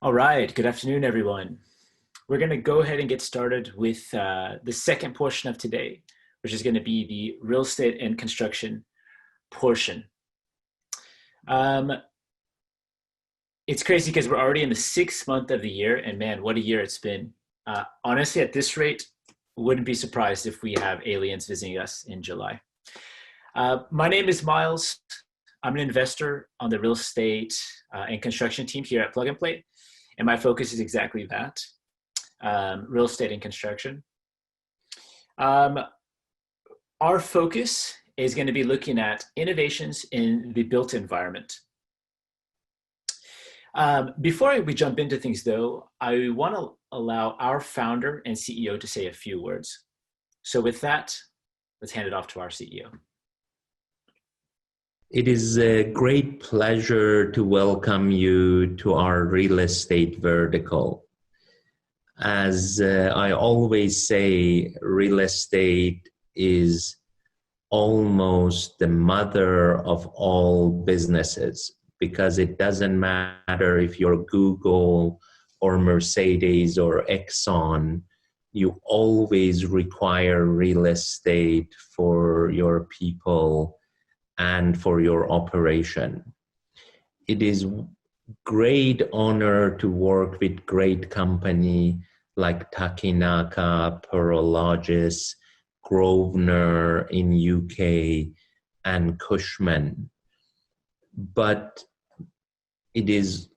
All right, good afternoon, everyone. We're going to go ahead and get started with the second portion of today, which is going to be the real estate and construction portion. Um, it's crazy because we're already in the 6th month of the year, and man, what a year it's been. Honestly, at this rate, wouldn't be surprised if we have aliens visiting us in July. My name is Miles. I'm an investor on the real estate and construction team here at Plug and Play. And my focus is exactly that, real estate and construction. Our focus is going to be looking at innovations in the built environment. Before we jump into things, though, I want to allow our founder and CEO to say a few words. So with that, let's hand it off to our CEO. It is a great pleasure to welcome you to our real estate vertical. As I always say, real estate is almost the mother of all businesses because it doesn't matter if you're Google or Mercedes or Exxon, you always require real estate for your people and for your operation. It is great honor to work with great company like Takinaka, Prologis, Grosvenor in UK, and Cushman. But it is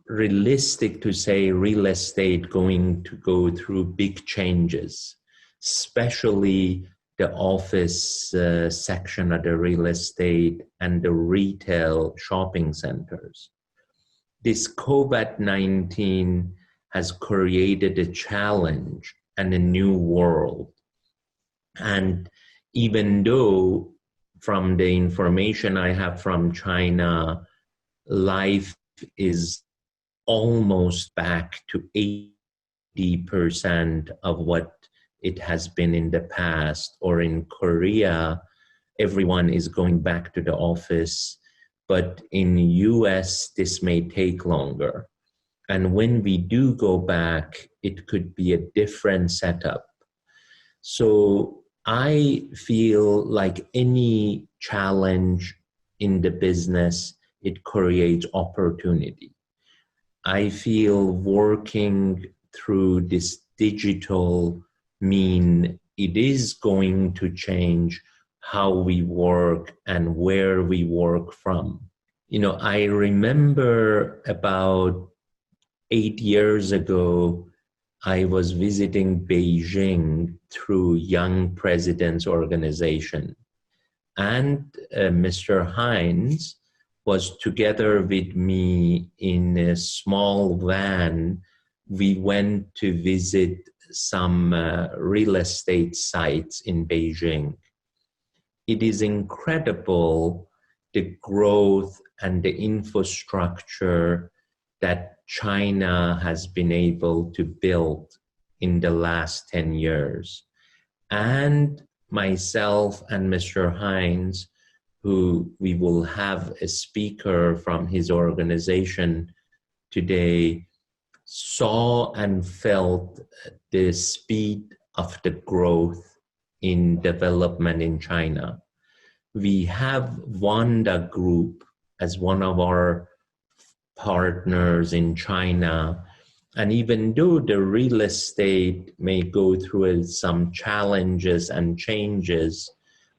realistic to say real estate going to go through big changes, especially the office section of the real estate and the retail shopping centers. This COVID-19 has created a challenge and a new world. And even though from the information I have from China, life is almost back to 80% of what it has been in the past, or in Korea, everyone is going back to the office. But in the US, this may take longer. And when we do go back, it could be a different setup. So I feel like any challenge in the business, it creates opportunity. I feel working through this digital mean it is going to change how we work and where we work from. You know, I remember about 8 years ago, I was visiting Beijing through Young Presidents Organization. And Mr. Hines was together with me in a small van. We went to visit some real estate sites in Beijing. It is incredible the growth and the infrastructure that China has been able to build in the last 10 years. And myself and Mr. Hines, who we will have a speaker from his organization today, saw and felt the speed of the growth in development in China. We have Wanda Group as one of our partners in China. And even though the real estate may go through some challenges and changes,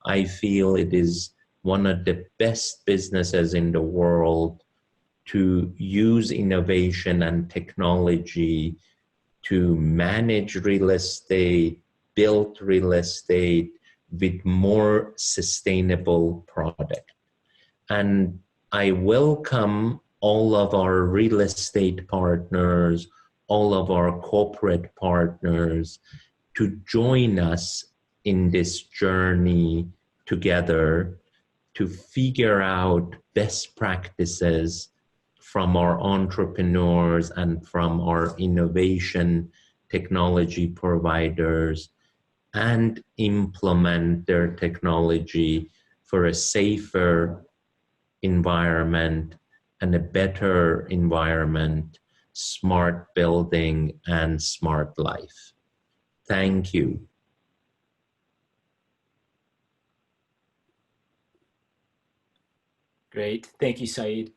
I feel it is one of the best businesses in the world to use innovation and technology to manage real estate, build real estate with more sustainable product. And I welcome all of our real estate partners, all of our corporate partners to join us in this journey together to figure out best practices from our entrepreneurs and from our innovation technology providers and implement their technology for a safer environment and a better environment smart building, and smart life. Thank you. Great. Thank you, Saeed.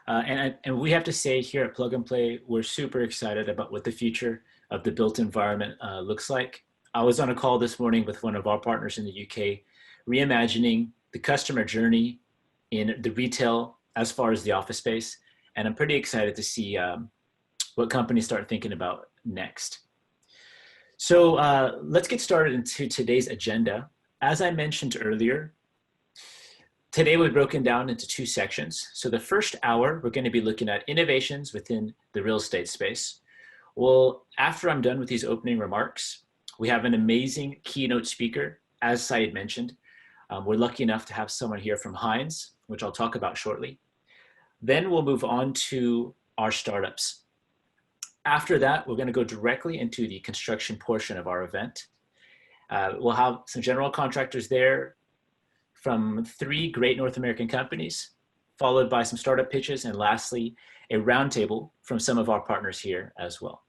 And we have to say here at Plug and Play, we're super excited about what the future of the built environment looks like. I was on a call this morning with one of our partners in the UK, reimagining the customer journey in the retail as far as the office space. And I'm pretty excited to see what companies start thinking about next. So let's get started into today's agenda. As I mentioned earlier, today we've broken down into two sections. So the first hour, we're going to be looking at innovations within the real estate space. Well, after I'm done with these opening remarks, we have an amazing keynote speaker, as Saeed mentioned. We're lucky enough to have someone here from Hines, which I'll talk about shortly. Then we'll move on to our startups. After that, we're going to go directly into the construction portion of our event. We'll have some general contractors there from 3 great North American companies, followed by some startup pitches, and lastly, a roundtable from some of our partners here as well.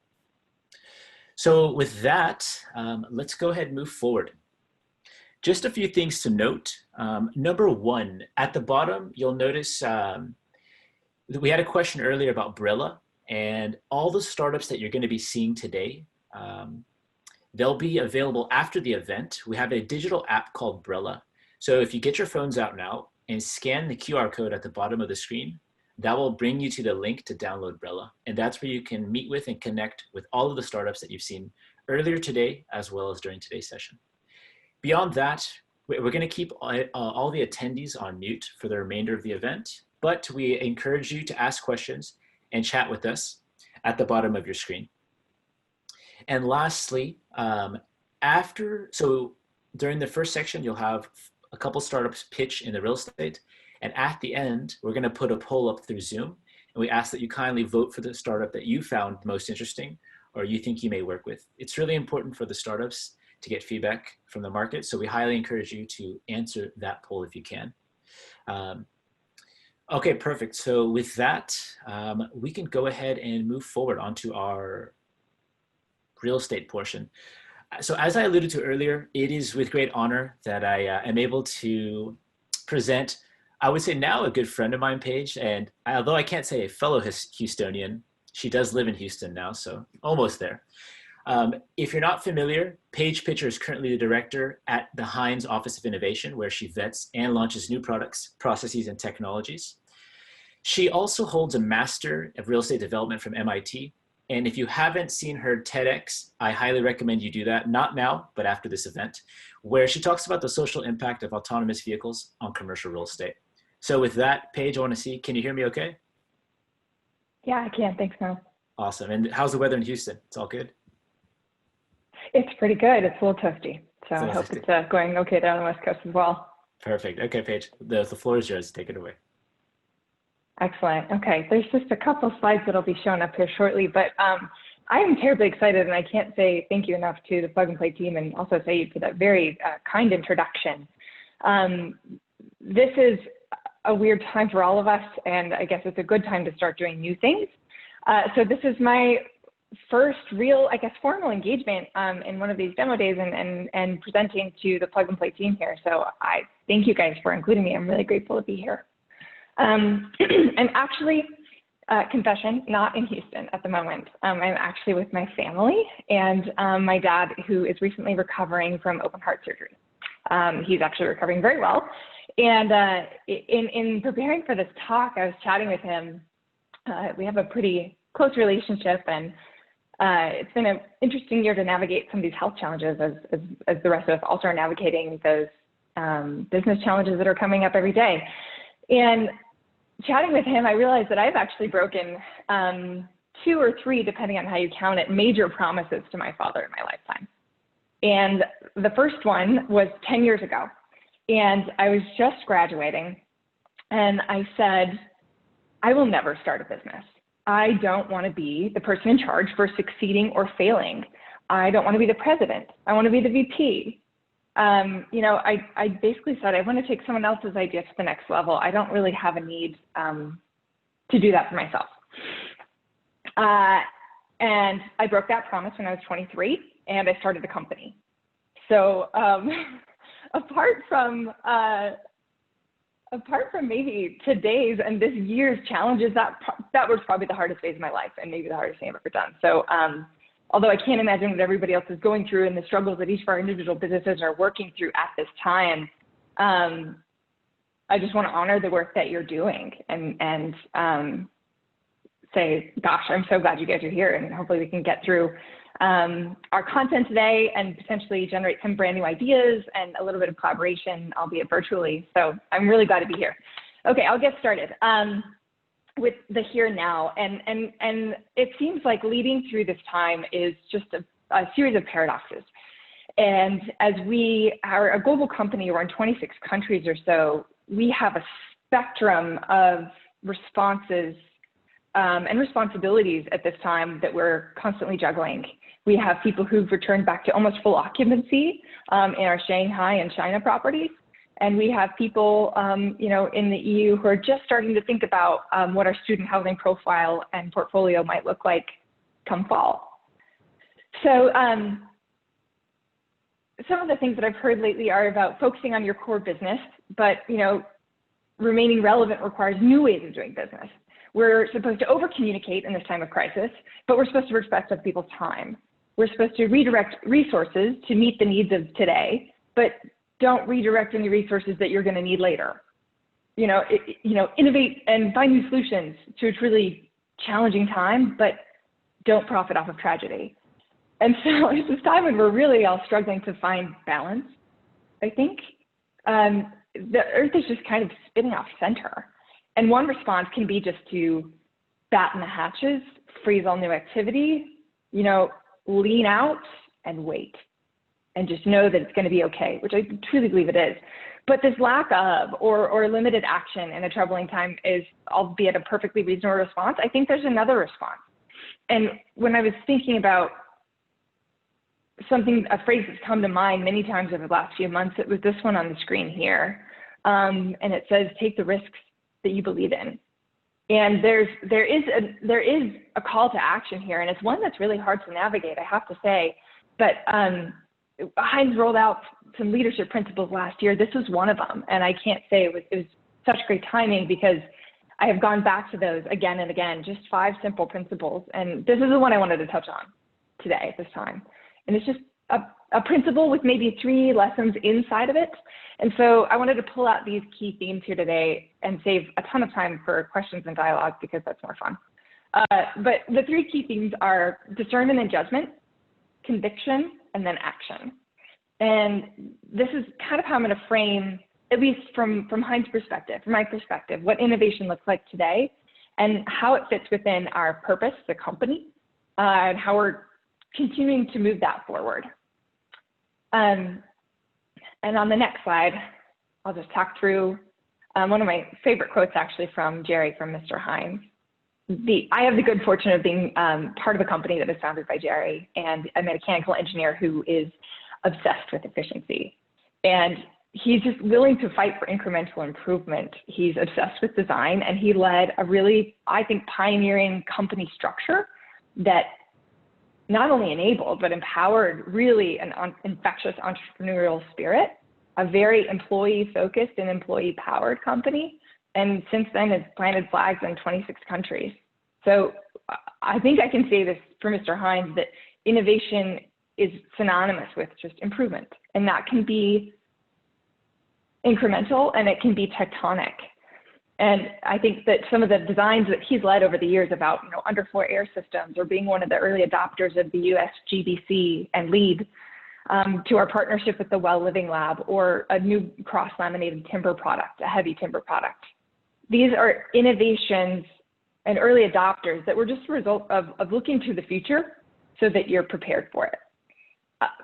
So with that, let's go ahead and move forward. Just a few things to note. Number one, at the bottom, you'll notice that we had a question earlier about Brilla, and all the startups that you're going to be seeing today, they'll be available after the event. We have a digital app called Brilla. So if you get your phones out now and scan the QR code at the bottom of the screen, that will bring you to the link to download Brilla. And that's where you can meet with and connect with all of the startups that you've seen earlier today, as well as during today's session. Beyond that, we're going to keep all the attendees on mute for the remainder of the event, but we encourage you to ask questions and chat with us at the bottom of your screen. And lastly, during the first section, you'll have a couple startups pitch in the real estate. And at the end, we're going to put a poll up through Zoom. And we ask that you kindly vote for the startup that you found most interesting or you think you may work with. It's really important for the startups to get feedback from the market. So we highly encourage you to answer that poll if you can. Okay, perfect. So with that, we can go ahead and move forward onto our real estate portion. So as I alluded to earlier, it is with great honor that I am able to present, I would say now a good friend of mine, Paige, and although I can't say a fellow Houstonian, she does live in Houston now, so almost there. If you're not familiar, Paige Pitcher is currently the director at the Hines Office of Innovation, where she vets and launches new products, processes, and technologies. She also holds a Master of Real Estate Development from MIT. And if you haven't seen her TEDx, I highly recommend you do that, not now, but after this event, where she talks about the social impact of autonomous vehicles on commercial real estate. So with that, Paige, I want to see, can you hear me okay? Yeah, I can. Thanks, Mo. Awesome. And how's the weather in Houston? It's all good? It's pretty good. It's a little toasty. So I hope it's going okay down on the West Coast as well. Perfect. Okay, Paige, the floor is yours. Take it away. Excellent. Okay, there's just a couple slides that'll be shown up here shortly, but I am terribly excited, and I can't say thank you enough to the Plug and Play team, and also Saeed for that very kind introduction. This is a weird time for all of us, and I guess it's a good time to start doing new things. So this is my first real, I guess, formal engagement in one of these demo days and presenting to the Plug and Play team here. So I thank you guys for including me. I'm really grateful to be here. I'm actually, confession, not in Houston at the moment. I'm actually with my family and my dad, who is recently recovering from open heart surgery. He's actually recovering very well. And in preparing for this talk, I was chatting with him. We have a pretty close relationship, and it's been an interesting year to navigate some of these health challenges as the rest of us also are navigating those business challenges that are coming up every day. And chatting with him, I realized that I've actually broken 2 or 3, depending on how you count it, major promises to my father in my lifetime. And the first one was 10 years ago. And I was just graduating, and I said, I will never start a business. I don't want to be the person in charge for succeeding or failing. I don't want to be the president. I want to be the VP. You know, I basically said, I want to take someone else's idea to the next level. I don't really have a need to do that for myself. And I broke that promise when I was 23, and I started a company. So apart from maybe today's and this year's challenges, that was probably the hardest phase of my life, and maybe the hardest thing I've ever done. So although I can't imagine what everybody else is going through and the struggles that each of our individual businesses are working through at this time, I just want to honor the work that you're doing and say, gosh, I'm so glad you guys are here, and hopefully we can get through our content today and potentially generate some brand new ideas and a little bit of collaboration, albeit virtually. So I'm really glad to be here. Okay, I'll get started with the here and now. And it seems like leading through this time is just a series of paradoxes. And as we are a global company, we're in 26 countries or so, we have a spectrum of responses and responsibilities at this time that we're constantly juggling. We have people who've returned back to almost full occupancy in our Shanghai and China properties. And we have people, in the EU who are just starting to think about what our student housing profile and portfolio might look like come fall. So some of the things that I've heard lately are about focusing on your core business, but remaining relevant requires new ways of doing business. We're supposed to over-communicate in this time of crisis, but we're supposed to respect other people's time. We're supposed to redirect resources to meet the needs of today, but don't redirect any resources that you're going to need later. Innovate and find new solutions to a truly challenging time, but don't profit off of tragedy. And so it's this time when we're really all struggling to find balance, I think. The earth is just kind of spinning off center. And one response can be just to batten the hatches, freeze all new activity, lean out and wait, and just know that it's going to be okay, which I truly believe it is. But this lack of or limited action in a troubling time is, albeit a perfectly reasonable response, I think there's another response. And when I was thinking about a phrase that's come to mind many times over the last few months, it was this one on the screen here. And it says, take the risks that you believe in. And there is a call to action here, and it's one that's really hard to navigate, I have to say. But Heinz rolled out some leadership principles last year. This was one of them, and I can't say it was such great timing, because I have gone back to those again and again, just 5 simple principles. And this is the one I wanted to touch on today at this time. And it's just a principle with maybe 3 lessons inside of it. And so I wanted to pull out these key themes here today and save a ton of time for questions and dialogue, because that's more fun. But the 3 key themes are discernment and judgment, conviction, and then action. And this is kind of how I'm going to frame, at least from Heinz's perspective, from my perspective, what innovation looks like today and how it fits within our purpose, the company, and how we're continuing to move that forward. And on the next slide, I'll just talk through one of my favorite quotes, actually, from Jerry, from Mr. Heinz. I have the good fortune of being part of a company that is founded by Jerry, and I'm a mechanical engineer who is obsessed with efficiency. And he's just willing to fight for incremental improvement. He's obsessed with design, and he led a really, I think, pioneering company structure that not only enabled, but empowered really an infectious entrepreneurial spirit, a very employee-focused and employee-powered company. And since then, it's planted flags in 26 countries. So I think I can say this for Mr. Heinz, that innovation is synonymous with just improvement. And that can be incremental, and it can be tectonic. And I think that some of the designs that he's led over the years about underfloor air systems, or being one of the early adopters of the US GBC and LEED, to our partnership with the Well Living Lab, or a new cross-laminated timber product, a heavy timber product. These are innovations and early adopters that were just a result of looking to the future so that you're prepared for it.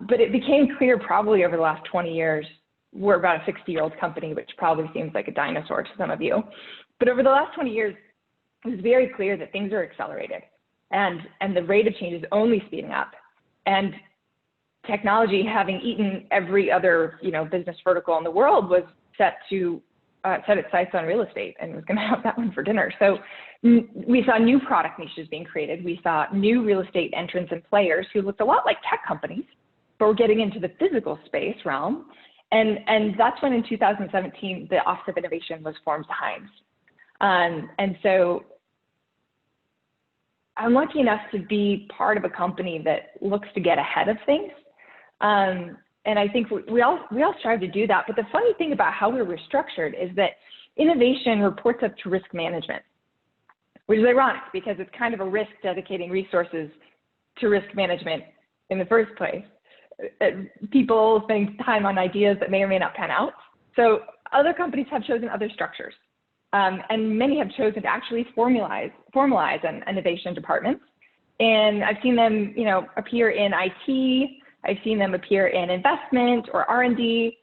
But it became clear probably over the last 20 years, we're about a 60-year-old company, which probably seems like a dinosaur to some of you. But over the last 20 years, it was very clear that things are accelerated, and the rate of change is only speeding up. And technology, having eaten every other business vertical in the world, was set to set its sights on real estate and was going to have that one for dinner. So we saw new product niches being created. We saw new real estate entrants and players who looked a lot like tech companies, but were getting into the physical space realm. And that's when in 2017, the Office of Innovation was formed behind. And so I'm lucky enough to be part of a company that looks to get ahead of things. And I think we all strive to do that. But the funny thing about how we were structured is that innovation reports up to risk management, which is ironic because it's kind of a risk dedicating resources to risk management in the first place. People spending time on ideas that may or may not pan out. So other companies have chosen other structures. And many have chosen to actually formalize an innovation departments. And I've seen them, appear in IT. I've seen them appear in investment or R&D.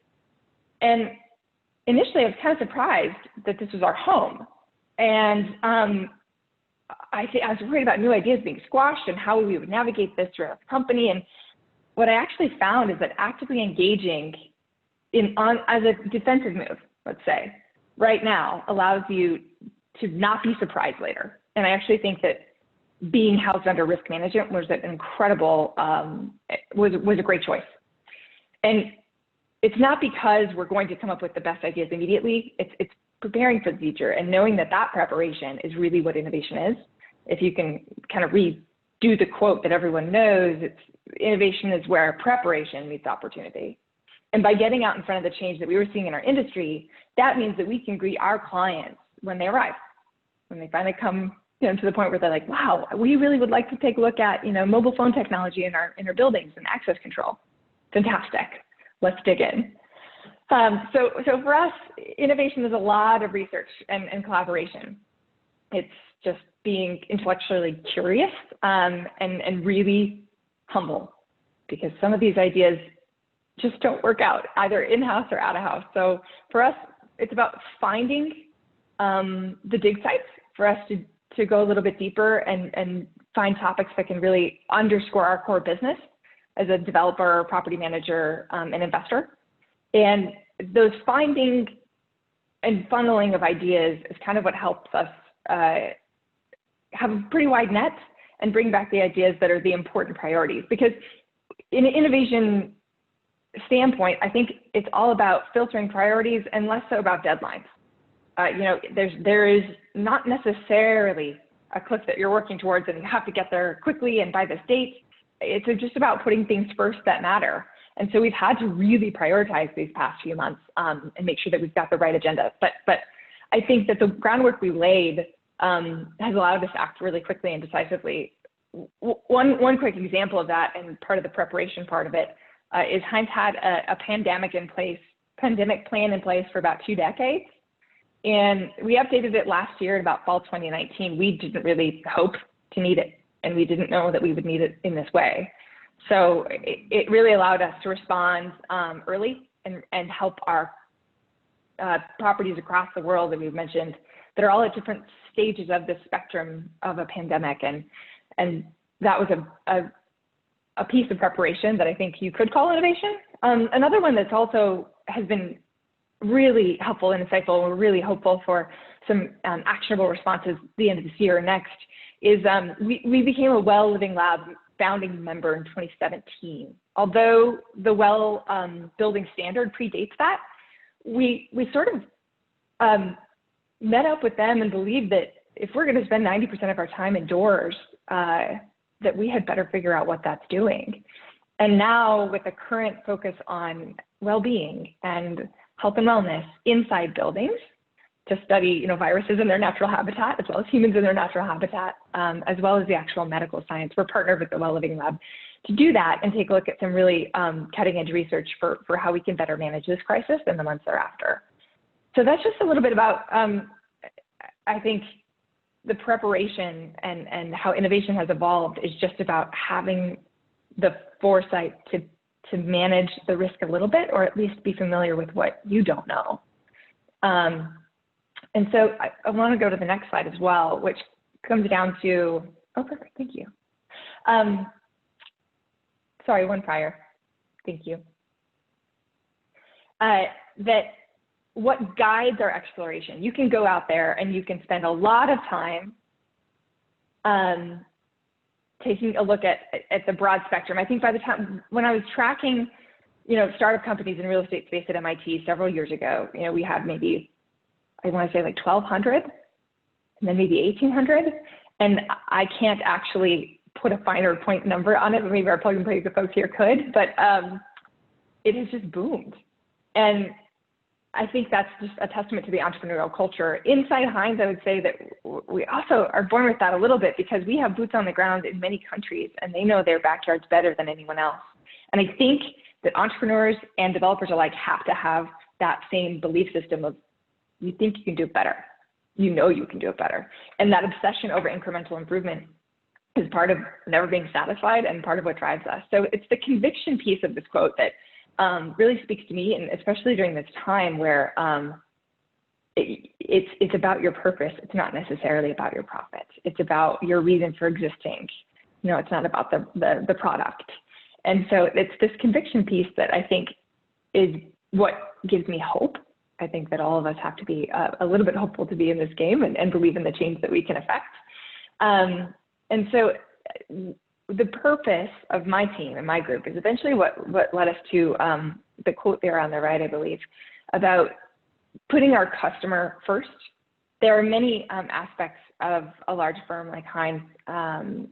And initially, I was kind of surprised that this was our home. And I was worried about new ideas being squashed and how we would navigate this throughout the company. And what I actually found is that actively engaging as a defensive move, let's say, right now allows you to not be surprised later. And I actually think that being housed under risk management was an incredible, was a great choice. And it's not because we're going to come up with the best ideas immediately. It's preparing for the future and knowing that preparation is really what innovation is. If you can kind of redo the quote that everyone knows, innovation is where preparation meets opportunity. And by getting out in front of the change that we were seeing in our industry, that means that we can greet our clients when they arrive, when they finally come to the point where they're like, wow, we really would like to take a look at mobile phone technology in our buildings and access control. Fantastic. Let's dig in. So for us, innovation is a lot of research and collaboration. It's just being intellectually curious and really humble, because some of these ideas just don't work out either in-house or out-of-house. So for us, it's about finding the dig sites for us to go a little bit deeper and find topics that can really underscore our core business as a developer, property manager, and investor. And those finding and funneling of ideas is kind of what helps us have a pretty wide net and bring back the ideas that are the important priorities. Because in an innovation standpoint, I think it's all about filtering priorities and less so about deadlines. There is not necessarily a cliff that you're working towards and you have to get there quickly and by this date. It's just about putting things first that matter. And so we've had to really prioritize these past few months and make sure that we've got the right agenda. But I think that the groundwork we laid has allowed us to act really quickly and decisively. One quick example of that, and part of the preparation part of it, is Heinz had a pandemic plan in place for about 2 decades. And we updated it last year at about fall 2019. We didn't really hope to need it, and we didn't know that we would need it in this way. So it really allowed us to respond early and help our properties across the world that we've mentioned that are all at different stages of the spectrum of a pandemic. And that was a piece of preparation that I think you could call innovation. Another one that's also has been really helpful and insightful, and we're really hopeful for some actionable responses at the end of this year or next, is we became a Well Living Lab founding member in 2017. Although the Well building standard predates that, we sort of met up with them and believed that if we're going to spend 90% of our time indoors, that we had better figure out what that's doing. And now with a current focus on well-being and health and wellness inside buildings to study, viruses in their natural habitat, as well as humans in their natural habitat, as well as the actual medical science, we're partnered with the Well Living Lab to do that and take a look at some really cutting-edge research for how we can better manage this crisis in the months thereafter. So that's just a little bit about, I think, the preparation and how innovation has evolved is just about having the foresight to manage the risk a little bit, or at least be familiar with what you don't know. And so I want to go to the next slide as well, which comes down to, oh, perfect, thank you. Sorry, one prior, thank you. That what guides our exploration. You can go out there and you can spend a lot of time taking a look at the broad spectrum. I think by the time, when I was tracking, startup companies in real estate space at MIT several years ago, we had maybe, I want to say like 1,200, and then maybe 1,800. And I can't actually put a finer point number on it, but maybe our plug and play folks here could, but it has just boomed. And I think that's just a testament to the entrepreneurial culture. Inside Hines, I would say that we also are born with that a little bit because we have boots on the ground in many countries and they know their backyards better than anyone else. And I think that entrepreneurs and developers alike have to have that same belief system of, you think you can do it better. You know you can do it better. And that obsession over incremental improvement is part of never being satisfied and part of what drives us. So it's the conviction piece of this quote that really speaks to me, and especially during this time where it's about your purpose. It's not necessarily about your profit. It's about your reason for existing. It's not about the product. And so it's this conviction piece that I think is what gives me hope. I think that all of us have to be a little bit hopeful to be in this game and believe in the change that we can affect. And so the purpose of my team and my group is eventually what led us to the quote there on the right, I believe, about putting our customer first. There are many aspects of a large firm like Hines. And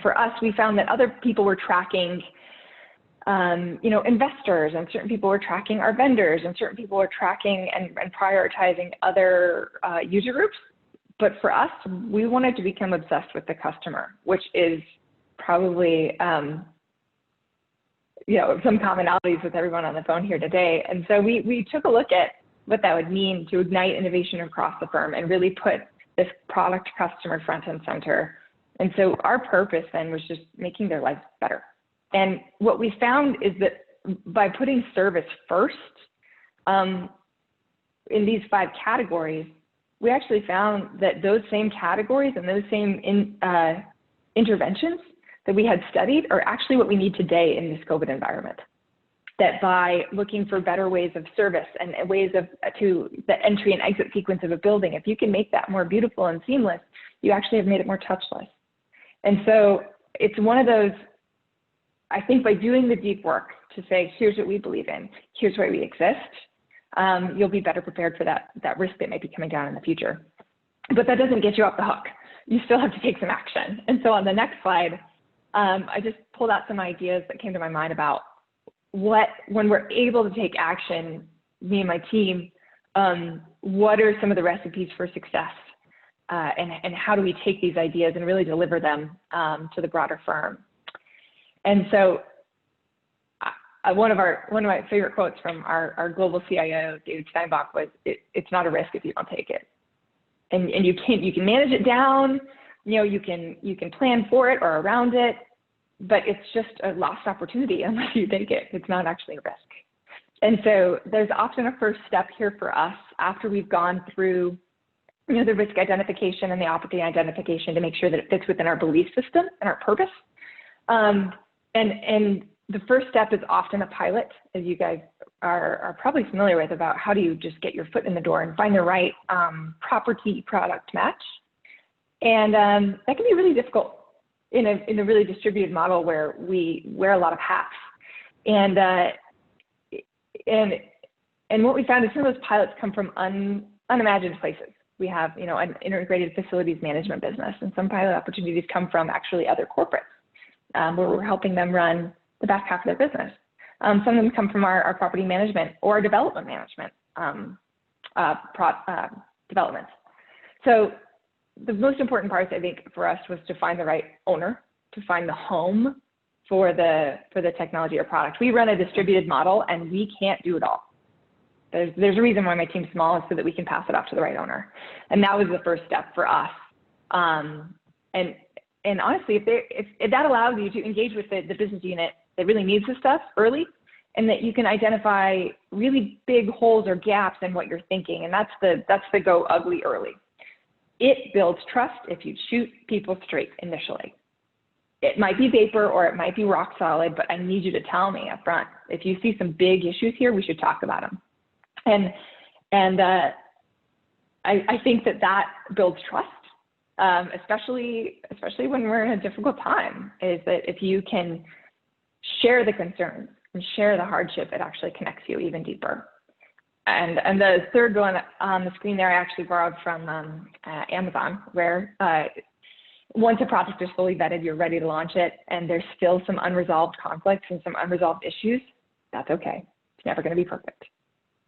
for us, we found that other people were tracking investors, and certain people were tracking our vendors, and certain people were tracking and prioritizing other user groups. But for us, we wanted to become obsessed with the customer, which is probably, some commonalities with everyone on the phone here today. And so we took a look at what that would mean to ignite innovation across the firm and really put this product customer front and center. And so our purpose then was just making their lives better. And what we found is that by putting service first in these 5 categories, we actually found that those same categories and those same interventions that we had studied are actually what we need today in this COVID environment. That by looking for better ways of service and ways to the entry and exit sequence of a building, if you can make that more beautiful and seamless, you actually have made it more touchless. And so it's one of those, I think by doing the deep work to say, here's what we believe in, here's why we exist, you'll be better prepared for that risk that might be coming down in the future. But that doesn't get you off the hook. You still have to take some action. And so on the next slide, I just pulled out some ideas that came to my mind about when we're able to take action, me and my team, what are some of the recipes for success? And how do we take these ideas and really deliver them to the broader firm? And so one of my favorite quotes from our global CIO, David Steinbach, was, it's not a risk if you don't take it. And you can manage it down, you can plan for it or around it, but it's just a lost opportunity unless you take it. It's not actually a risk. And so there's often a first step here for us after we've gone through the risk identification and the opportunity identification to make sure that it fits within our belief system and our purpose. And the first step is often a pilot, as you guys are probably familiar with, about how do you just get your foot in the door and find the right property product match. And that can be really difficult in a really distributed model where we wear a lot of hats. And what we found is some of those pilots come from unimagined places. We have, an integrated facilities management business, and some pilot opportunities come from actually other corporates where we're helping them run the back half of their business. Some of them come from our property management or development management developments. So the most important part, I think, for us was to find the right owner, to find the home for the technology or product. We run a distributed model, and we can't do it all. There's a reason why my team's small, is so that we can pass it off to the right owner. And that was the first step for us. And honestly, if that allows you to engage with the business unit that really needs this stuff early, and that you can identify really big holes or gaps in what you're thinking, and that's the go ugly early. It builds trust if you shoot people straight initially. It might be vapor or it might be rock solid, but I need you to tell me up front. If you see some big issues here, we should talk about them. And I think that builds trust, especially when we're in a difficult time, is that if you can share the concerns and share the hardship, it actually connects you even deeper. And the third one on the screen there, I actually borrowed from Amazon, where once a project is fully vetted, you're ready to launch it, and there's still some unresolved conflicts and some unresolved issues. That's okay. It's never going to be perfect.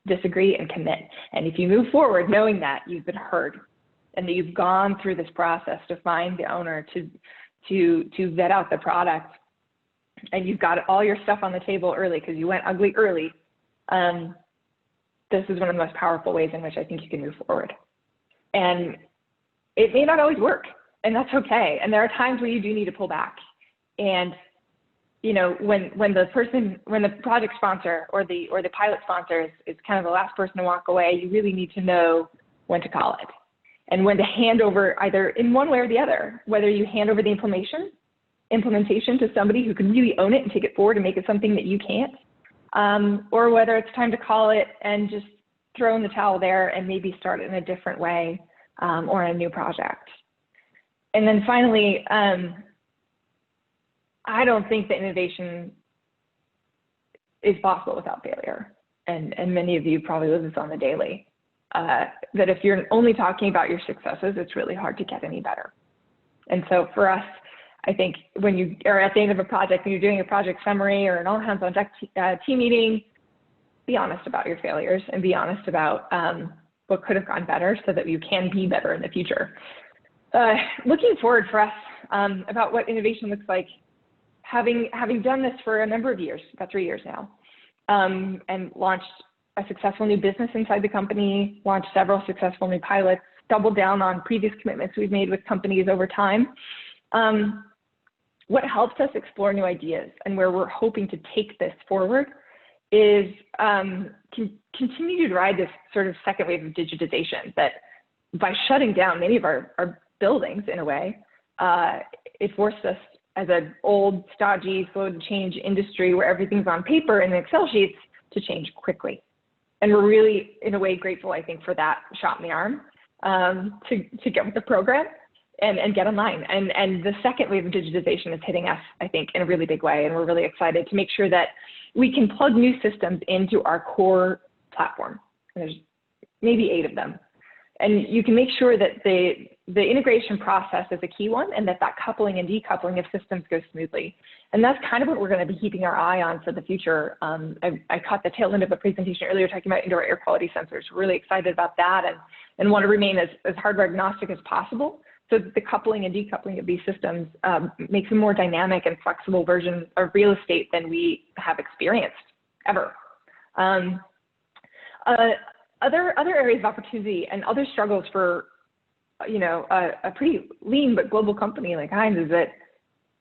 Disagree and commit. And if you move forward knowing that you've been heard and that you've gone through this process to find the owner, to vet out the product, and you've got all your stuff on the table early because you went ugly early, this is one of the most powerful ways in which I think you can move forward. And it may not always work, and that's okay. And there are times where you do need to pull back. And you know, when the project sponsor or the pilot sponsor is kind of the last person to walk away, you really need to know when to call it and when to hand over, either in one way or the other, whether you hand over the implementation to somebody who can really own it and take it forward and make it something that you can't, or whether it's time to call it and just throw in the towel there and maybe start it in a different way, or a new project. And then finally, I don't think that innovation is possible without failure. And many of you probably live this on the daily, that if you're only talking about your successes, it's really hard to get any better. And so for us, I think when you are at the end of a project and you're doing a project summary or an all hands on deck team meeting, be honest about your failures and be honest about what could have gone better so that you can be better in the future. Looking forward for us about what innovation looks like, having done this for a number of years, about 3 years now, and launched a successful new business inside the company, launched several successful new pilots, doubled down on previous commitments we've made with companies over time. What helps us explore new ideas and where we're hoping to take this forward is continue to ride this sort of second wave of digitization, that by shutting down many of our buildings in a way, it forced us as an old, stodgy, slow to change industry where everything's on paper and Excel sheets to change quickly. And we're really, in a way, grateful, I think, for that shot in the arm to get with the program and get online. And the second wave of digitization is hitting us, I think, in a really big way. And we're really excited to make sure that we can plug new systems into our core platform. And there's maybe 8 of them. And you can make sure that the integration process is a key one, and that coupling and decoupling of systems goes smoothly. And that's kind of what we're going to be keeping our eye on for the future. I caught the tail end of a presentation earlier talking about indoor air quality sensors. We're really excited about that and want to remain as hardware agnostic as possible, so that the coupling and decoupling of these systems makes a more dynamic and flexible version of real estate than we have experienced ever. Other areas of opportunity and other struggles for, you know, a pretty lean but global company like Heinz is that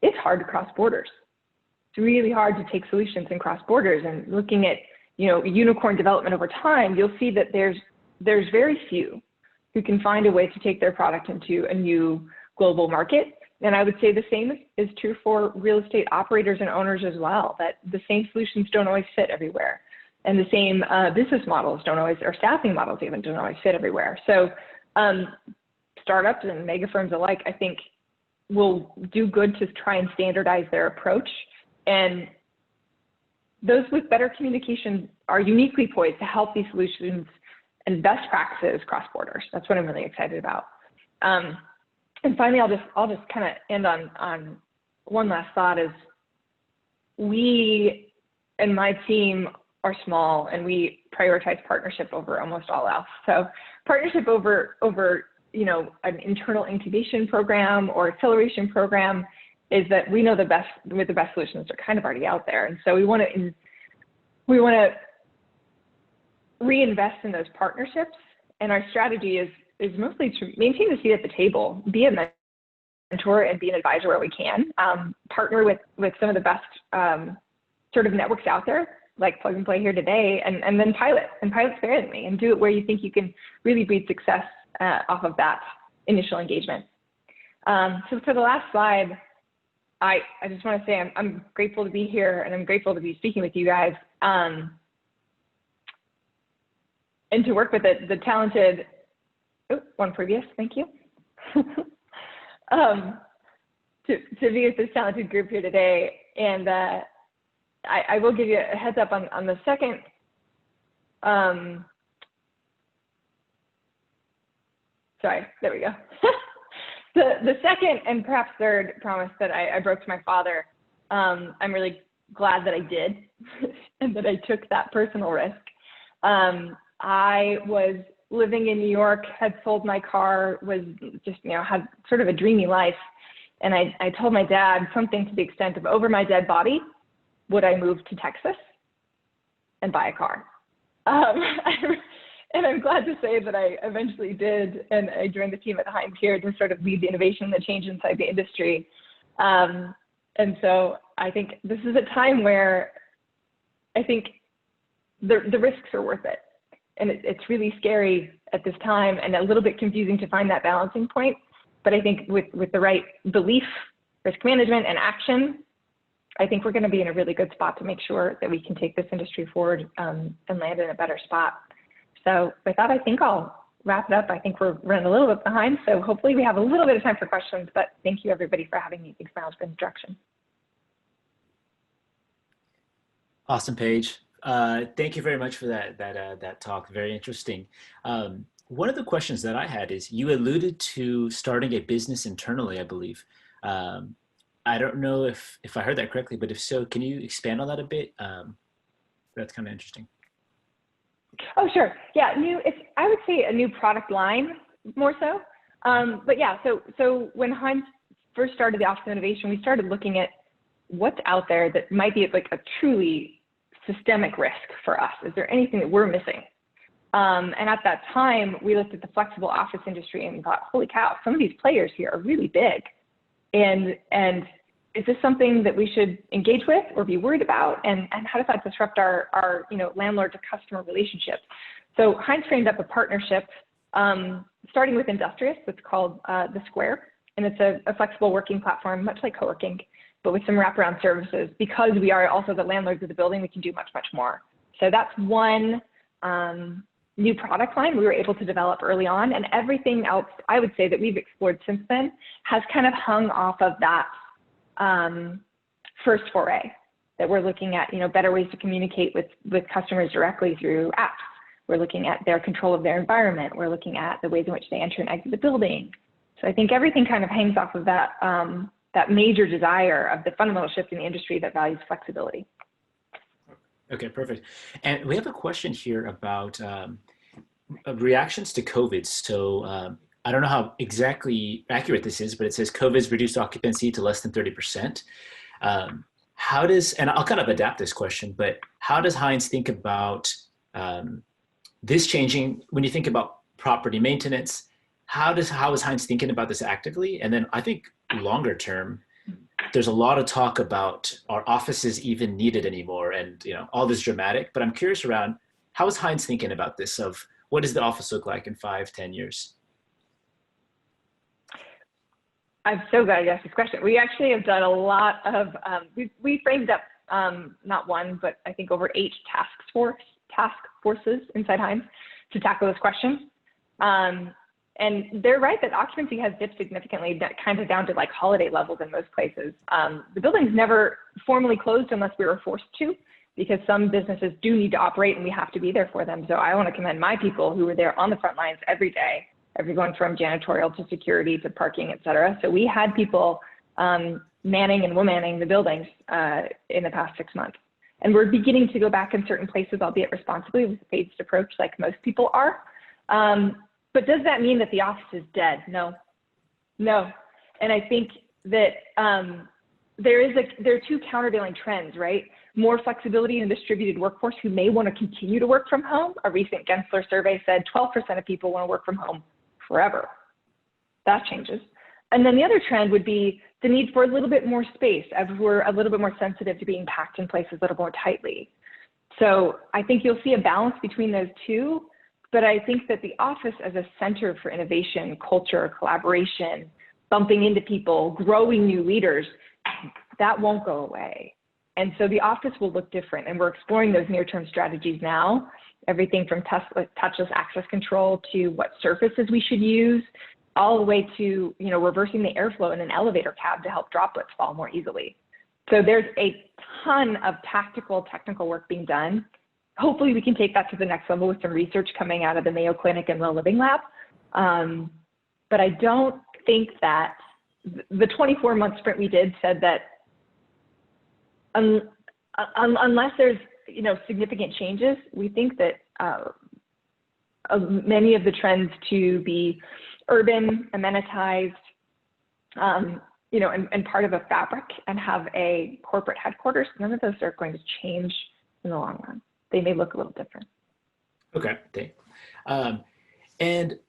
it's hard to cross borders. It's really hard to take solutions and cross borders. And looking at, you know, unicorn development over time, you'll see that there's very few who can find a way to take their product into a new global market. And I would say the same is true for real estate operators and owners as well, that the same solutions don't always fit everywhere. And the same business models don't always, or staffing models even, don't always fit everywhere. So startups and mega firms alike, I think, will do good to try and standardize their approach. And those with better communication are uniquely poised to help these solutions and best practices cross borders. That's what I'm really excited about. And finally, I'll just kind of end on one last thought is, we and my team are small, and we prioritize partnership over almost all else. So partnership over you know, an internal incubation program or acceleration program is that we know the best solutions are kind of already out there. And so we want to reinvest in those partnerships. And our strategy is mostly to maintain the seat at the table, be a mentor and be an advisor where we can, partner with some of the best sort of networks out there, like Plug and Play here today, and then pilot sparingly and do it where you think you can really breed success off of that initial engagement. So for the last slide, I just want to say I'm grateful to be here, and I'm grateful to be speaking with you guys. and to work with the talented, one previous, thank you. To be with this talented group here today. And I will give you a heads up on the second, sorry, there we go. The second and perhaps third promise that I broke to my father, I'm really glad that I did and that I took that personal risk. I was living in New York, had sold my car, was just, had sort of a dreamy life. And I told my dad something to the extent of, over my dead body, would I move to Texas and buy a car? And I'm glad to say that I eventually did. And I joined the team at Heinz here to sort of lead the innovation and the change inside the industry. And so I think this is a time where I think the risks are worth it. And it's really scary at this time and a little bit confusing to find that balancing point. But I think with the right belief, risk management, and action, I think we're going to be in a really good spot to make sure that we can take this industry forward and land in a better spot. So with that, I think I'll wrap it up. I think we're running a little bit behind, so hopefully we have a little bit of time for questions, but thank you everybody for having me. Thanks for the introduction. Awesome, Paige. Thank you very much for that talk. Very interesting. One of the questions that I had is, you alluded to starting a business internally, I believe. I don't know if I heard that correctly, but if so, can you expand on that a bit? That's kind of interesting. Oh, sure. Yeah, I would say a new product line more so. But yeah, so when Heinz first started the Office of Innovation, we started looking at what's out there that might be like a truly systemic risk for us. Is there anything that we're missing? And at that time, we looked at the flexible office industry and thought, holy cow, some of these players here are really big. And is this something that we should engage with or be worried about? And how does that disrupt our landlord to customer relationship? So Heinz framed up a partnership starting with Industrious. It's called The Square. And it's a flexible working platform, much like co-working, but with some wraparound services. Because we are also the landlords of the building, we can do much, much more. So that's one new product line we were able to develop early on, and everything else I would say that we've explored since then has kind of hung off of that first foray, that we're looking at, better ways to communicate with customers directly through apps. We're looking at their control of their environment. We're looking at the ways in which they enter and exit the building. So I think everything kind of hangs off of that, that major desire of the fundamental shift in the industry that values flexibility. Okay, perfect. And we have a question here about reactions to COVID. So I don't know how exactly accurate this is, but it says COVID's reduced occupancy to less than 30%. How does, and I'll kind of adapt this question, but how does Heinz think about this changing when you think about property maintenance? How is Heinz thinking about this actively? And then I think longer term, there's a lot of talk about, are offices even needed anymore, and all this dramatic, but I'm curious around, how is Heinz thinking about this, of what does the office look like in 5-10 years? I'm so glad you asked this question. We actually have done a lot of, we framed up not one, but I think over 8 task forces inside Heinz to tackle this question. And they're right that occupancy has dipped significantly, kind of down to like holiday levels in most places. The building's never formally closed unless we were forced to, because some businesses do need to operate and we have to be there for them. So I want to commend my people who were there on the front lines every day, everyone from janitorial to security to parking, et cetera. So we had people manning and womanning the buildings in the past 6 months. And we're beginning to go back in certain places, albeit responsibly, with a phased approach like most people are. But does that mean that the office is dead? No. And I think that there are 2 countervailing trends, right? More flexibility in a distributed workforce who may want to continue to work from home. A recent Gensler survey said 12% of people want to work from home forever. That changes. And then the other trend would be the need for a little bit more space, as we're a little bit more sensitive to being packed in places a little more tightly. So I think you'll see a balance between those 2. But I think that the office as a center for innovation, culture, collaboration, bumping into people, growing new leaders, that won't go away. And so the office will look different. And we're exploring those near-term strategies now. everything from touchless access control to what surfaces we should use, all the way to, you know, reversing the airflow in an elevator cab to help droplets fall more easily. So there's a ton of technical work being done. Hopefully we can take that to the next level with some research coming out of the Mayo Clinic and Well Living Lab. But I don't think that the 24-month sprint we did said that unless there's, you know, significant changes, we think that many of the trends to be urban, amenitized, you know, and part of a fabric and have a corporate headquarters, none of those are going to change in the long run. They may look a little different. Okay, thanks. And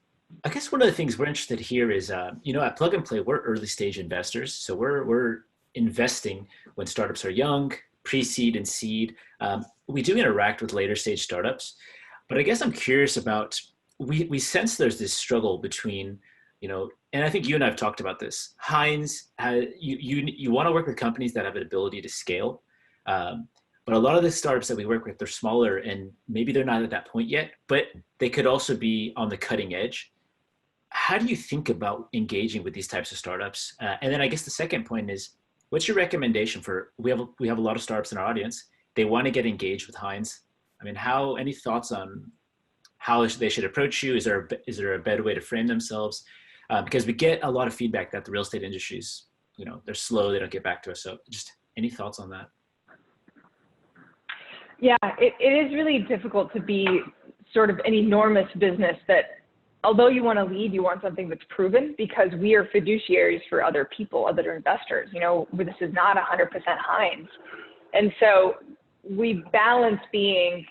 I guess one of the things we're interested here is, you know, at Plug and Play, we're early stage investors. So we're investing when startups are young, pre-seed and seed. We do interact with later stage startups, but I guess I'm curious about, we sense there's this struggle between, you know, and I think you and I have talked about this. Heinz, you want to work with companies that have an ability to scale. But a lot of the startups that we work with, they're smaller and maybe they're not at that point yet, but they could also be on the cutting edge. How do you think about engaging with these types of startups? And then I guess the second point is, what's your recommendation for, we have a lot of startups in our audience. They want to get engaged with Heinz. I mean, any thoughts on how they should approach you? Is there a better way to frame themselves? Because we get a lot of feedback that the real estate industries, you know, they're slow, they don't get back to us. So just any thoughts on that? Yeah, it is really difficult to be sort of an enormous business that, although you want to lead, you want something that's proven, because we are fiduciaries for other people, other investors. You know, this is not 100% Heinz. And so we balance being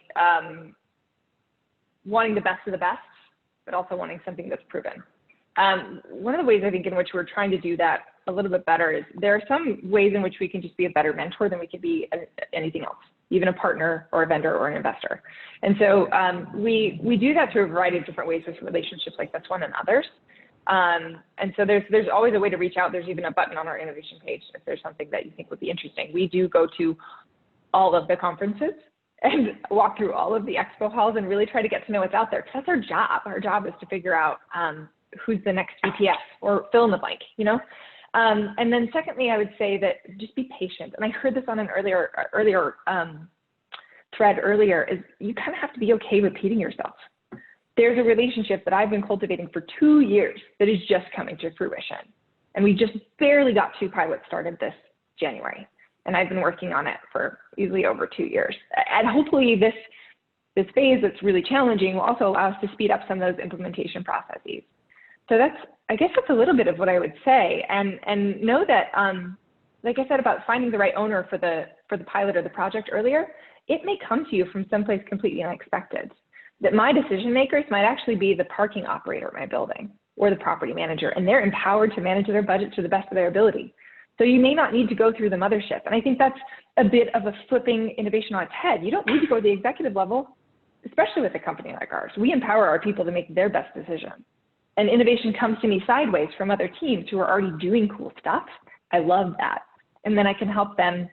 wanting the best of the best, but also wanting something that's proven. One of the ways I think in which we're trying to do that a little bit better is there are some ways in which we can just be a better mentor than we could be anything else, even a partner or a vendor or an investor. And so we do that through a variety of different ways with relationships like this one and others. And so there's always a way to reach out. There's even a button on our innovation page if there's something that you think would be interesting. We do go to all of the conferences and walk through all of the expo halls and really try to get to know what's out there, because that's our job. Our job is to figure out who's the next VPS or fill in the blank, you know? And then secondly, I would say that just be patient. And I heard this on an earlier thread earlier, is you kind of have to be okay repeating yourself. There's a relationship that I've been cultivating for 2 years that is just coming to fruition. And we just barely got 2 pilots started this January. And I've been working on it for easily over 2 years. And hopefully this phase that's really challenging will also allow us to speed up some of those implementation processes. So I guess that's a little bit of what I would say. And know that, like I said about finding the right owner for the pilot or the project earlier, it may come to you from someplace completely unexpected. That my decision makers might actually be the parking operator at my building or the property manager, and they're empowered to manage their budget to the best of their ability. So you may not need to go through the mothership. And I think that's a bit of a flipping innovation on its head. You don't need to go to the executive level, especially with a company like ours. We empower our people to make their best decision. And innovation comes to me sideways from other teams who are already doing cool stuff. I love that. And then I can help them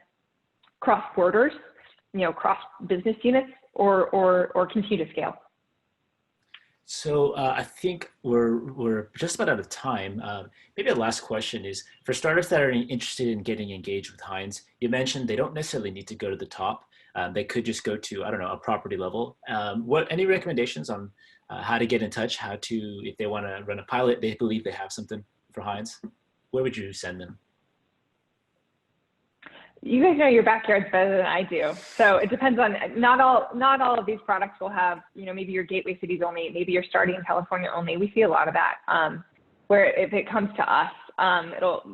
cross borders, you know, cross business units, or continue to scale. So I think we're just about out of time. Maybe a last question is, for startups that are interested in getting engaged with Heinz, you mentioned they don't necessarily need to go to the top. They could just go to, I don't know, a property level. Any recommendations on how to get in touch, if they want to run a pilot, they believe they have something for Heinz? Where would you send them? You guys know your backyards better than I do. So it depends on, not all of these products will have, you know, maybe your gateway cities only, maybe you're starting in California only. We see a lot of that, where if it comes to us,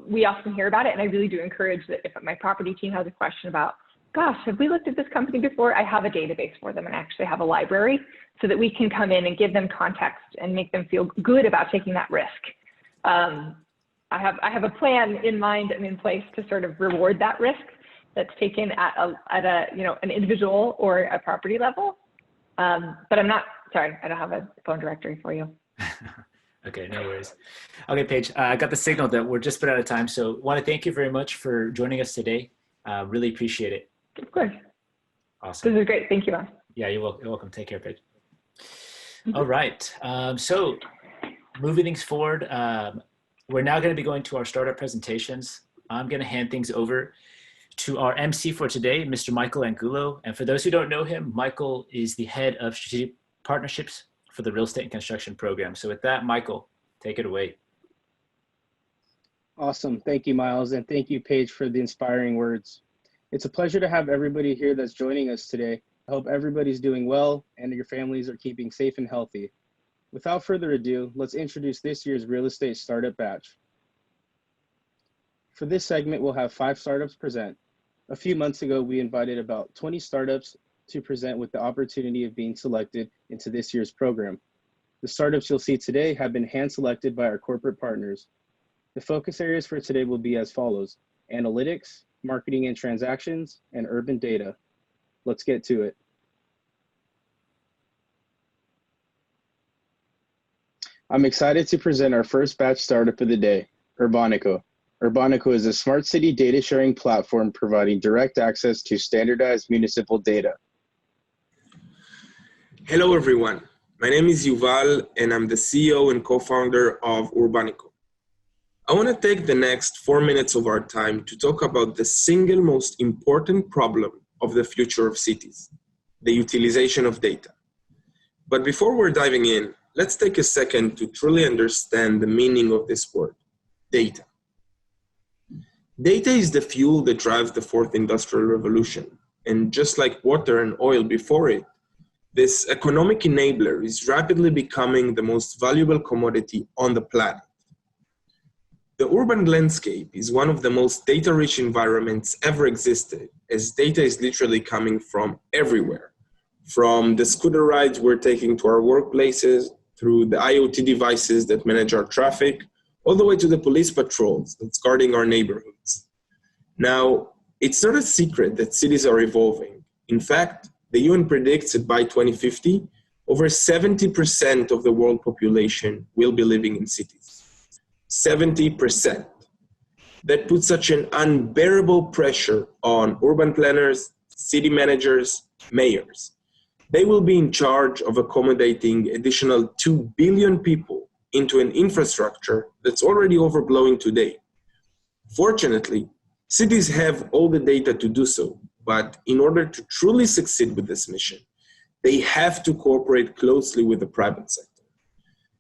we often hear about it. And I really do encourage that if my property team has a question about, gosh, have we looked at this company before? I have a database for them and actually have a library so that we can come in and give them context and make them feel good about taking that risk. I have a plan in mind and in place to sort of reward that risk that's taken at a you know, an individual or a property level. But I'm not, sorry, I don't have a phone directory for you. Okay, no worries. Okay, Paige, I got the signal that we're just about out of time. So want to thank you very much for joining us today. Really appreciate it. Of course. Awesome. This is great. Thank you, Ross. Yeah, you're welcome. Take care, Paige. All right. So moving things forward, we're now going to be going to our startup presentations. I'm going to hand things over to our MC for today, Mr. Michael Angulo. And for those who don't know him, Michael is the head of strategic partnerships for the real estate and construction program. So with that, Michael, take it away. Awesome. Thank you, Miles. And thank you, Paige, for the inspiring words. It's a pleasure to have everybody here that's joining us today. I hope everybody's doing well and your families are keeping safe and healthy. Without further ado, let's introduce this year's real estate startup batch. For this segment, we'll have 5 startups present. A few months ago, we invited about 20 startups to present with the opportunity of being selected into this year's program. The startups you'll see today have been hand-selected by our corporate partners. The focus areas for today will be as follows: analytics, marketing and transactions, and urban data. Let's get to it. I'm excited to present our first batch startup of the day, Urbanico. Urbanico is a smart city data sharing platform providing direct access to standardized municipal data. Hello, everyone. My name is Yuval, and I'm the CEO and co-founder of Urbanico. I want to take the next 4 minutes of our time to talk about the single most important problem of the future of cities, the utilization of data. But before we're diving in, let's take a second to truly understand the meaning of this word, data. Data is the fuel that drives the fourth industrial revolution. And just like water and oil before it, this economic enabler is rapidly becoming the most valuable commodity on the planet. The urban landscape is one of the most data-rich environments ever existed, as data is literally coming from everywhere. From the scooter rides we're taking to our workplaces, through the IoT devices that manage our traffic, all the way to the police patrols that's guarding our neighborhoods. Now, it's not a secret that cities are evolving. In fact, the UN predicts that by 2050, over 70% of the world population will be living in cities. 70%. That puts such an unbearable pressure on urban planners, city managers, mayors. They will be in charge of accommodating additional 2 billion people into an infrastructure that's already overblowing today. Fortunately, cities have all the data to do so, but in order to truly succeed with this mission, they have to cooperate closely with the private sector.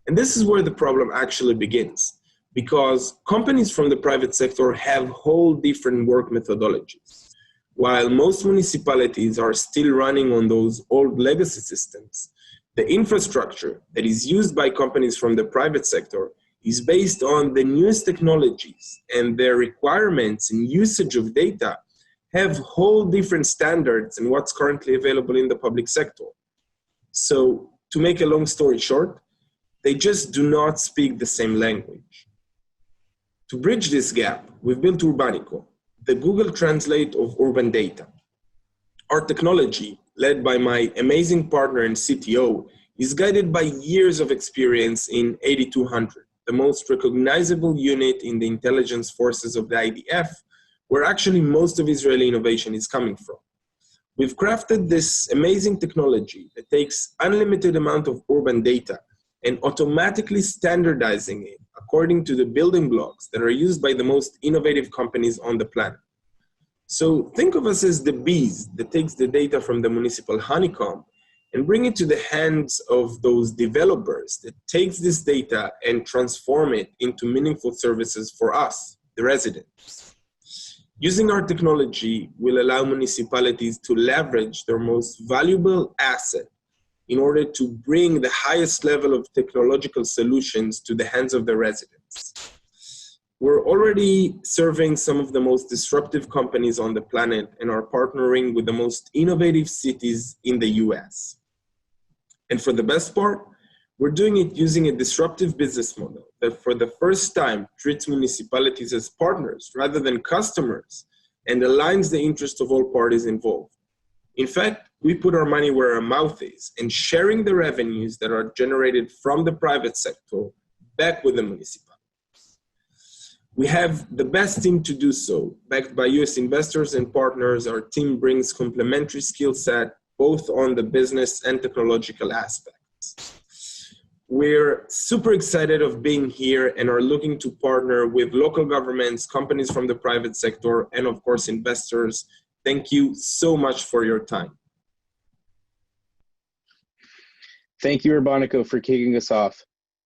And this is where the problem actually begins, because companies from the private sector have whole different work methodologies. While most municipalities are still running on those old legacy systems, the infrastructure that is used by companies from the private sector is based on the newest technologies, and their requirements and usage of data have whole different standards than what's currently available in the public sector. So, to make a long story short, they just do not speak the same language. To bridge this gap, we've built Urbanico, the Google Translate of urban data. Our technology, led by my amazing partner and CTO, is guided by years of experience in 8200, the most recognizable unit in the intelligence forces of the IDF, where actually most of Israeli innovation is coming from. We've crafted this amazing technology that takes unlimited amount of urban data and automatically standardizing it according to the building blocks that are used by the most innovative companies on the planet. So think of us as the bees that takes the data from the municipal honeycomb and bring it to the hands of those developers that takes this data and transform it into meaningful services for us, the residents. Using our technology will allow municipalities to leverage their most valuable asset in order to bring the highest level of technological solutions to the hands of the residents. We're already serving some of the most disruptive companies on the planet and are partnering with the most innovative cities in the US. And for the best part, we're doing it using a disruptive business model that for the first time treats municipalities as partners rather than customers and aligns the interest of all parties involved. In fact, we put our money where our mouth is and sharing the revenues that are generated from the private sector back with the municipalities. We have the best team to do so. Backed by US investors and partners, our team brings complementary skill set both on the business and technological aspects. We're super excited of being here and are looking to partner with local governments, companies from the private sector, and of course, investors. Thank you so much for your time. Thank you, Urbanico, for kicking us off.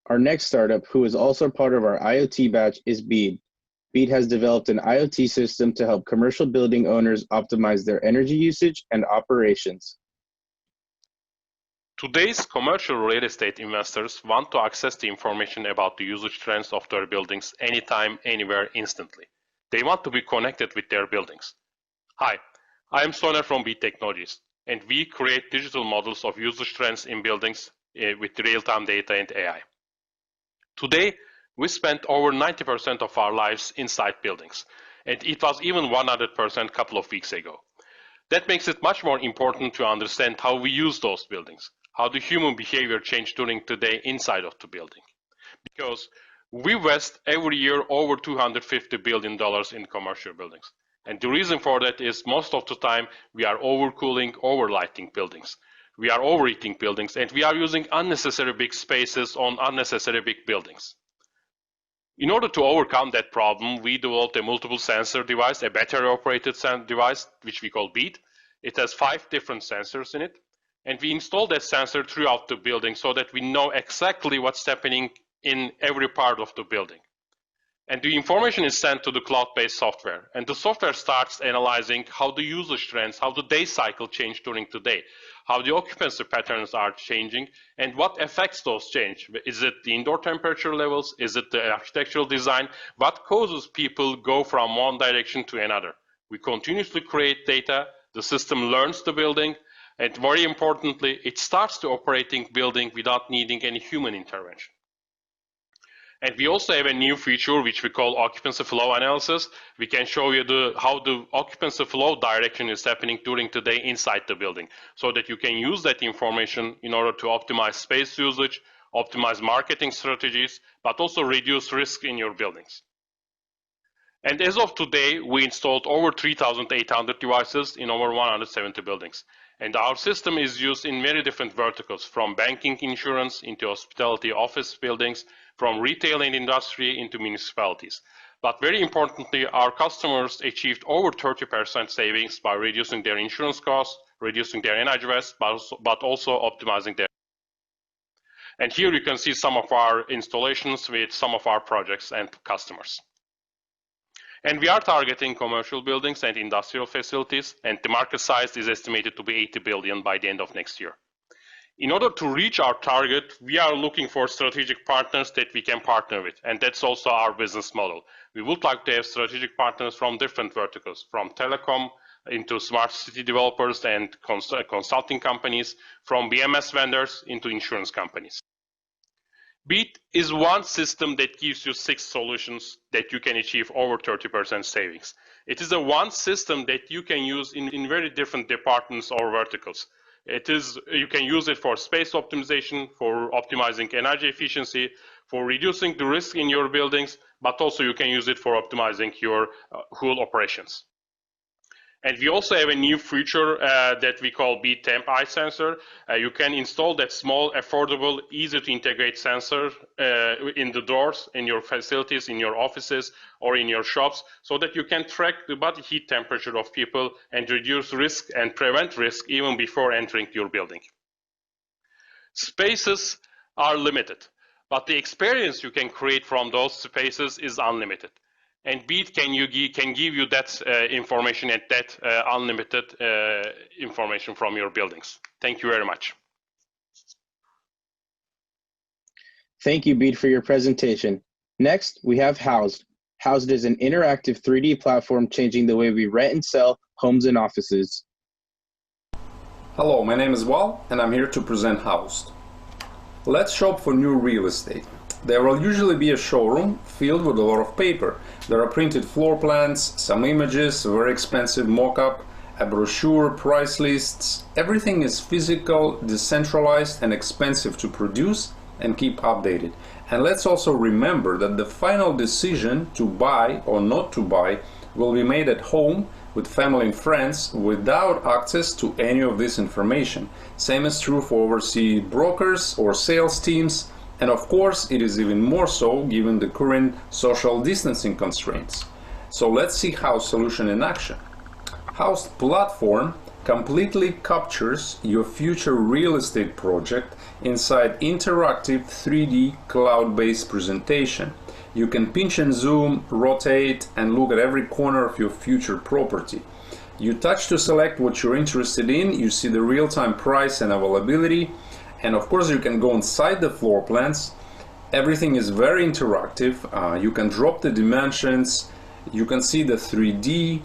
Our next startup, who is also part of our IoT batch, is BEAD. BEAD has developed an IoT system to help commercial building owners optimize their energy usage and operations. Today's commercial real estate investors want to access the information about the usage trends of their buildings anytime, anywhere, instantly. They want to be connected with their buildings. Hi, I am Soner from BEAD Technologies, and we create digital models of usage trends in buildings with real-time data and AI. Today, we spend over 90% of our lives inside buildings, and it was even 100% a couple of weeks ago. That makes it much more important to understand how we use those buildings, how the human behavior changed during the day inside of the building. Because we invest every year over $250 billion in commercial buildings. And the reason for that is most of the time we are overcooling, overlighting buildings. We are overheating buildings, and we are using unnecessary big spaces on unnecessary big buildings. In order to overcome that problem, we developed a multiple sensor device, a battery operated device, which we call BEAD. It has 5 different sensors in it. And we installed that sensor throughout the building so that we know exactly what's happening in every part of the building. And the information is sent to the cloud-based software. And the software starts analyzing how the usage trends, how the day cycle changed during the day, how the occupancy patterns are changing, and what affects those change. Is it the indoor temperature levels? Is it the architectural design? What causes people go from one direction to another? We continuously create data. The system learns the building. And very importantly, it starts the operating building without needing any human intervention. And we also have a new feature which we call occupancy flow analysis. We can show you how the occupancy flow direction is happening during the day inside the building, so that you can use that information in order to optimize space usage, optimize marketing strategies, but also reduce risk in your buildings. And as of today, we installed over 3,800 devices in over 170 buildings. And our system is used in many different verticals, from banking, insurance, into hospitality, office buildings, from retail and industry into municipalities. But very importantly, our customers achieved over 30% savings by reducing their insurance costs, reducing their energy waste, but also optimizing their. And here you can see some of our installations with some of our projects and customers. And we are targeting commercial buildings and industrial facilities, and the market size is estimated to be 80 billion by the end of next year. In order to reach our target, we are looking for strategic partners that we can partner with, and that's also our business model. We would like to have strategic partners from different verticals, from telecom into smart city developers and consulting companies, from BMS vendors into insurance companies. BEAD is one system that gives you 6 solutions that you can achieve over 30% savings. It is one system that you can use in very different departments or verticals. You can use it for space optimization, for optimizing energy efficiency, for reducing the risk in your buildings, but also you can use it for optimizing your whole operations. And we also have a new feature that we call BEAD Temp-Eye sensor. You can install that small, affordable, easy to integrate sensor in the doors, in your facilities, in your offices, or in your shops, so that you can track the body heat temperature of people and reduce risk and prevent risk even before entering your building. Spaces are limited, but the experience you can create from those spaces is unlimited. And BEAD can give you that information and that unlimited information from your buildings. Thank you very much. Thank you, BEAD, for your presentation. Next, we have Housed. Housed is an interactive 3D platform changing the way we rent and sell homes and offices. Hello, my name is Wal, and I'm here to present Housed. Let's shop for new real estate. There will usually be a showroom filled with a lot of paper. There are printed floor plans, some images, a very expensive mock-up, a brochure, price lists. Everything is physical, decentralized, and expensive to produce and keep updated. And let's also remember that the final decision to buy or not to buy will be made at home with family and friends without access to any of this information. Same is true for overseas brokers or sales teams. And of course, it is even more so given the current social distancing constraints. So let's see House solution in action. House platform completely captures your future real estate project inside interactive 3D cloud-based presentation. You can pinch and zoom, rotate, and look at every corner of your future property. You touch to select what you're interested in, you see the real-time price and availability, and of course you can go inside the floor plans. Everything is very interactive. You can drop the dimensions, you can see the 3D.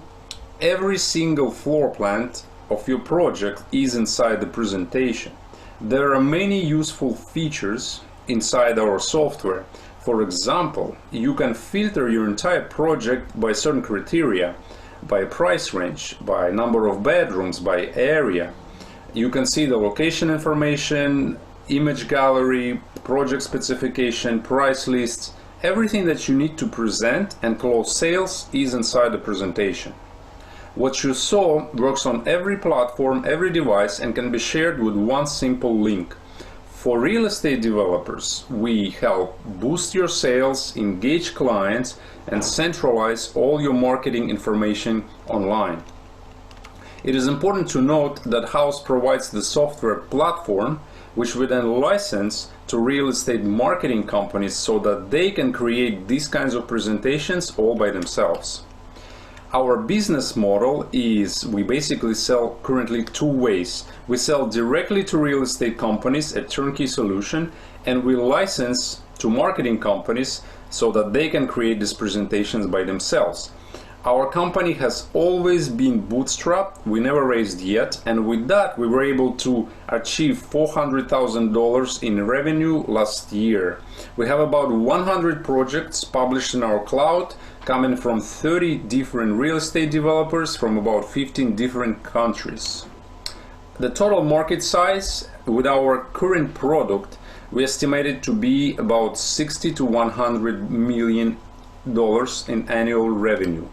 Every single floor plan of your project is inside the presentation. There are many useful features inside our software. For example, you can filter your entire project by certain criteria, by price range, by number of bedrooms, by area. You can see the location information, image gallery, project specification, price lists. Everything that you need to present and close sales is inside the presentation. What you saw works on every platform, every device, and can be shared with one simple link. For real estate developers, we help boost your sales, engage clients, and centralize all your marketing information online. It is important to note that House provides the software platform, which we then license to real estate marketing companies so that they can create these kinds of presentations all by themselves. Our business model is we basically sell currently two ways. We sell directly to real estate companies a turnkey solution, and we license to marketing companies so that they can create these presentations by themselves. Our company has always been bootstrapped. We never raised yet, and with that we were able to achieve $400,000 in revenue last year. We have about 100 projects published in our cloud, coming from 30 different real estate developers from about 15 different countries. The total market size with our current product we estimate it to be about $60 to $100 million in annual revenue.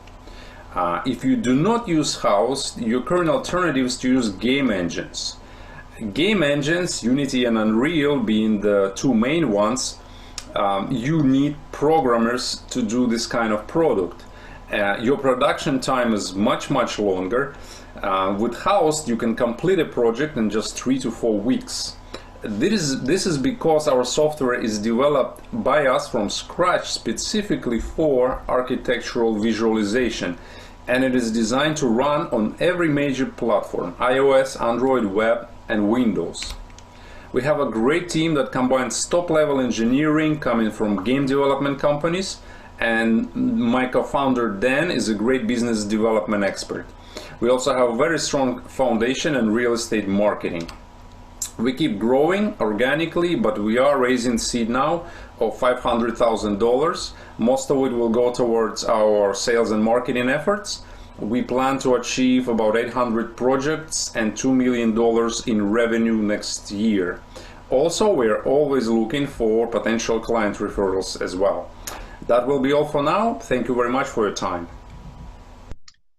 If you do not use House, your current alternative is to use game engines. Game engines, Unity and Unreal being the two main ones, you need programmers to do this kind of product. Your production time is much longer. With House, you can complete a project in just 3 to 4 weeks. This is because our software is developed by us from scratch specifically for architectural visualization, and it is designed to run on every major platform: iOS, Android, web, and Windows. We have a great team that combines top-level engineering coming from game development companies, and my co-founder Dan is a great business development expert. We also have a very strong foundation in real estate marketing. We keep growing organically, but we are raising seed now of $500,000. Most of it will go towards our sales and marketing efforts. We plan to achieve about 800 projects and $2 million in revenue next year. Also, we're always looking for potential client referrals as well. That will be all for now. Thank you very much for your time.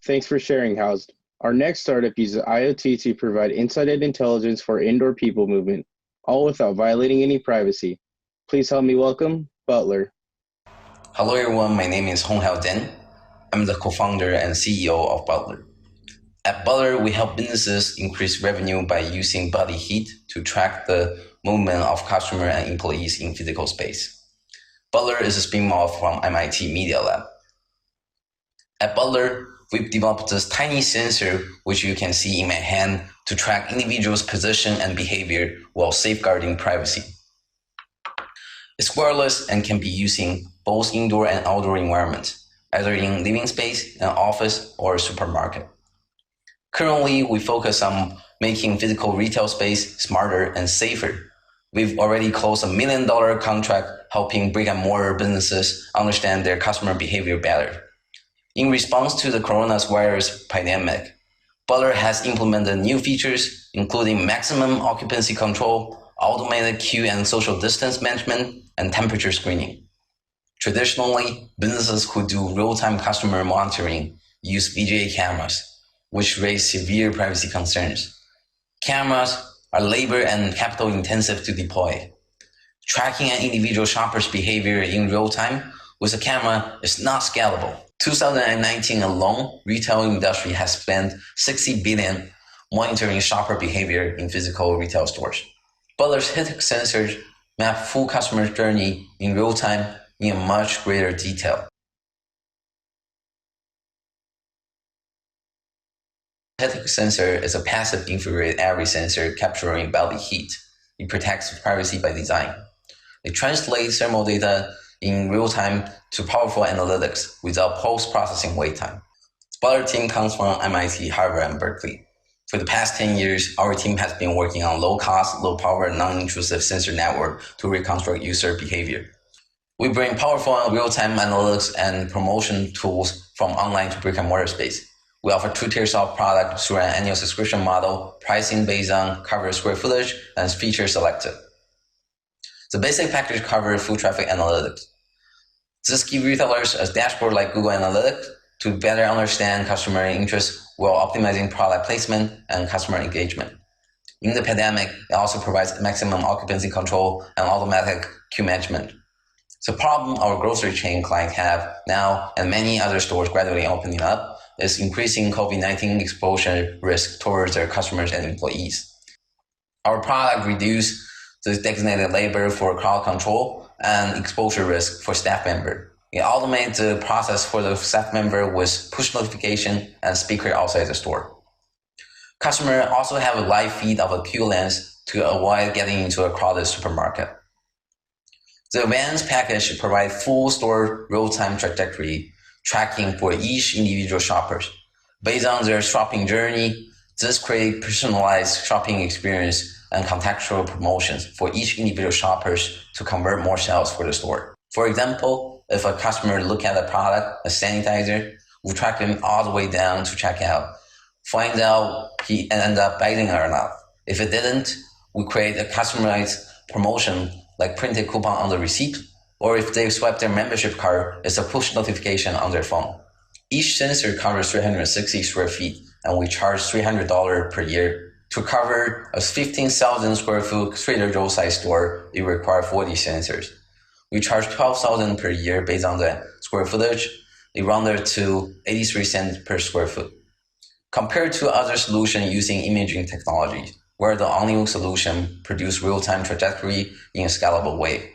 Thanks for sharing, Housed. Our next startup uses IoT to provide insighted intelligence for indoor people movement, all without violating any privacy. Please help me welcome Butler. Hello everyone, my name is Honghao Den. I'm the co-founder and CEO of Butler. At Butler, we help businesses increase revenue by using body heat to track the movement of customer and employees in physical space. Butler is a spin-off from MIT Media Lab. At Butler, we've developed this tiny sensor, which you can see in my hand, to track individuals' position and behavior while safeguarding privacy. It's wireless and can be used in both indoor and outdoor environments, either in living space, an office, or a supermarket. Currently, we focus on making physical retail space smarter and safer. We've already closed $1 million contract helping brick-and-mortar businesses understand their customer behavior better. In response to the coronavirus pandemic, Butler has implemented new features, including maximum occupancy control, automated queue and social distance management, and temperature screening. Traditionally, businesses who do real-time customer monitoring use VGA cameras, which raise severe privacy concerns. Cameras are labor and capital intensive to deploy. Tracking an individual shopper's behavior in real time with a camera is not scalable. 2019 alone, retail industry has spent $60 billion monitoring shopper behavior in physical retail stores. Butler's hit sensors map full customer journey in real time in a much greater detail. Hit sensor is a passive infrared array sensor capturing body heat. It protects privacy by design. It translates thermal data in real time to powerful analytics without post-processing wait time. Butler team comes from MIT, Harvard, and Berkeley. For the past 10 years, our team has been working on low-cost, low-power, non-intrusive sensor network to reconstruct user behavior. We bring powerful real-time analytics and promotion tools from online to brick-and-mortar space. We offer 2 tiers of product through an annual subscription model, pricing based on covered square footage and feature selected. The basic package covers foot traffic analytics. This gives retailers a dashboard like Google Analytics to better understand customer interests while optimizing product placement and customer engagement. In the pandemic, it also provides maximum occupancy control and automatic queue management. The problem our grocery chain clients have now, and many other stores gradually opening up, is increasing COVID-19 exposure risk towards their customers and employees. Our product reduces the designated labor for crowd control and exposure risk for staff member. It automates the process for the staff member with push notification and speaker outside the store. Customers also have a live feed of a queue lens to avoid getting into a crowded supermarket. The advanced package provides full store real-time trajectory tracking for each individual shopper. Based on their shopping journey, this creates personalized shopping experience and contextual promotions for each individual shoppers to convert more sales for the store. For example, if a customer look at a product, a sanitizer, we track him all the way down to checkout, find out he ended up buying it or not. If it didn't, we create a customized promotion like printed coupon on the receipt, or if they swipe their membership card, it's a push notification on their phone. Each sensor covers 360 square feet, and we charge $300 per year. To cover a 15,000 square foot Trader Joe's size store, it requires 40 sensors. We charge $12,000 per year based on the square footage. It rounded to 83 cents per square foot. Compared to other solutions using imaging technology, we're the only solution produce real-time trajectory in a scalable way.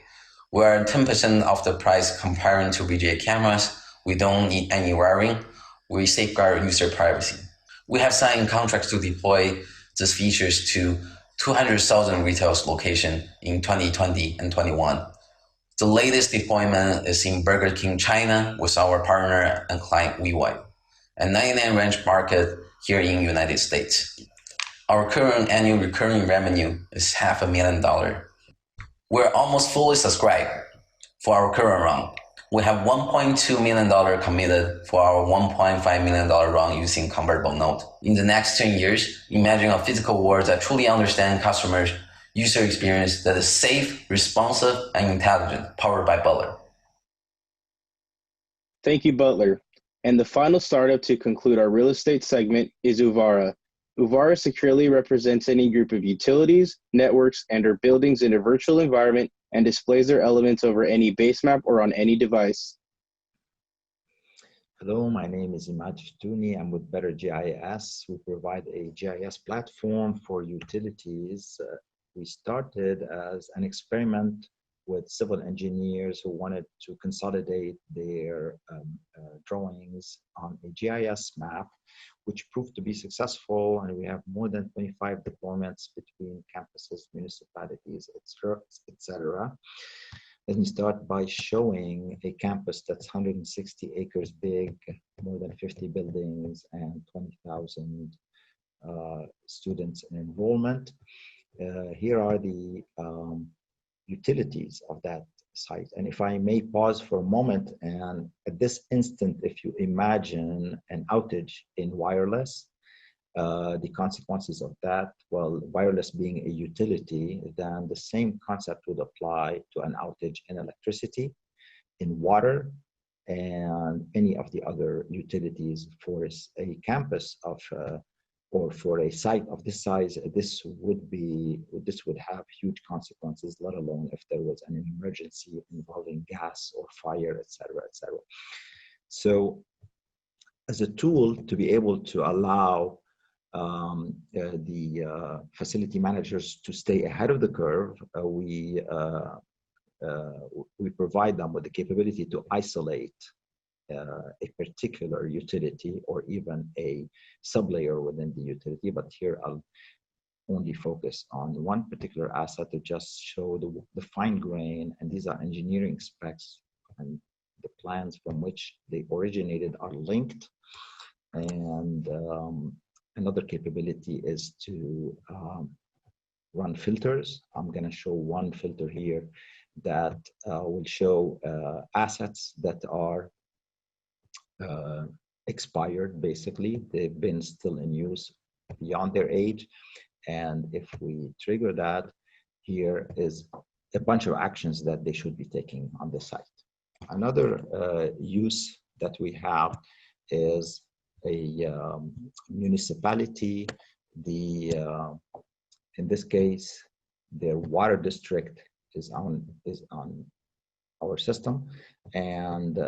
We're 10% of the price comparing to VGA cameras. We don't need any wiring. We safeguard user privacy. We have signed contracts to deploy these features to 200,000 retail locations in 2020 and 21. The latest deployment is in Burger King China with our partner and client WeWide, and 99 ranch market here in the United States. Our current annual recurring revenue is $500,000. We're almost fully subscribed for our current round. We have $1.2 million committed for our $1.5 million round using convertible note. In the next 10 years, imagine a physical world that truly understands customers' user experience that is safe, responsive, and intelligent, powered by Butler. Thank you, Butler. And the final startup to conclude our real estate segment is Uvara. Uvara securely represents any group of utilities, networks, and/or buildings in a virtual environment and displays their elements over any base map or on any device. Hello, my name is Imad Ftouni. I'm with Better GIS. We provide a GIS platform for utilities. We started as an experiment with civil engineers who wanted to consolidate their drawings on a GIS map, which proved to be successful, and we have more than 25 deployments between campuses, municipalities, etc. Let me start by showing a campus that's 160 acres big, more than 50 buildings, and 20,000 students in enrollment. Here are the utilities of that site. And if I may pause for a moment, and at this instant, if you imagine an outage in wireless, the consequences of that, well, wireless being a utility, then the same concept would apply to an outage in electricity, in water, and any of the other utilities for a campus of or for a site of this size, this would have huge consequences, let alone if there was an emergency involving gas or fire, et cetera, et cetera. So as a tool to be able to allow the facility managers to stay ahead of the curve, we provide them with the capability to isolate a particular utility or even a sublayer within the utility. But here I'll only focus on one particular asset to just show the fine grain, and these are engineering specs, and the plans from which they originated are linked. And another capability is to run filters. I'm going to show one filter here that will show assets that are expired. Basically, they've been still in use beyond their age, and if we trigger that, here is a bunch of actions that they should be taking on the site. Another use that we have is a municipality. In this case, their water district is on our system, and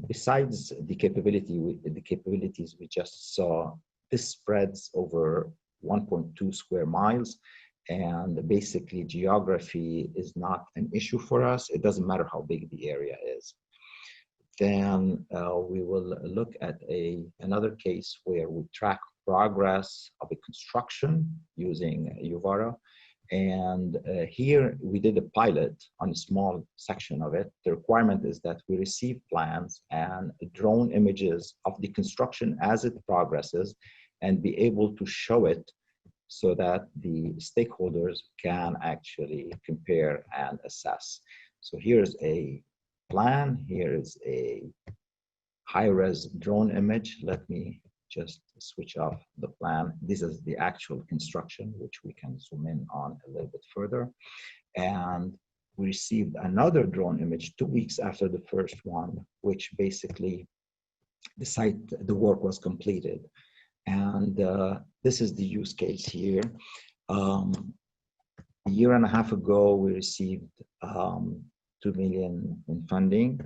besides the capabilities we just saw, this spreads over 1.2 square miles, and basically geography is not an issue for us. It doesn't matter how big the area is. Then we will look at another case where we track progress of a construction using Uvara. And here we did a pilot on a small section of it. The requirement is that we receive plans and drone images of the construction as it progresses and be able to show it so that the stakeholders can actually compare and assess. So here's a plan. Here is a high-res drone image. Let me just switch off the plan. This is the actual construction, which we can zoom in on a little bit further. And we received another drone image 2 weeks after the first one, which basically the work was completed. And this is the use case here. A year and a half ago, we received 2 million in funding.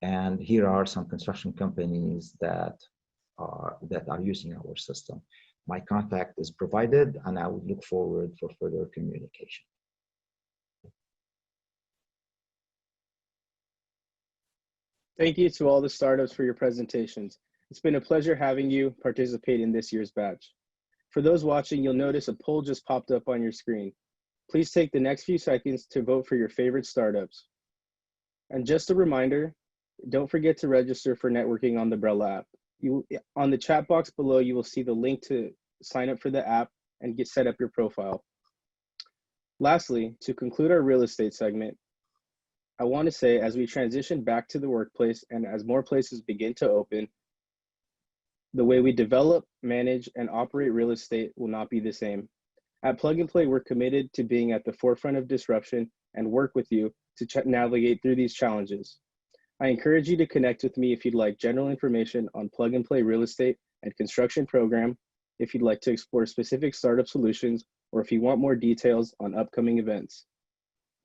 And here are some construction companies that are using our system. My contact is provided, and I would look forward for further communication. Thank you to all the startups for your presentations. It's been a pleasure having you participate in this year's batch. For those watching, you'll notice a poll just popped up on your screen. Please take the next few seconds to vote for your favorite startups. And just a reminder, don't forget to register for networking on the Brella app. On the chat box below, you will see the link to sign up for the app and get set up your profile. Lastly, to conclude our real estate segment, I want to say as we transition back to the workplace and as more places begin to open, the way we develop, manage, and operate real estate will not be the same. At Plug and Play, we're committed to being at the forefront of disruption and work with you to navigate through these challenges. I encourage you to connect with me if you'd like general information on Plug and Play real estate and construction program, if you'd like to explore specific startup solutions, or if you want more details on upcoming events.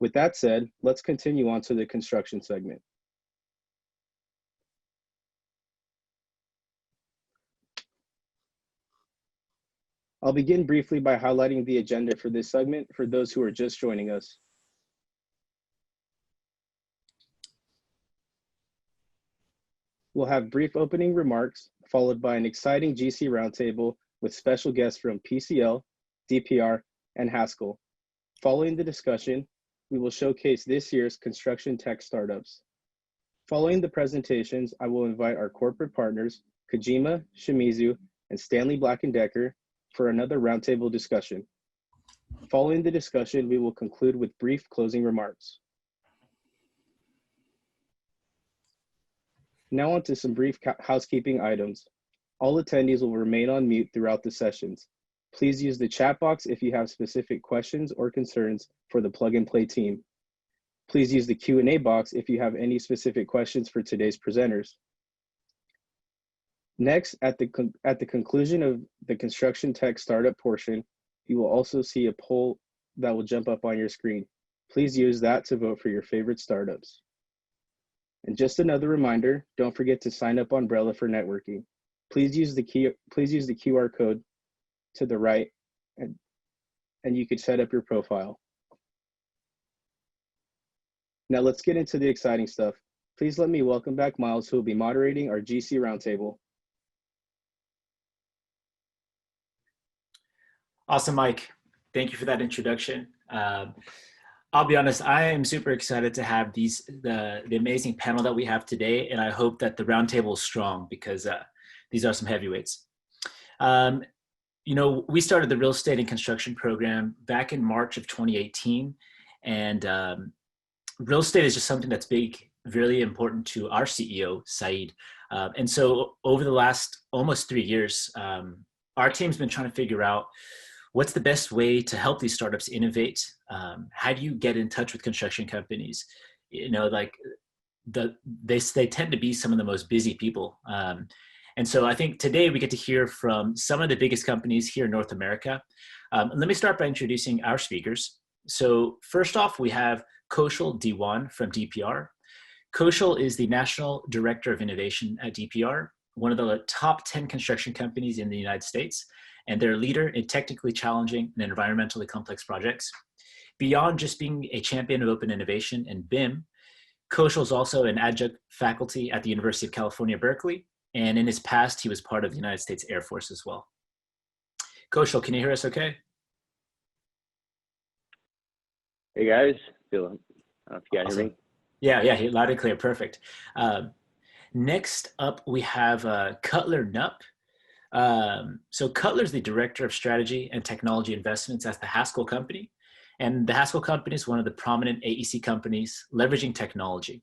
With that said, let's continue on to the construction segment. I'll begin briefly by highlighting the agenda for this segment for those who are just joining us. We'll have brief opening remarks, followed by an exciting GC roundtable with special guests from PCL, DPR, and Haskell. Following the discussion, we will showcase this year's construction tech startups. Following the presentations, I will invite our corporate partners, Kojima, Shimizu, and Stanley Black & Decker, for another roundtable discussion. Following the discussion, we will conclude with brief closing remarks. Now on to some brief housekeeping items. All attendees will remain on mute throughout the sessions. Please use the chat box if you have specific questions or concerns for the Plug and Play team. Please use the Q&A box if you have any specific questions for today's presenters. Next, at the conclusion of the construction tech startup portion, you will also see a poll that will jump up on your screen. Please use that to vote for your favorite startups. And just another reminder, don't forget to sign up Umbrella for networking. Please use the QR code to the right, and you could set up your profile. Now let's get into the exciting stuff. Please let me welcome back Miles, who will be moderating our GC Roundtable. Awesome, Mike. Thank you for that introduction. I'll be honest, I am super excited to have the amazing panel that we have today, and I hope that the roundtable is strong because these are some heavyweights. You know, we started the real estate and construction program back in March of 2018, and real estate is just something that's really important to our CEO, Saeed. And so over the last almost 3 years, our team's been trying to figure out what's the best way to help these startups innovate. How do you get in touch with construction companies? You know, like they tend to be some of the most busy people. And so I think today we get to hear from some of the biggest companies here in North America. Let me start by introducing our speakers. So first off, we have Kaushal Diwan from DPR. Kaushal is the National Director of Innovation at DPR, one of the top 10 construction companies in the United States, and they're a leader in technically challenging and environmentally complex projects. Beyond just being a champion of open innovation and BIM, Kaushal is also an adjunct faculty at the University of California, Berkeley, and in his past, he was part of the United States Air Force as well. Kaushal, can you hear us okay? Hey guys, I don't know if you guys hear me. Yeah, loud and clear, perfect. Next up, we have Cutler Knupp. So Cutler is the Director of Strategy and Technology Investments at the Haskell Company. And the Haskell Company is one of the prominent AEC companies leveraging technology.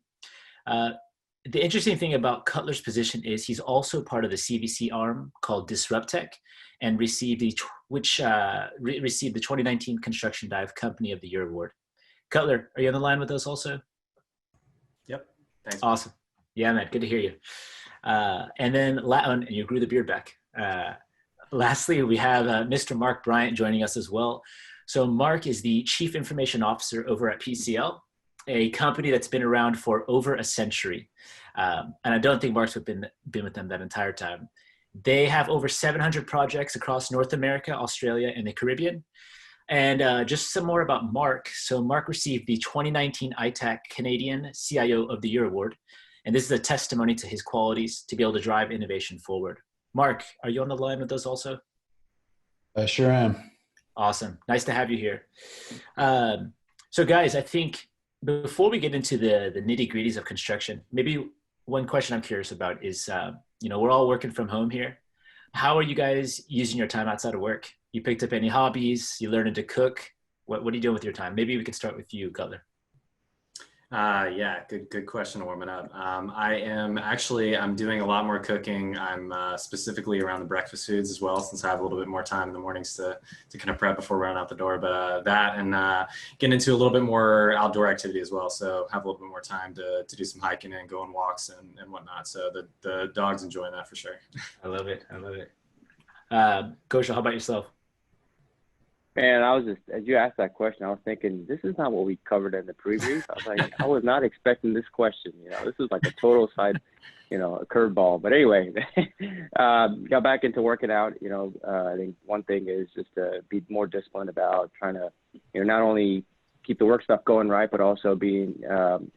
The interesting thing about Cutler's position is he's also part of the CVC arm called Disruptech and received the 2019 Construction Dive Company of the Year award. Cutler, are you on the line with us also? Yep. Thanks. Awesome. Yeah, man, good to hear you. And then, and you grew the beard back. Lastly, we have Mr. Mark Bryant joining us as well. So Mark is the Chief Information Officer over at PCL, a company that's been around for over a century. And I don't think Mark's been with them that entire time. They have over 700 projects across North America, Australia, and the Caribbean. And just some more about Mark. So Mark received the 2019 ITAC Canadian CIO of the Year award. And this is a testimony to his qualities to be able to drive innovation forward. Mark, are you on the line with us also? I sure am. Awesome. Nice to have you here. So guys, I think before we get into the nitty-gritties of construction, maybe one question I'm curious about is, you know, we're all working from home here. How are you guys using your time outside of work? You picked up any hobbies? You learning to cook? What are you doing with your time? Maybe we can start with you, Cutler. Yeah, good question, warming up. I'm doing a lot more cooking. I'm specifically around the breakfast foods as well, since I have a little bit more time in the mornings to kind of prep before running out the door. But that and getting into a little bit more outdoor activity as well. So have a little bit more time to do some hiking and go on walks and whatnot. So the dog's enjoying that for sure. I love it. Kaushal, how about yourself? Man, as you asked that question, I was thinking, this is not what we covered in the previews. I was like, I was not expecting this question. You know, this is like a total side, you know, a curveball. But anyway, got back into working out. You know, I think one thing is just to be more disciplined about trying to, you know, not only keep the work stuff going right, but also being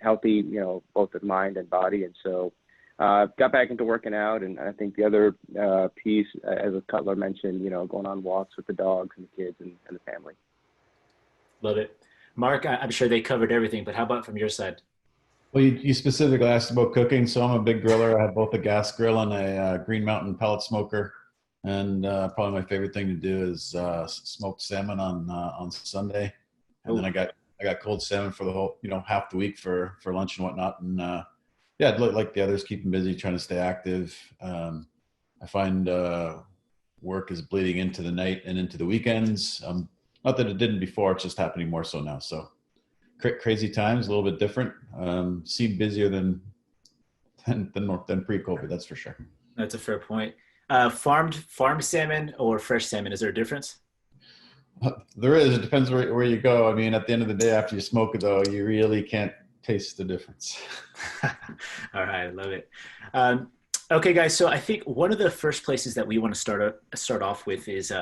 healthy, you know, both with mind and body. And so got back into working out. And I think the other piece, as Cutler mentioned, you know, going on walks with the dogs and the kids and the family. Love it. Mark, I'm sure they covered everything, but how about from your side? Well, you specifically asked about cooking, so I'm a big griller. I have both a gas grill and a Green Mountain pellet smoker. And probably my favorite thing to do is smoked salmon on Sunday. And then I got cold salmon for the whole, you know, half the week for lunch and whatnot. And yeah, like the others, keeping busy, trying to stay active. I find work is bleeding into the night and into the weekends. Not that it didn't before, it's just happening more so now. So crazy times, a little bit different. Seem busier than pre-COVID, that's for sure. That's a fair point. Farmed salmon or fresh salmon, is there a difference? There is. It depends where you go. I mean, at the end of the day, after you smoke it, though, you really can't taste the difference. All right, I love it. Okay, guys. So I think one of the first places that we want to start off with is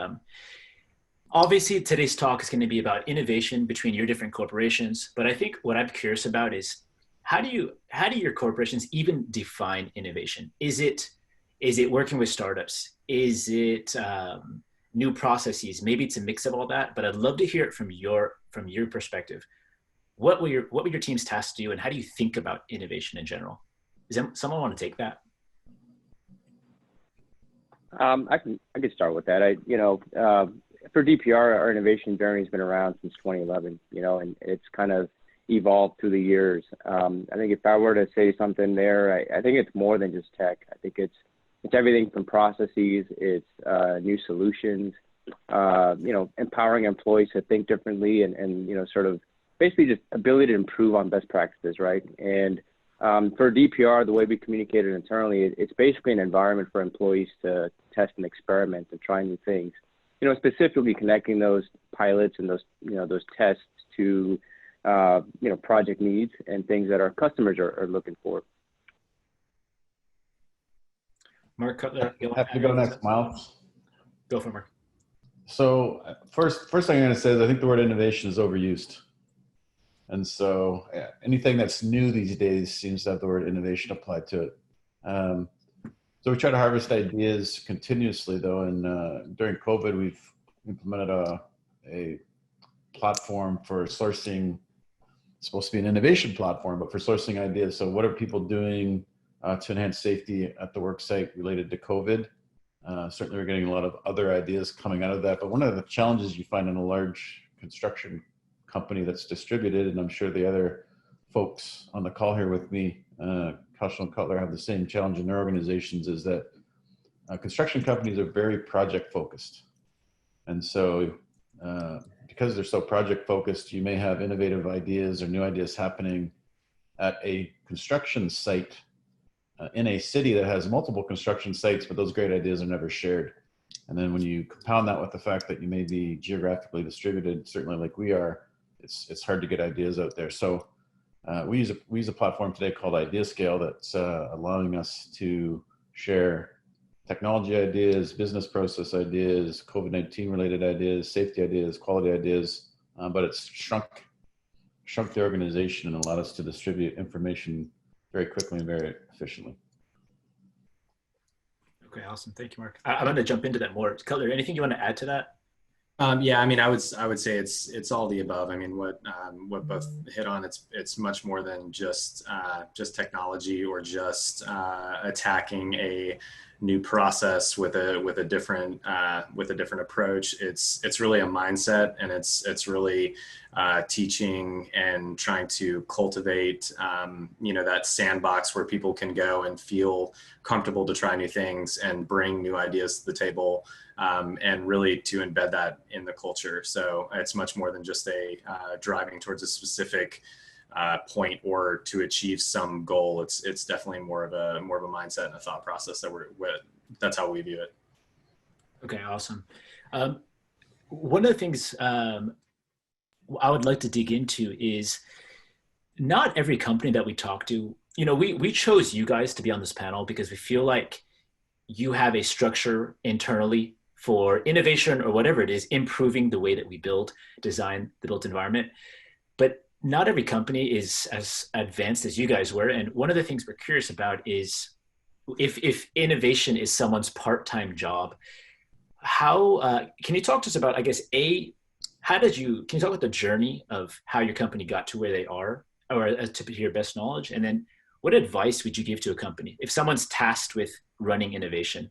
obviously today's talk is going to be about innovation between your different corporations. But I think what I'm curious about is how do your corporations even define innovation? Is it working with startups? Is it new processes? Maybe it's a mix of all that. But I'd love to hear it from your perspective. What were your team's tasked to do, and how do you think about innovation in general? Does someone want to take that? I can start with that. For DPR, our innovation journey has been around since 2011. And it's kind of evolved through the years. I think if I were to say something there, I think it's more than just tech. I think it's everything from processes, it's new solutions, empowering employees to think differently, and sort of basically just ability to improve on best practices, right? And for DPR, the way we communicate it internally, it's basically an environment for employees to test and experiment and try new things. Specifically connecting those pilots and those tests to project needs and things that our customers are looking for. Mark Cutler, I have to go next, Miles. Go for it, Mark. So first thing I'm going to say is I think the word innovation is overused. And so anything that's new these days seems to have the word innovation applied to it. So we try to harvest ideas continuously, though. And during COVID, we've implemented a platform for sourcing. It's supposed to be an innovation platform, but for sourcing ideas. So what are people doing to enhance safety at the work site related to COVID? Certainly, we're getting a lot of other ideas coming out of that. But one of the challenges you find in a large construction company that's distributed, and I'm sure the other folks on the call here with me, Kaushal and Cutler, have the same challenge in their organizations, is that construction companies are very project focused. And so because they're so project focused, you may have innovative ideas or new ideas happening at a construction site in a city that has multiple construction sites, but those great ideas are never shared. And then when you compound that with the fact that you may be geographically distributed, certainly like we are, it's hard to get ideas out there. So we use a platform today called IdeaScale that's allowing us to share technology ideas, business process ideas, COVID-19 related ideas, safety ideas, quality ideas, but it's shrunk the organization and allowed us to distribute information very quickly and very efficiently. Okay, awesome. Thank you, Mark. I'm going to jump into that more. Cutler, anything you want to add to that? Yeah, I mean, I would say it's all the above. I mean, what both hit on, it's much more than just technology or just attacking a new process with a different approach. It's really a mindset, and it's really teaching and trying to cultivate that sandbox where people can go and feel comfortable to try new things and bring new ideas to the table. And really to embed that in the culture. So it's much more than just a driving towards a specific point or to achieve some goal. It's definitely more of a mindset and a thought process that's how we view it. Okay, awesome. One of the things I would like to dig into is not every company that we talk to, we chose you guys to be on this panel because we feel like you have a structure internally for innovation or whatever it is, improving the way that we design the built environment. But not every company is as advanced as you guys were. And one of the things we're curious about is if innovation is someone's part-time job, how can you talk to us about, I guess, can you talk about the journey of how your company got to where they are, or to your best knowledge? And then what advice would you give to a company if someone's tasked with running innovation?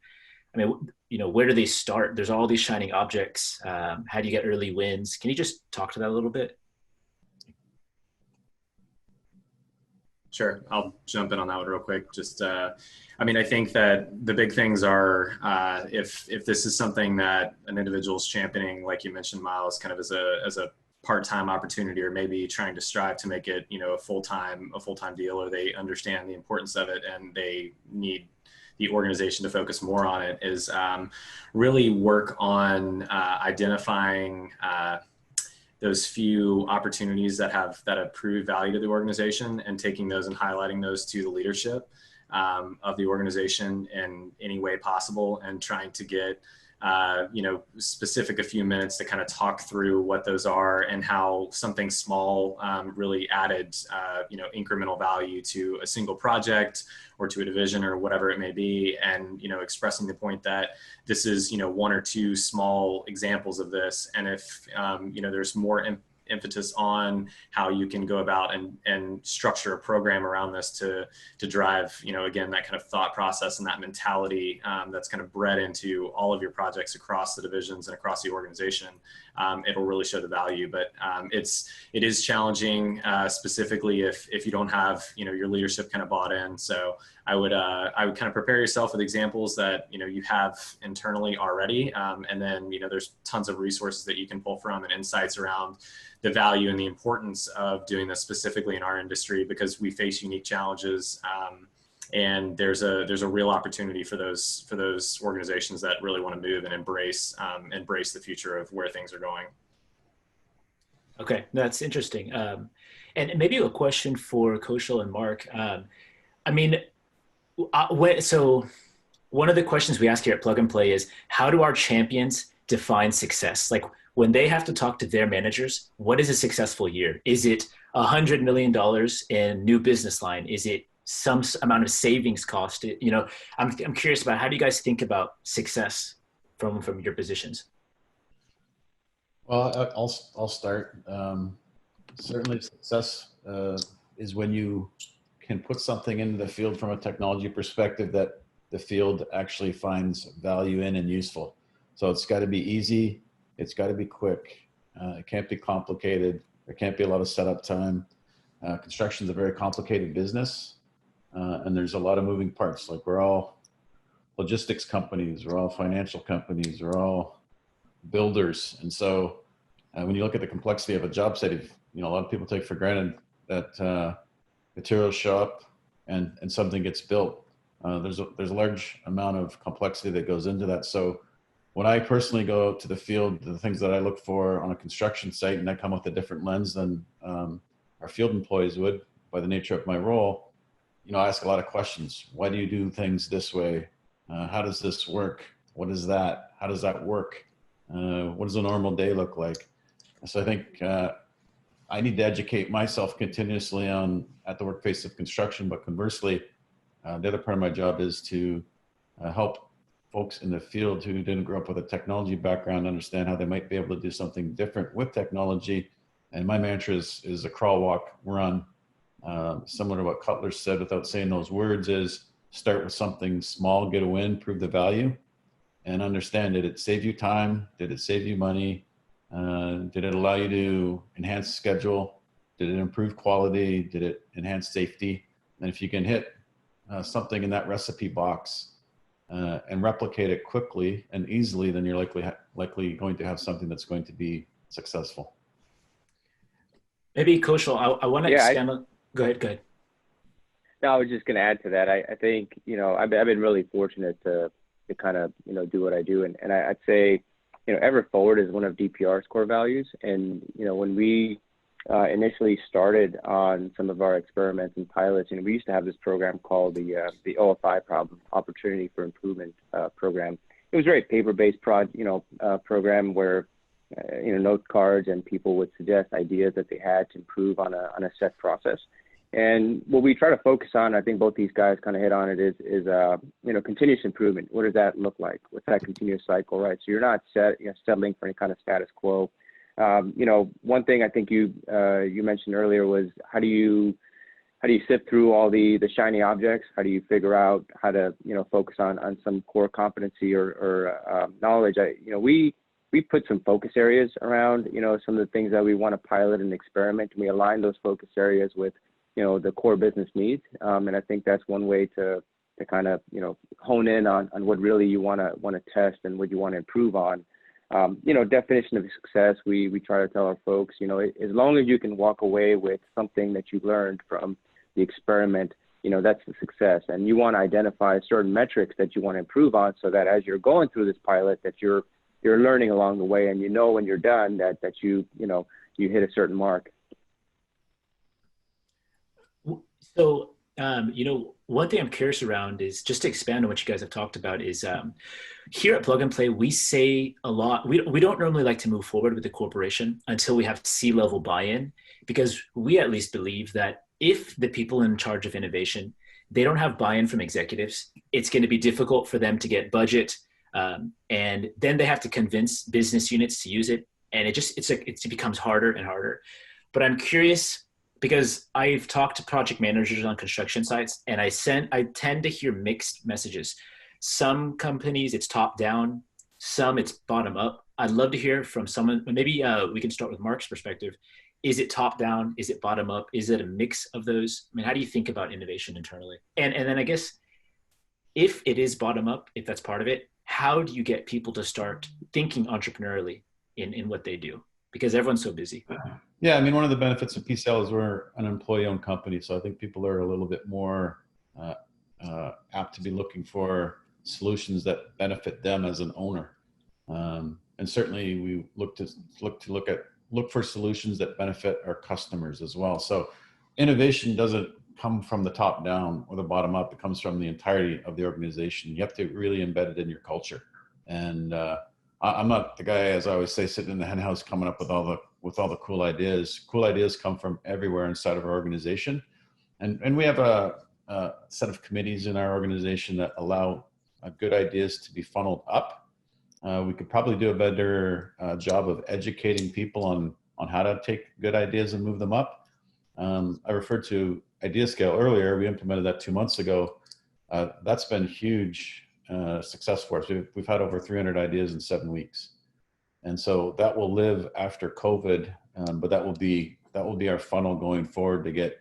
I mean, where do they start? There's all these shining objects. How do you get early wins? Can you just talk to that a little bit? Sure, I'll jump in on that one real quick. Just, I mean, I think that the big things are if this is something that an individual is championing, like you mentioned, Miles, kind of as a part-time opportunity, or maybe trying to strive to make it, a full-time deal, or they understand the importance of it and they need the organization to focus more on it, is really work on identifying those few opportunities that have proved value to the organization, and taking those and highlighting those to the leadership of the organization in any way possible, and trying to get specific a few minutes to kind of talk through what those are, and how something small really added incremental value to a single project or to a division or whatever it may be, and expressing the point that this is one or two small examples of this, and if there's more emphasis on how you can go about and structure a program around this to drive, again, that kind of thought process and that mentality that's kind of bred into all of your projects across the divisions and across the organization, it'll really show the value. But it is challenging, specifically if you don't have, your leadership kind of bought in. So I would kind of prepare yourself with examples that, you have internally already. And then, there's tons of resources that you can pull from, and insights around the value and the importance of doing this specifically in our industry, because we face unique challenges. And there's a real opportunity for those organizations that really want to move and embrace the future of where things are going. Okay, that's interesting. And maybe a question for Kaushal and Mark. So one of the questions we ask here at Plug and Play is, how do our champions define success? Like, when they have to talk to their managers, what is a successful year? Is it $100 million in new business line? Is it some amount of savings cost? I'm curious about, how do you guys think about success from your positions? Well, I'll start. Certainly success is when you can put something into the field from a technology perspective that the field actually finds value in and useful. So it's got to be easy. It's got to be quick. It can't be complicated. There can't be a lot of setup time. Construction is a very complicated business, and there's a lot of moving parts. Like, we're all logistics companies, we're all financial companies, we're all builders. And so when you look at the complexity of a job site, a lot of people take for granted that materials show up and something gets built. There's a large amount of complexity that goes into that. So when I personally go to the field, the things that I look for on a construction site, and I come with a different lens than our field employees would by the nature of my role, I ask a lot of questions. Why do you do things this way? How does this work? What is that? How does that work? What does a normal day look like? So I think I need to educate myself continuously at the workplace of construction, but conversely, the other part of my job is to help folks in the field who didn't grow up with a technology background understand how they might be able to do something different with technology. And my mantra is a crawl, walk, run. Similar to what Cutler said without saying those words, is start with something small, get a win, prove the value, and understand, did it save you time? Did it save you money? Did it allow you to enhance schedule? Did it improve quality? Did it enhance safety? And if you can hit something in that recipe box and replicate it quickly and easily, then you're likely going to have something that's going to be successful. Maybe Kaushal, I want to expand on. Go ahead. No, I was just going to add to that. I think, I've been really fortunate to kind of, do what I do. And I'd say, ever forward is one of DPR's core values. And, when we initially started on some of our experiments and pilots, we used to have this program called the OFI Opportunity for Improvement program. It was a very paper-based program where, note cards and people would suggest ideas that they had to improve on a set process. And what we try to focus on, I think both these guys kind of hit on it, is continuous improvement. What does that look like? What's that continuous cycle, right? So you're not settling for any kind of status quo. One thing I think you mentioned earlier was, how do you sift through all the shiny objects? How do you figure out how to focus on some core competency or knowledge? We put some focus areas around some of the things that we want to pilot and experiment, and we align those focus areas with the core business needs. And I think that's one way to kind of hone in on what really you want to test and what you want to improve on. Definition of success, we try to tell our folks, as long as you can walk away with something that you learned from the experiment, that's the success. And you want to identify certain metrics that you want to improve on, so that as you're going through this pilot, that you're learning along the way, and when you're done that you hit a certain mark. So, one thing I'm curious around is, just to expand on what you guys have talked about, is here at Plug and Play, we say a lot. We don't normally like to move forward with the corporation until we have C-level buy-in, because we at least believe that if the people in charge of innovation, they don't have buy-in from executives, it's going to be difficult for them to get budget, and then they have to convince business units to use it, and it becomes harder and harder. But I'm curious, because I've talked to project managers on construction sites, and I tend to hear mixed messages. Some companies, it's top down, some it's bottom up. I'd love to hear from someone. Maybe we can start with Mark's perspective. Is it top down? Is it bottom up? Is it a mix of those? I mean, how do you think about innovation internally? And then I guess, if it is bottom up, if that's part of it, how do you get people to start thinking entrepreneurially in what they do? Because everyone's so busy. Yeah, I mean, one of the benefits of PCL is we're an employee-owned company, so I think people are a little bit more apt to be looking for solutions that benefit them as an owner. And certainly, we look for solutions that benefit our customers as well. So, innovation doesn't come from the top down or the bottom up. It comes from the entirety of the organization. You have to really embed it in your culture. And I'm not the guy, as I always say, sitting in the henhouse coming up with all the cool ideas. Cool ideas come from everywhere inside of our organization, and we have a set of committees in our organization that allow good ideas to be funneled up. We could probably do a better job of educating people on how to take good ideas and move them up. I referred to Idea Scale earlier. We implemented that 2 months ago. That's been huge success for us. We've had over 300 ideas in 7 weeks, and so that will live after COVID. But that will be our funnel going forward to get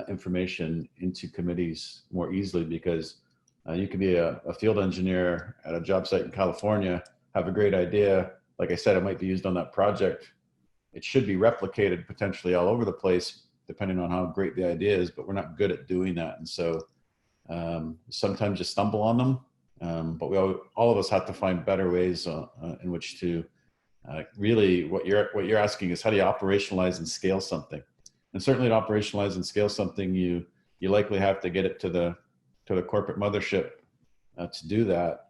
information into committees more easily, because you could be a field engineer at a job site in California, have a great idea. Like I said, it might be used on that project. It should be replicated potentially all over the place, depending on how great the idea is, but we're not good at doing that. And so sometimes you stumble on them, but all of us have to find better ways in which to really, what you're asking is, how do you operationalize and scale something? And certainly to operationalize and scale something, you likely have to get it to the corporate mothership to do that.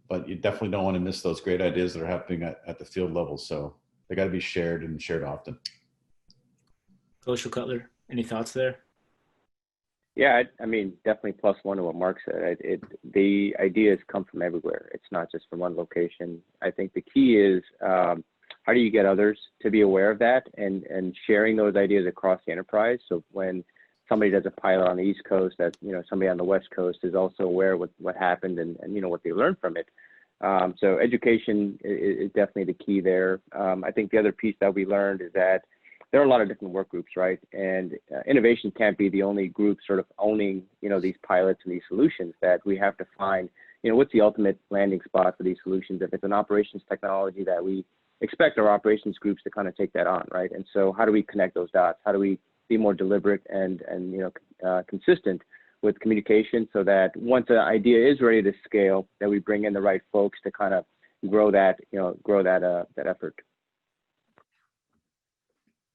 But you definitely don't want to miss those great ideas that are happening at the field level. So they got to be shared, and shared often. Coach Cutler, any thoughts there? Yeah, I mean, definitely plus one to what Mark said. The ideas come from everywhere. It's not just from one location. I think the key is, how do you get others to be aware of that, and sharing those ideas across the enterprise? So when somebody does a pilot on the East Coast, that somebody on the West Coast is also aware of what happened and what they learned from it. So education is definitely the key there. I think the other piece that we learned is that there are a lot of different work groups, right? And innovation can't be the only group sort of owning, these pilots and these solutions. That we have to find, what's the ultimate landing spot for these solutions. If it's an operations technology, that we expect our operations groups to kind of take that on, right? And so how do we connect those dots? How do we be more deliberate and consistent with communication, so that once an idea is ready to scale, that we bring in the right folks to kind of grow that effort.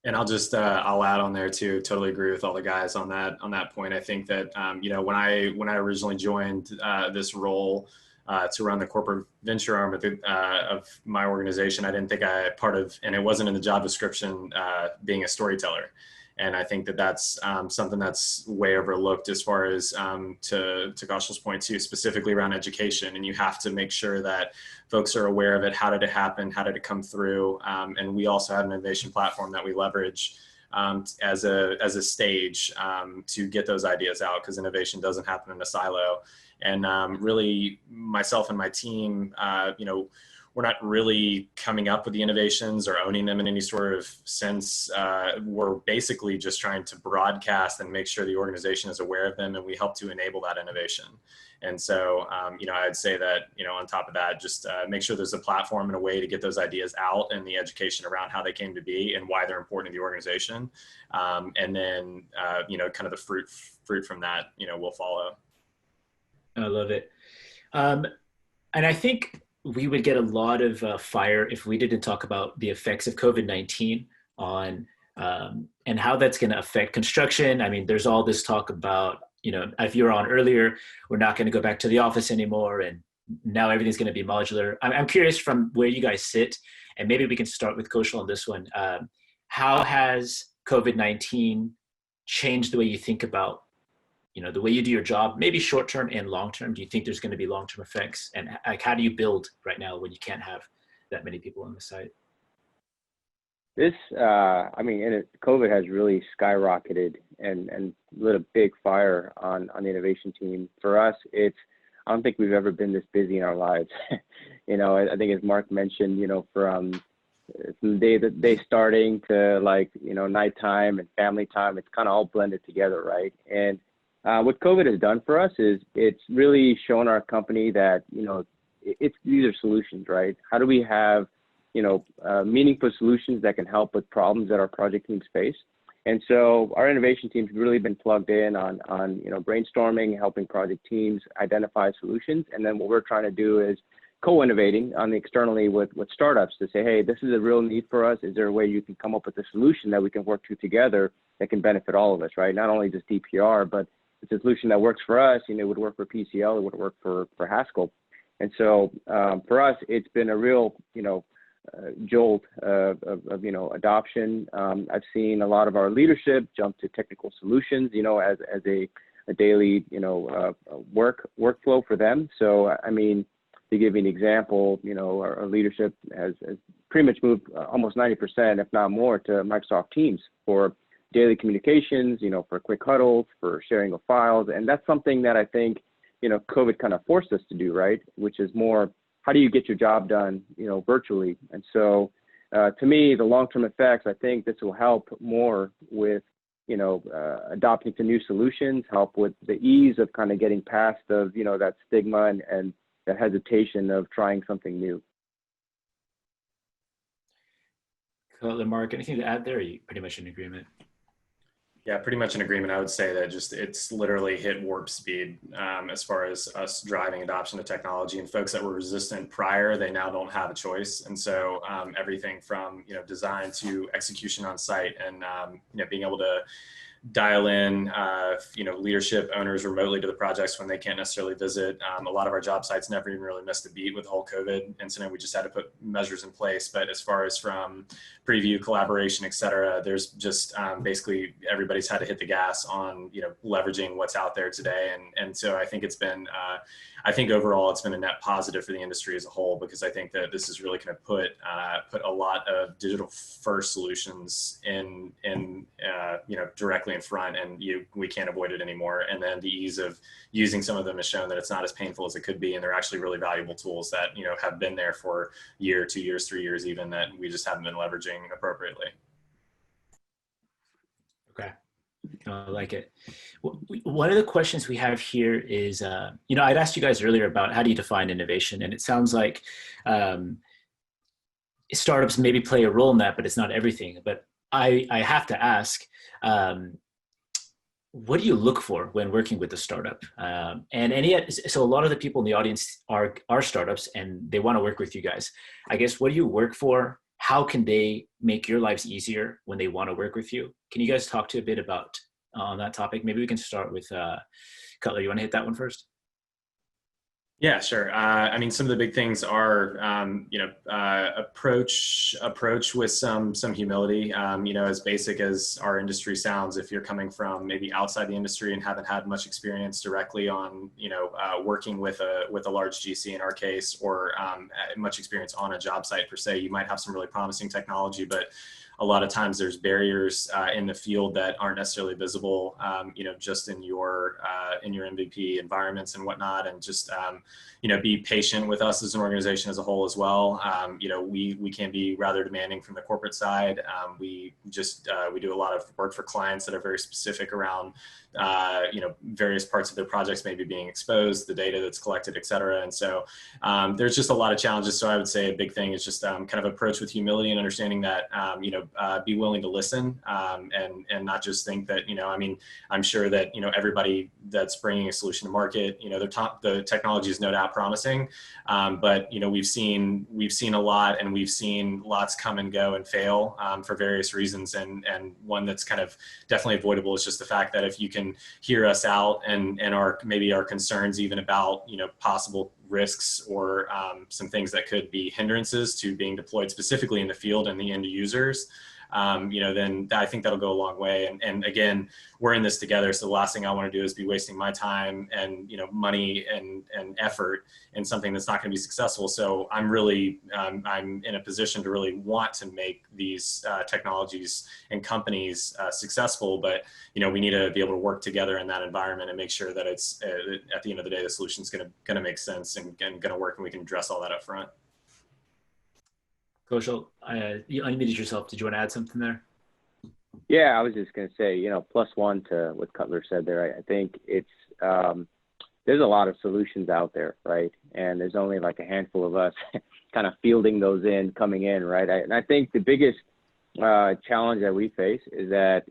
And I'll just I'll add on there too. Totally agree with all the guys on that point. I think that when I originally joined this role to run the corporate venture arm of my organization, I didn't think and it wasn't in the job description, being a storyteller. And I think that that's something that's way overlooked, as far as to Goshel's point too, specifically around education. And you have to make sure that folks are aware of it. How did it happen? How did it come through? And we also have an innovation platform that we leverage as a stage to get those ideas out, because innovation doesn't happen in a silo. And really, myself and my team, we're not really coming up with the innovations or owning them in any sort of sense. We're basically just trying to broadcast and make sure the organization is aware of them, and we help to enable that innovation. And so, I'd say that, on top of that, just make sure there's a platform and a way to get those ideas out and the education around how they came to be and why they're important to the organization. And then, kind of the fruit from that, will follow. I love it. And I think we would get a lot of fire if we didn't talk about the effects of COVID-19 on and how that's going to affect construction. I mean, there's all this talk about, if you were on earlier, we're not going to go back to the office anymore, and now everything's going to be modular. I'm curious from where you guys sit, and maybe we can start with Kaushal on this one. How has COVID-19 changed the way you think about, the way you do your job, maybe short-term and long-term? Do you think there's going to be long-term effects? And how do you build right now when you can't have that many people on the site? COVID has really skyrocketed and lit a big fire on the innovation team. For us, I don't think we've ever been this busy in our lives. I think as Mark mentioned, from the day starting to nighttime and family time, it's kind of all blended together, right? And what COVID has done for us is it's really shown our company that, these are solutions, right? How do we have meaningful solutions that can help with problems that our project teams face? And so our innovation team's really been plugged in on brainstorming, helping project teams identify solutions. And then what we're trying to do is co-innovating externally with startups to say, hey, this is a real need for us. Is there a way you can come up with a solution that we can work to together that can benefit all of us, right? Not only just DPR, but it's a solution that works for us, it would work for PCL, it would work for Haskell. And so for us, it's been a real, jolt of adoption. I've seen a lot of our leadership jump to technical solutions, as a daily, workflow for them. So, to give you an example, our leadership has pretty much moved almost 90%, if not more, to Microsoft Teams for daily communications, for quick huddles, for sharing of files. And that's something that I think, COVID kind of forced us to do, right? Which is more, how do you get your job done, virtually? And so to me, the long-term effects, I think this will help more with, adopting to new solutions, help with the ease of kind of getting past that stigma and the hesitation of trying something new. Cool. Mark, anything to add there? Or are you pretty much in agreement? Yeah, pretty much in agreement. I would say that it's literally hit warp speed as far as us driving adoption of technology, and folks that were resistant prior, they now don't have a choice. And so everything from, design to execution on site and, being able to dial in, leadership owners remotely to the projects when they can't necessarily visit. A lot of our job sites never even really missed a beat with the whole COVID incident. We just had to put measures in place. But as far as from preview, collaboration, et cetera, there's just basically everybody's had to hit the gas on, leveraging what's out there today. And so I think it's been, I think overall it's been a net positive for the industry as a whole, because I think that this is really going to put a lot of digital first solutions in directly in front, and we can't avoid it anymore. And then the ease of using some of them has shown that it's not as painful as it could be, and they're actually really valuable tools that have been there for a year, 2 years, 3 years even, that we just haven't been leveraging appropriately. Okay, I like it. One of the questions we have here is, I'd asked you guys earlier about how do you define innovation, and it sounds like startups maybe play a role in that, but it's not everything. But I have to ask, what do you look for when working with a startup? So a lot of the people in the audience are startups and they want to work with you guys. I guess, what do you work for? How can they make your lives easier when they want to work with you? Can you guys talk to a bit about on that topic? Maybe we can start with Cutler. You want to hit that one first? Yeah, sure. Some of the big things are, approach with some humility. As basic as our industry sounds, if you're coming from maybe outside the industry and haven't had much experience directly on, working with a large GC in our case, or much experience on a job site per se, you might have some really promising technology, but a lot of times there's barriers in the field that aren't necessarily visible, just in your MVP environments and whatnot. And just be patient with us as an organization as a whole as well. We can be rather demanding from the corporate side. We do a lot of work for clients that are very specific around, various parts of their projects maybe being exposed, the data that's collected, et cetera. And so there's just a lot of challenges. So I would say a big thing is just kind of approach with humility and understanding that, be willing to listen and not just think that, I'm sure that, everybody that's bringing a solution to market, the technology is no doubt promising. But, we've seen a lot, and we've seen lots come and go and fail for various reasons. And one that's kind of definitely avoidable is just the fact that if you can hear us out and maybe our concerns even about, possible risks or some things that could be hindrances to being deployed specifically in the field and the end users, then I think that'll go a long way. And again, we're in this together. So the last thing I want to do is be wasting my time and, money and effort in something that's not going to be successful. So I'm really, I'm in a position to really want to make these technologies and companies successful, but, we need to be able to work together in that environment and make sure that it's, at the end of the day, the solution is going to make sense and going to work, and we can address all that up front. Kaushal, you unmuted yourself. Did you want to add something there? Yeah, I was just going to say, plus one to what Cutler said there. I think it's, there's a lot of solutions out there, right? And there's only like a handful of us kind of fielding those coming in, right? And I think the biggest challenge that we face is that,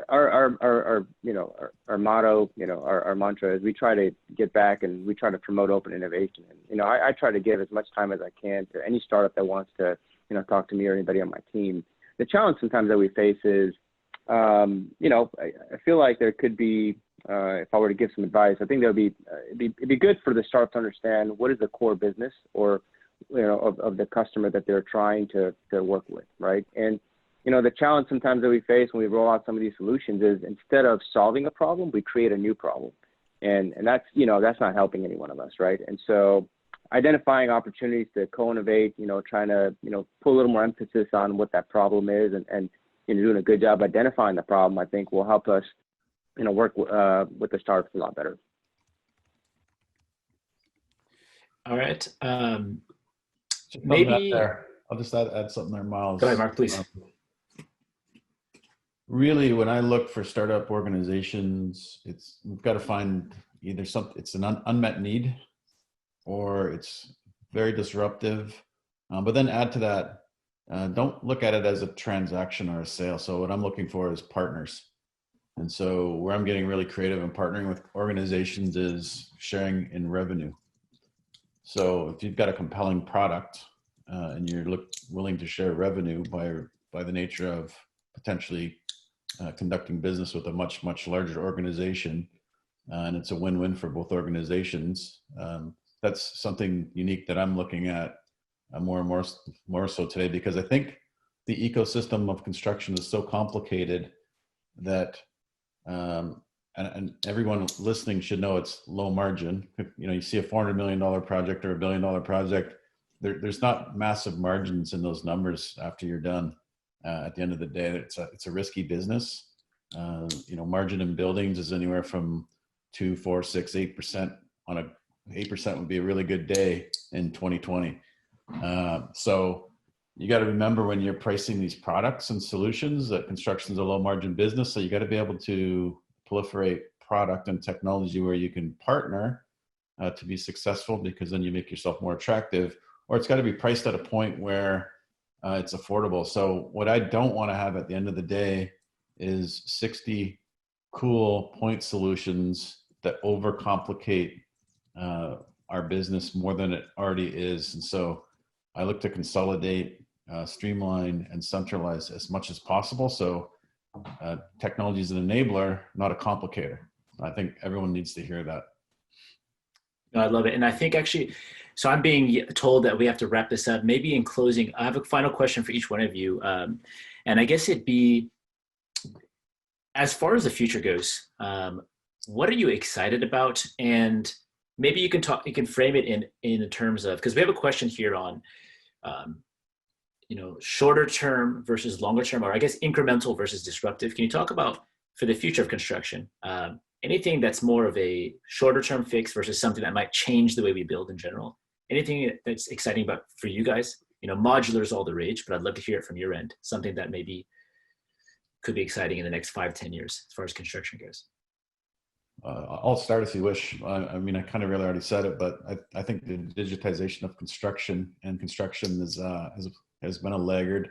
our motto, our mantra is we try to get back and we try to promote open innovation. And, I try to give as much time as I can to any startup that wants to, talk to me or anybody on my team. The challenge sometimes that we face is, I feel like there could be, if I were to give some advice, I think that would it'd be good for the startup to understand what is the core business or, of the customer that they're trying to work with, right? And, the challenge sometimes that we face when we roll out some of these solutions is instead of solving a problem, we create a new problem. And that's, that's not helping any one of us, right? And so identifying opportunities to co-innovate, trying to, put a little more emphasis on what that problem is and doing a good job identifying the problem, I think will help us, work with the startups a lot better. All right. Maybe I'll just add something there, Miles. Go ahead, Mark, please. Really, when I look for startup organizations, we've got to find either it's an unmet need, or it's very disruptive. But then add to that, don't look at it as a transaction or a sale. So what I'm looking for is partners. And so where I'm getting really creative and partnering with organizations is sharing in revenue. So if you've got a compelling product and you're willing to share revenue by the nature of potentially conducting business with a much, much larger organization, and it's a win-win for both organizations. That's something unique that I'm looking at more and more so today, because I think the ecosystem of construction is so complicated that, and everyone listening should know it's low margin. You see a $400 million project or $1 billion project, there's not massive margins in those numbers after you're done. At the end of the day, it's a risky business. Margin in buildings is anywhere from 2, 4, 6, 8%. 8% would be a really good day in 2020. So you got to remember when you're pricing these products and solutions that construction is a low margin business. So you got to be able to proliferate product and technology where you can partner to be successful, because then you make yourself more attractive, or it's got to be priced at a point where it's affordable. So what I don't want to have at the end of the day is 60 cool point solutions that overcomplicate our business more than it already is. And so I look to consolidate, streamline, and centralize as much as possible. So technology is an enabler, not a complicator. I think everyone needs to hear that. No, I love it. And I think actually, so I'm being told that we have to wrap this up. Maybe in closing, I have a final question for each one of you. And I guess it'd be, as far as the future goes, what are you excited about? And maybe you can frame it in terms of, because we have a question here on, shorter term versus longer term, or I guess incremental versus disruptive. Can you talk about, for the future of construction, anything that's more of a shorter term fix versus something that might change the way we build in general? Anything that's exciting about for you guys? You know, modular is all the rage, but I'd love to hear it from your end. Something that maybe could be exciting in the next 5-10 years as far as construction goes. I'll start if you wish. I mean, I kind of really already said it, but I think the digitization of construction has been a laggard,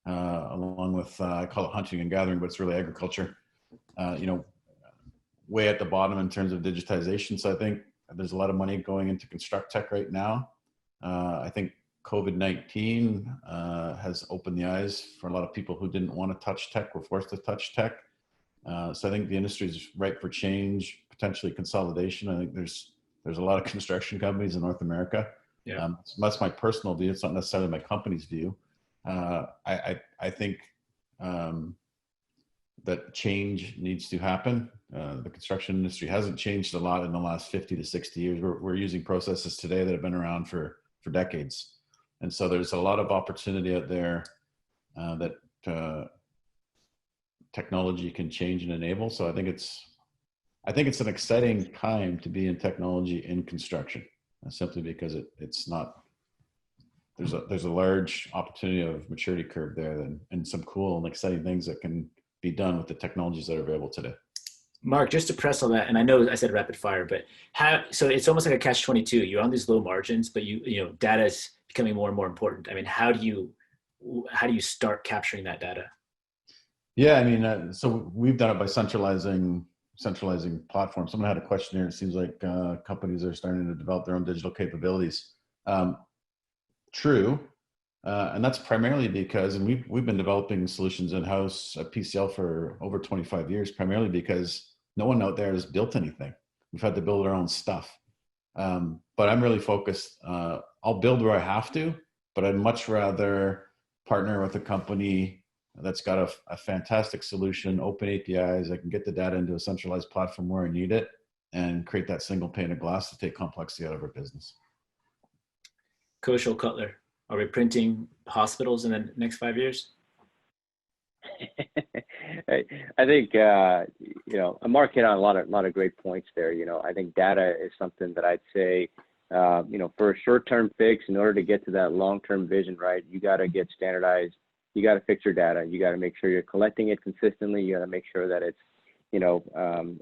along with, I call it hunting and gathering, but it's really agriculture, you know, way at the bottom in terms of digitization. So I think there's a lot of money going into construct tech right now. I think COVID-19 has opened the eyes for a lot of people who didn't want to touch tech, were forced to touch tech. So I think the industry is ripe for change, potentially consolidation. I think there's a lot of construction companies in North America. Yeah. That's my personal view. It's not necessarily my company's view. I think that change needs to happen. The construction industry hasn't changed a lot in the last 50 to 60 years. We're using processes today that have been around for decades. And so there's a lot of opportunity out there that technology can change and enable. So I think it's an exciting time to be in technology in construction, simply because it's not, there's a large opportunity of maturity curve there, and some cool and exciting things that can be done with the technologies that are available today. Mark, just to press on that, and I know I said rapid fire, but so it's almost like a catch-22. You're on these low margins, but you know, data is becoming more and more important. I mean, how do you start capturing that data? Yeah, I mean, so we've done it by centralizing platforms. Someone had a question here. It seems like companies are starting to develop their own digital capabilities. True, and that's primarily because, and we've been developing solutions in-house at PCL for over 25 years, primarily because no one out there has built anything. We've had to build our own stuff. But I'm really focused. I'll build where I have to, but I'd much rather partner with a company that's got a fantastic solution, open APIs. I can get the data into a centralized platform where I need it and create that single pane of glass to take complexity out of our business. Coach Cutler, are we printing hospitals in the next 5 years? I think, you know, Mark hit on a lot of great points there. You know, I think data is something that I'd say, you know, for a short-term fix, in order to get to that long-term vision, right, you got to get standardized. You got to fix your data. You got to make sure you're collecting it consistently. You got to make sure that it's, you know,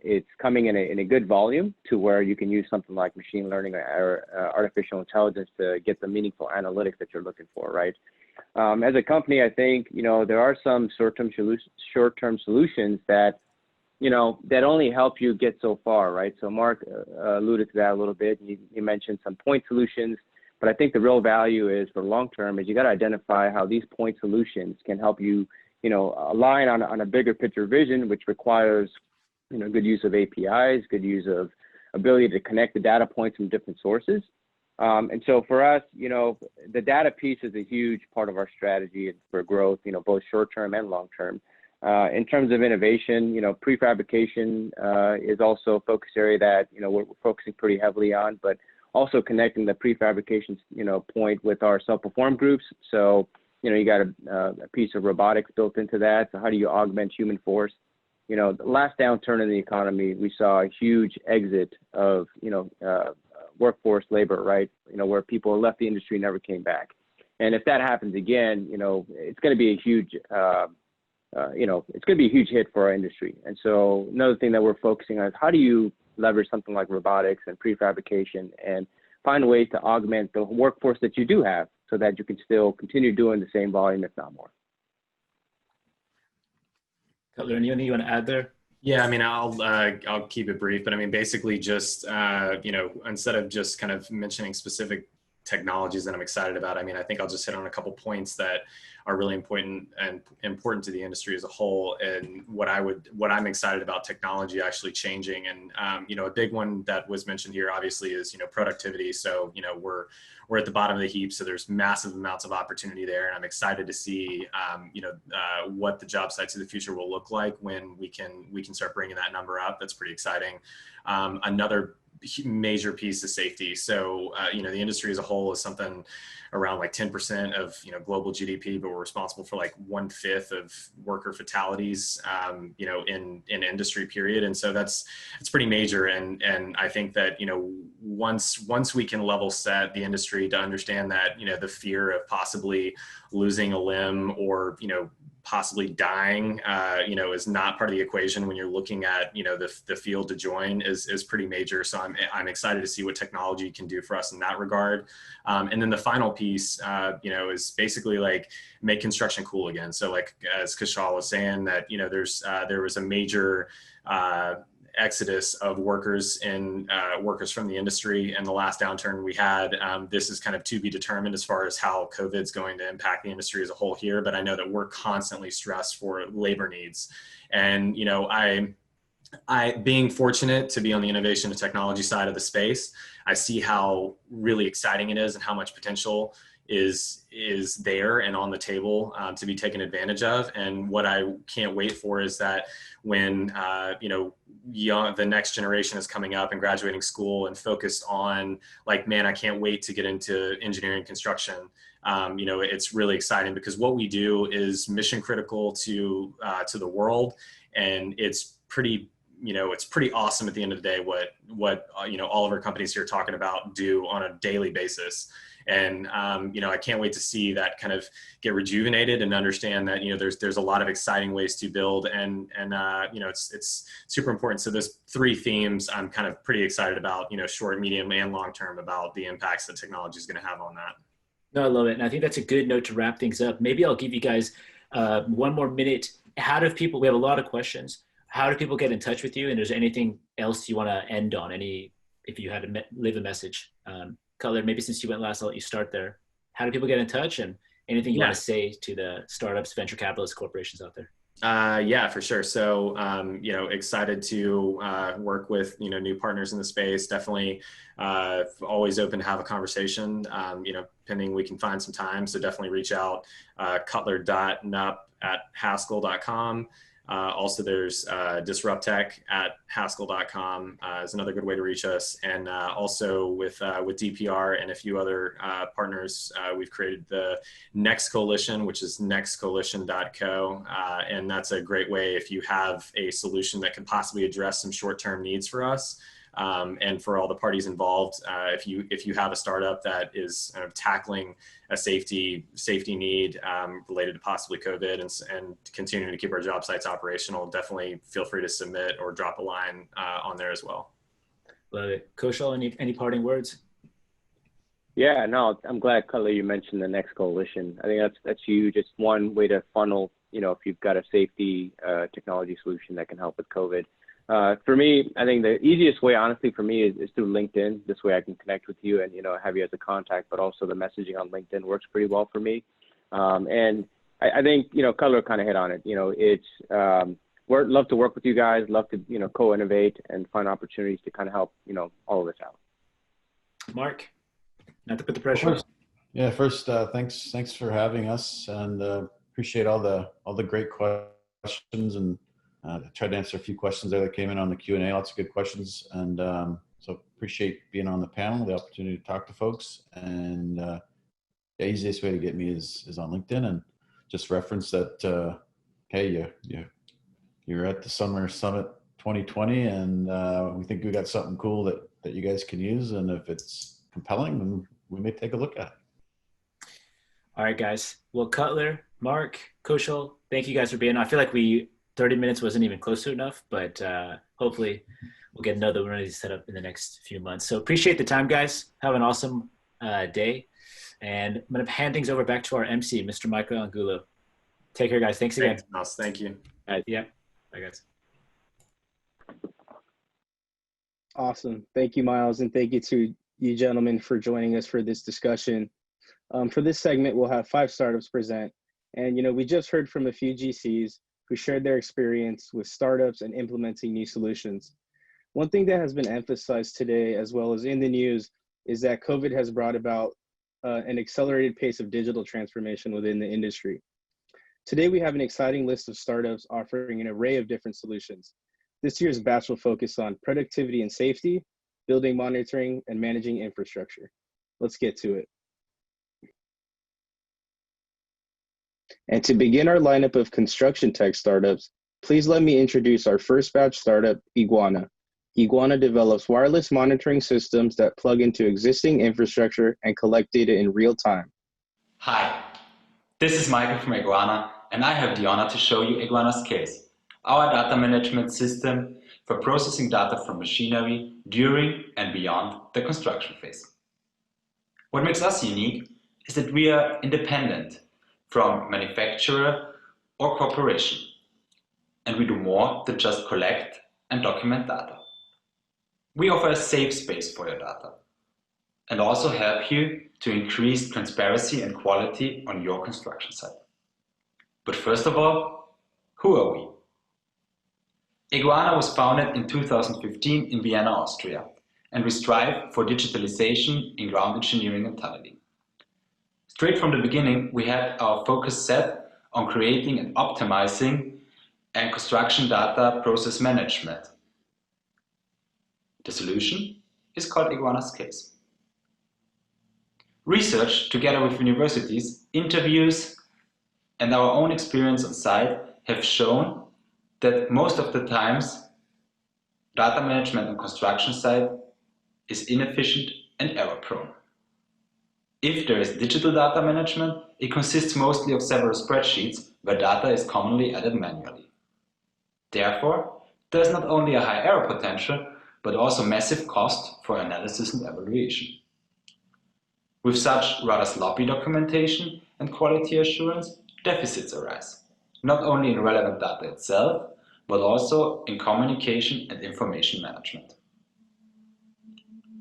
it's coming in a good volume to where you can use something like machine learning or artificial intelligence to get the meaningful analytics that you're looking for, right? As a company, I think, you know, there are some short-term solutions that, you know, that only help you get so far, right? So Mark alluded to that a little bit. You mentioned some point solutions. But I think the real value is for long term is you got to identify how these point solutions can help you, you know, align on a bigger picture vision, which requires, you know, good use of APIs, good use of ability to connect the data points from different sources. And so for us, you know, the data piece is a huge part of our strategy for growth, you know, both short term and long term. In terms of innovation, you know, prefabrication is also a focus area that, you know, we're focusing pretty heavily on, but also connecting the prefabrication, you know, point with our self-perform groups. So, you know, you got a piece of robotics built into that. So how do you augment human force? You know, the last downturn in the economy, we saw a huge exit of, you know, workforce labor, right? You know, where people left the industry and never came back. And if that happens again, you know, it's going to be a huge, you know, it's going to be a huge hit for our industry. And so another thing that we're focusing on is how do you leverage something like robotics and prefabrication and find ways to augment the workforce that you do have so that you can still continue doing the same volume, if not more. Cutler, anything you want to add there? Yeah, I mean, I'll keep it brief, but I mean, basically just, you know, instead of just kind of mentioning specific technologies that I'm excited about, I mean, I think I'll just hit on a couple points that are really important to the industry as a whole, and what I'm excited about technology actually changing. And you know, a big one that was mentioned here obviously is, you know, productivity. So, you know, we're at the bottom of the heap, so there's massive amounts of opportunity there, and I'm excited to see you know, what the job sites of the future will look like when we can start bringing that number up. That's pretty exciting. Another major piece is safety. So, you know, the industry as a whole is something around like 10% of, you know, global GDP, but we're responsible for like 1/5 of worker fatalities, you know, in industry period. And so it's pretty major. And I think that, you know, once we can level set the industry to understand that, you know, the fear of possibly losing a limb or, you know, possibly dying, you know, is not part of the equation when you're looking at, you know, the field to join is pretty major. So I'm excited to see what technology can do for us in that regard. And then the final piece, you know, is basically like make construction cool again. So like, as Kushal was saying that, you know, there was a major, exodus of workers from the industry in the last downturn we had. This is kind of to be determined as far as how COVID's going to impact the industry as a whole here, but I know that we're constantly stressed for labor needs. And, you know, I being fortunate to be on the innovation and technology side of the space, I see how really exciting it is and how much potential is there and on the table to be taken advantage of. And what I can't wait for is that when, you know, the next generation is coming up and graduating school and focused on like, man, I can't wait to get into engineering construction. You know, it's really exciting because what we do is mission critical to the world. And it's pretty, you know, it's pretty awesome at the end of the day what you know, all of our companies here talking about do on a daily basis. And, you know, I can't wait to see that kind of get rejuvenated and understand that, you know, there's a lot of exciting ways to build and you know, it's super important. So those 3 themes I'm kind of pretty excited about, you know, short, medium, and long term about the impacts that technology is going to have on that. No, I love it. And I think that's a good note to wrap things up. Maybe I'll give you guys 1 more minute. How do people, we have a lot of questions. How do people get in touch with you? And is there anything else you want to end on? If you had to leave a message? Cutler, maybe since you went last, I'll let you start there. How do people get in touch, and anything you want to say to the startups, venture capitalists, corporations out there? Yeah, for sure. So, you know, excited to work with, you know, new partners in the space. Definitely always open to have a conversation, you know, pending we can find some time. So definitely reach out, cutler.nup@haskell.com. Also, there's disrupttech@haskell.com is another good way to reach us. And also with DPR and a few other partners, we've created the Next Coalition, which is nextcoalition.co. And that's a great way if you have a solution that can possibly address some short-term needs for us. And for all the parties involved, if you have a startup that is tackling a safety need related to possibly COVID and continuing to keep our job sites operational, definitely feel free to submit or drop a line on there as well. Love it. Kushal, any parting words? Yeah, no, I'm glad, Cutler, you mentioned the Next Coalition. I think that's huge. It's one way to funnel, you know, if you've got a safety technology solution that can help with COVID. For me, I think the easiest way, honestly, for me is through LinkedIn. This way I can connect with you and, you know, have you as a contact, but also the messaging on LinkedIn works pretty well for me. And I think, you know, Cutler kind of hit on it. You know, it's, we'd love to work with you guys, love to, you know, co-innovate and find opportunities to kind of help, you know, all of this out. Mark, not to put the pressure. First, thanks for having us, and appreciate all the great questions, and tried to answer a few questions there that came in on the Q&A. Lots of good questions, and so appreciate being on the panel, the opportunity to talk to folks. And the easiest way to get me is on LinkedIn, and just reference that. Hey, you're at the Summer Summit 2020, and we think we got something cool that you guys can use, and if it's compelling, then we may take a look at it. All right, guys. Well, Cutler, Mark, Kushal, thank you guys for being on. I feel like 30 minutes wasn't even close to enough, but hopefully we'll get another one of these set up in the next few months. So appreciate the time, guys. Have an awesome day. And I'm going to hand things over back to our MC, Mr. Michael Angulo. Take care, guys. Thanks again. Thanks, thank you. Yeah. Bye, guys. Awesome. Thank you, Miles. And thank you to you gentlemen for joining us for this discussion. For this segment, we'll have 5 startups present. And, you know, we just heard from a few GCs who shared their experience with startups and implementing new solutions. One thing that has been emphasized today, as well as in the news, is that COVID has brought about an accelerated pace of digital transformation within the industry. Today, we have an exciting list of startups offering an array of different solutions. This year's batch will focus on productivity and safety, building monitoring, and managing infrastructure. Let's get to it. And to begin our lineup of construction tech startups, please let me introduce our first batch startup, Iguana. Iguana develops wireless monitoring systems that plug into existing infrastructure and collect data in real time. Hi, this is Michael from Iguana, and I have the honor to show you Iguana's case, our data management system for processing data from machinery during and beyond the construction phase. What makes us unique is that we are independent from manufacturer or corporation, and we do more than just collect and document data. We offer a safe space for your data and also help you to increase transparency and quality on your construction site. But first of all, who are we? Iguana was founded in 2015 in Vienna, Austria, and we strive for digitalization in ground engineering and tunneling. Straight from the beginning, we had our focus set on creating and optimizing and construction data process management. The solution is called Iguana's case. Research, together with universities, interviews, and our own experience on site have shown that most of the times data management on construction site is inefficient and error-prone. If there is digital data management, it consists mostly of several spreadsheets where data is commonly added manually. Therefore, there is not only a high error potential, but also massive cost for analysis and evaluation. With such rather sloppy documentation and quality assurance, deficits arise, not only in relevant data itself, but also in communication and information management.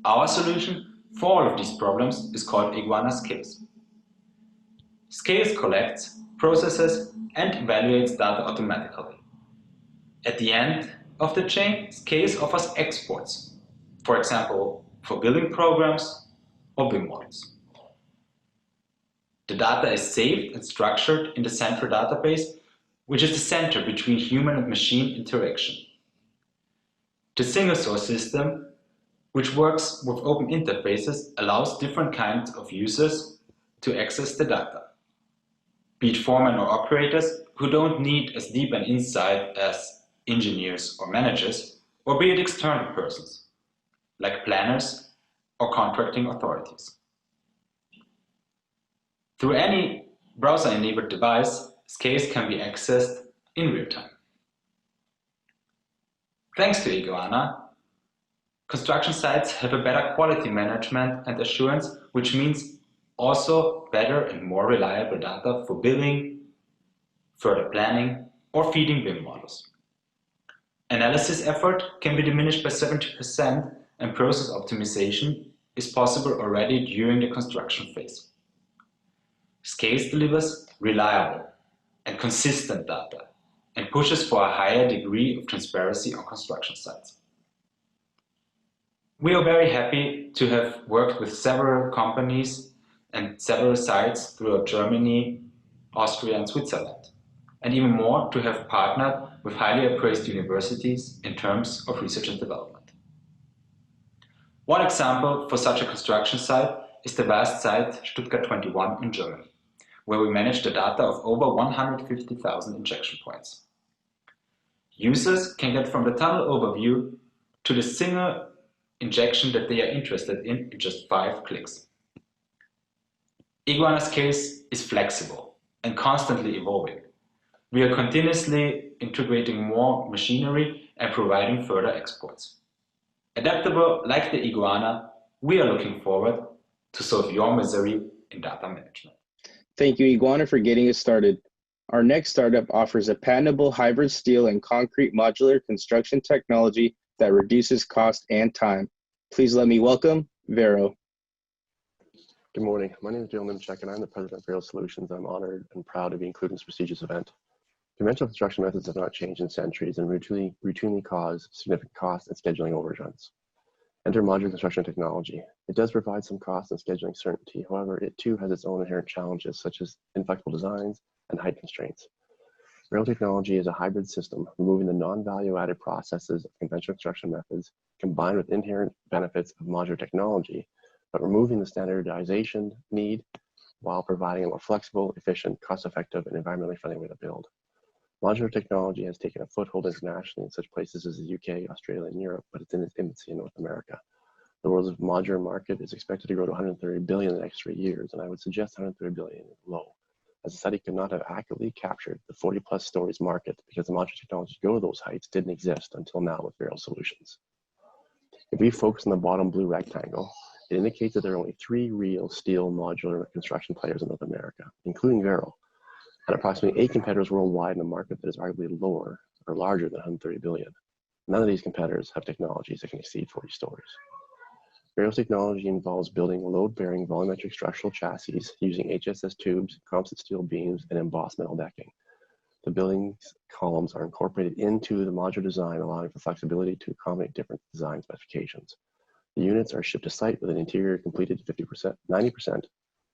Our solution for all of these problems is called Iguana's case. Scales collects, processes, and evaluates data automatically. At the end of the chain, Scales offers exports, for example, for building programs or BIM models. The data is saved and structured in the central database, which is the center between human and machine interaction. The single source system, which works with open interfaces, allows different kinds of users to access the data, be it foremen or operators who don't need as deep an insight as engineers or managers, or be it external persons, like planners or contracting authorities. Through any browser-enabled device, Scales can be accessed in real time. Thanks to Iguana, construction sites have a better quality management and assurance, which means also better and more reliable data for billing, further planning, or feeding BIM models. Analysis effort can be diminished by 70%, and process optimization is possible already during the construction phase. Scales delivers reliable and consistent data and pushes for a higher degree of transparency on construction sites. We are very happy to have worked with several companies and several sites throughout Germany, Austria, and Switzerland, and even more to have partnered with highly appraised universities in terms of research and development. One example for such a construction site is the vast site Stuttgart 21 in Germany, where we manage the data of over 150,000 injection points. Users can get from the tunnel overview to the single injection that they are interested in just 5 clicks. Iguana's case is flexible and constantly evolving. We are continuously integrating more machinery and providing further exports. Adaptable like the Iguana, we are looking forward to solve your misery in data management. Thank you, Iguana, for getting us started. Our next startup offers a patentable hybrid steel and concrete modular construction technology that reduces cost and time. Please let me welcome Vero. Good morning. My name is Joe Nimchek, and I'm the president of Vero Solutions. I'm honored and proud to be included in this prestigious event. Conventional construction methods have not changed in centuries and routinely cause significant cost and scheduling overruns. Enter modular construction technology. It does provide some cost and scheduling certainty. However, it too has its own inherent challenges, such as inflexible designs and height constraints. Rail technology is a hybrid system, removing the non-value-added processes of conventional construction methods combined with inherent benefits of modular technology, but removing the standardization need while providing a more flexible, efficient, cost-effective, and environmentally friendly way to build. Modular technology has taken a foothold internationally in such places as the UK, Australia, and Europe, but it's in its infancy in North America. The world's modular market is expected to grow to 130 billion in the next 3 years, and I would suggest 130 billion is low, as the study could not have accurately captured the 40-plus stories market because the modular technology to go to those heights didn't exist until now with Vero solutions. If we focus on the bottom blue rectangle, it indicates that there are only 3 real steel modular construction players in North America, including Vero, and approximately 8 competitors worldwide in a market that is arguably lower or larger than 130 billion. None of these competitors have technologies that can exceed 40 stories. Vero's technology involves building load-bearing volumetric structural chassis using HSS tubes, composite steel beams, and embossed metal decking. The building's columns are incorporated into the modular design, allowing for flexibility to accommodate different design specifications. The units are shipped to site with an interior completed 50%, 90%,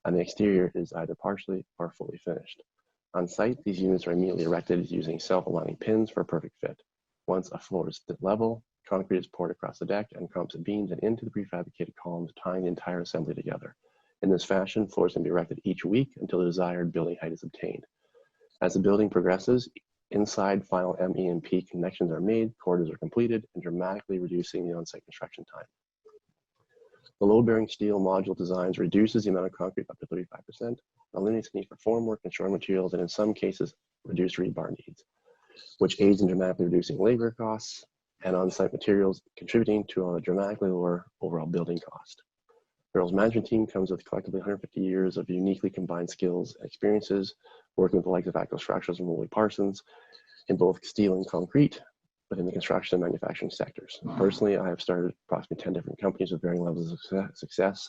and the exterior is either partially or fully finished. On site, these units are immediately erected using self-aligning pins for a perfect fit. Once a floor is level, concrete is poured across the deck and composite beams and into the prefabricated columns, tying the entire assembly together. In this fashion, floors can be erected each week until the desired building height is obtained. As the building progresses, inside final ME and P connections are made, corridors are completed, and dramatically reducing the on-site construction time. The load-bearing steel module designs reduces the amount of concrete up to 35%, eliminates the need for formwork and shoring materials, and in some cases, reduce rebar needs, which aids in dramatically reducing labor costs and on-site materials, contributing to a dramatically lower overall building cost. Vero's management team comes with collectively 150 years of uniquely combined skills and experiences, working with the likes of ACCO Structures and Woolley Parsons in both steel and concrete within the construction and manufacturing sectors. Personally, I have started approximately 10 different companies with varying levels of success,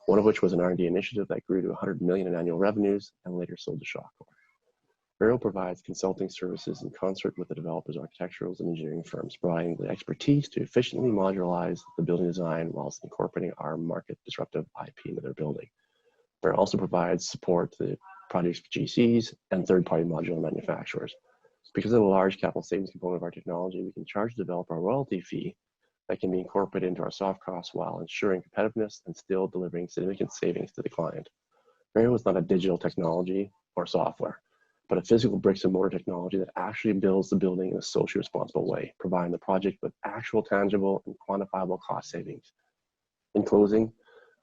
one of which was an R&D initiative that grew to 100 million in annual revenues and later sold to Shawcor. Vero provides consulting services in concert with the developers, architecturals, and engineering firms, providing the expertise to efficiently modularize the building design whilst incorporating our market disruptive IP into their building. Vero also provides support to the project's GCs and third-party modular manufacturers. Because of the large capital savings component of our technology, we can charge the developer a royalty fee that can be incorporated into our soft costs while ensuring competitiveness and still delivering significant savings to the client. Vero is not a digital technology or software, but a physical bricks and mortar technology that actually builds the building in a socially responsible way, providing the project with actual tangible and quantifiable cost savings. In closing,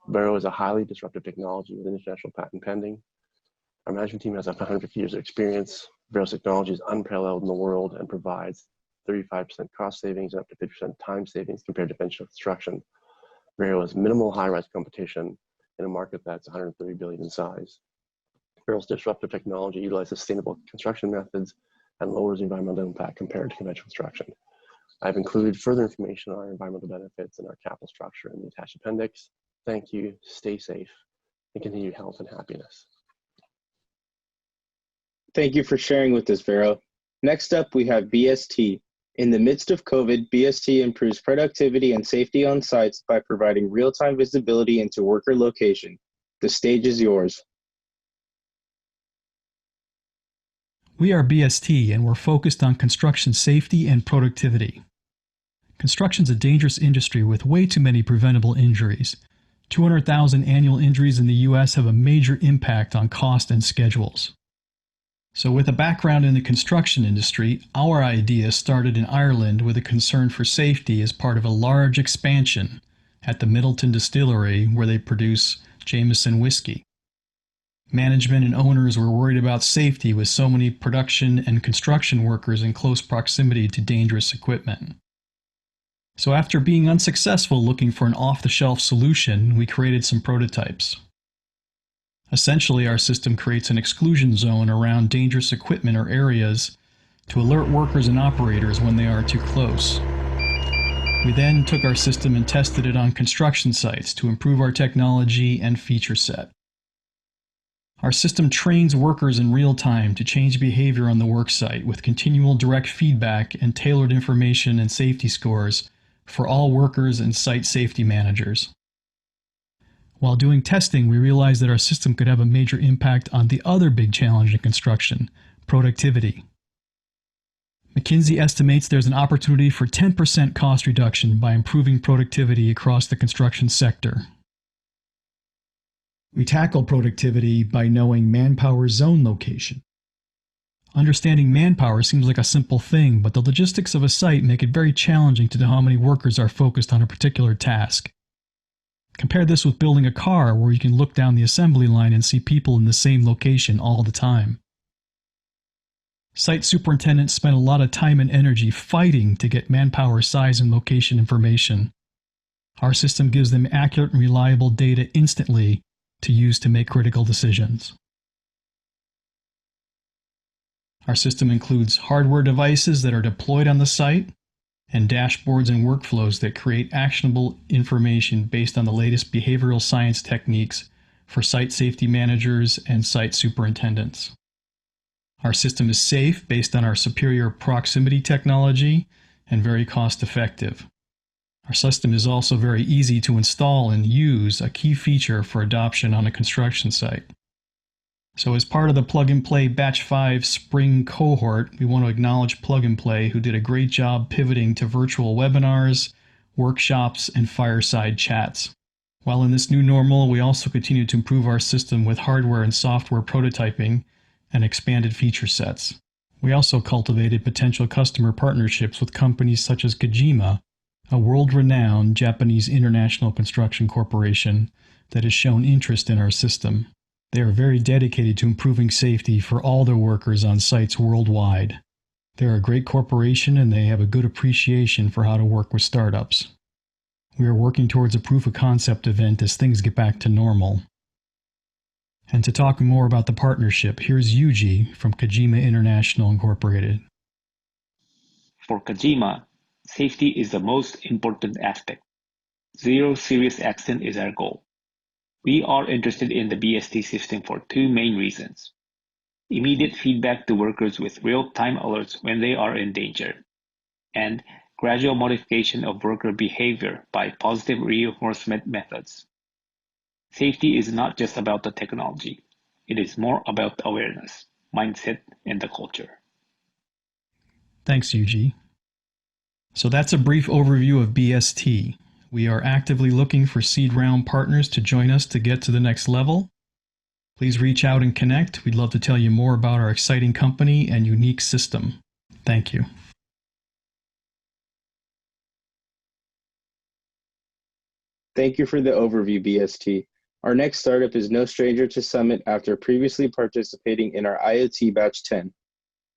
Vero is a highly disruptive technology with international patent pending. Our management team has 150 years of experience. Vero's technology is unparalleled in the world and provides 35% cost savings and up to 50% time savings compared to conventional construction. Vero has minimal high-rise competition in a market that's 130 billion in size. Vero's disruptive technology utilizes sustainable construction methods and lowers environmental impact compared to conventional construction. I've included further information on our environmental benefits and our capital structure in the attached appendix. Thank you, stay safe, and continued health and happiness. Thank you for sharing with us, Vero. Next up, we have BST. In the midst of COVID, BST improves productivity and safety on sites by providing real-time visibility into worker location. The stage is yours. We are BST, and we're focused on construction safety and productivity. Construction's a dangerous industry with way too many preventable injuries. 200,000 annual injuries in the U.S. have a major impact on cost and schedules. So with a background in the construction industry, our idea started in Ireland with a concern for safety as part of a large expansion at the Middleton Distillery where they produce Jameson whiskey. Management and owners were worried about safety with so many production and construction workers in close proximity to dangerous equipment. So after being unsuccessful looking for an off-the-shelf solution, we created some prototypes. Essentially, our system creates an exclusion zone around dangerous equipment or areas to alert workers and operators when they are too close. We then took our system and tested it on construction sites to improve our technology and feature set. Our system trains workers in real time to change behavior on the worksite with continual direct feedback and tailored information and safety scores for all workers and site safety managers. While doing testing, we realized that our system could have a major impact on the other big challenge in construction, productivity. McKinsey estimates there's an opportunity for 10% cost reduction by improving productivity across the construction sector. We tackle productivity by knowing manpower zone location. Understanding manpower seems like a simple thing, but the logistics of a site make it very challenging to know how many workers are focused on a particular task. Compare this with building a car where you can look down the assembly line and see people in the same location all the time. Site superintendents spend a lot of time and energy fighting to get manpower size and location information. Our system gives them accurate and reliable data instantly to use to make critical decisions. Our system includes hardware devices that are deployed on the site and dashboards and workflows that create actionable information based on the latest behavioral science techniques for site safety managers and site superintendents. Our system is safe based on our superior proximity technology and very cost-effective. Our system is also very easy to install and use, a key feature for adoption on a construction site. So as part of the Plug and Play Batch 5 Spring cohort, we want to acknowledge Plug and Play, who did a great job pivoting to virtual webinars, workshops, and fireside chats. While in this new normal, we also continue to improve our system with hardware and software prototyping and expanded feature sets. We also cultivated potential customer partnerships with companies such as Kajima, a world-renowned Japanese international construction corporation that has shown interest in our system. They are very dedicated to improving safety for all their workers on sites worldwide. They're a great corporation and they have a good appreciation for how to work with startups. We are working towards a proof of concept event as things get back to normal. And to talk more about the partnership, here's Yuji from Kajima International Incorporated. For Kajima, safety is the most important aspect. Zero serious accident is our goal. We are interested in the BST system for two main reasons. Immediate feedback to workers with real-time alerts when they are in danger, and gradual modification of worker behavior by positive reinforcement methods. Safety is not just about the technology. It is more about awareness, mindset, and the culture. Thanks, Yuji. So that's a brief overview of BST. We are actively looking for seed round partners to join us to get to the next level. Please reach out and connect. We'd love to tell you more about our exciting company and unique system. Thank you. Thank you for the overview, BST. Our next startup is no stranger to Summit after previously participating in our IoT Batch 10.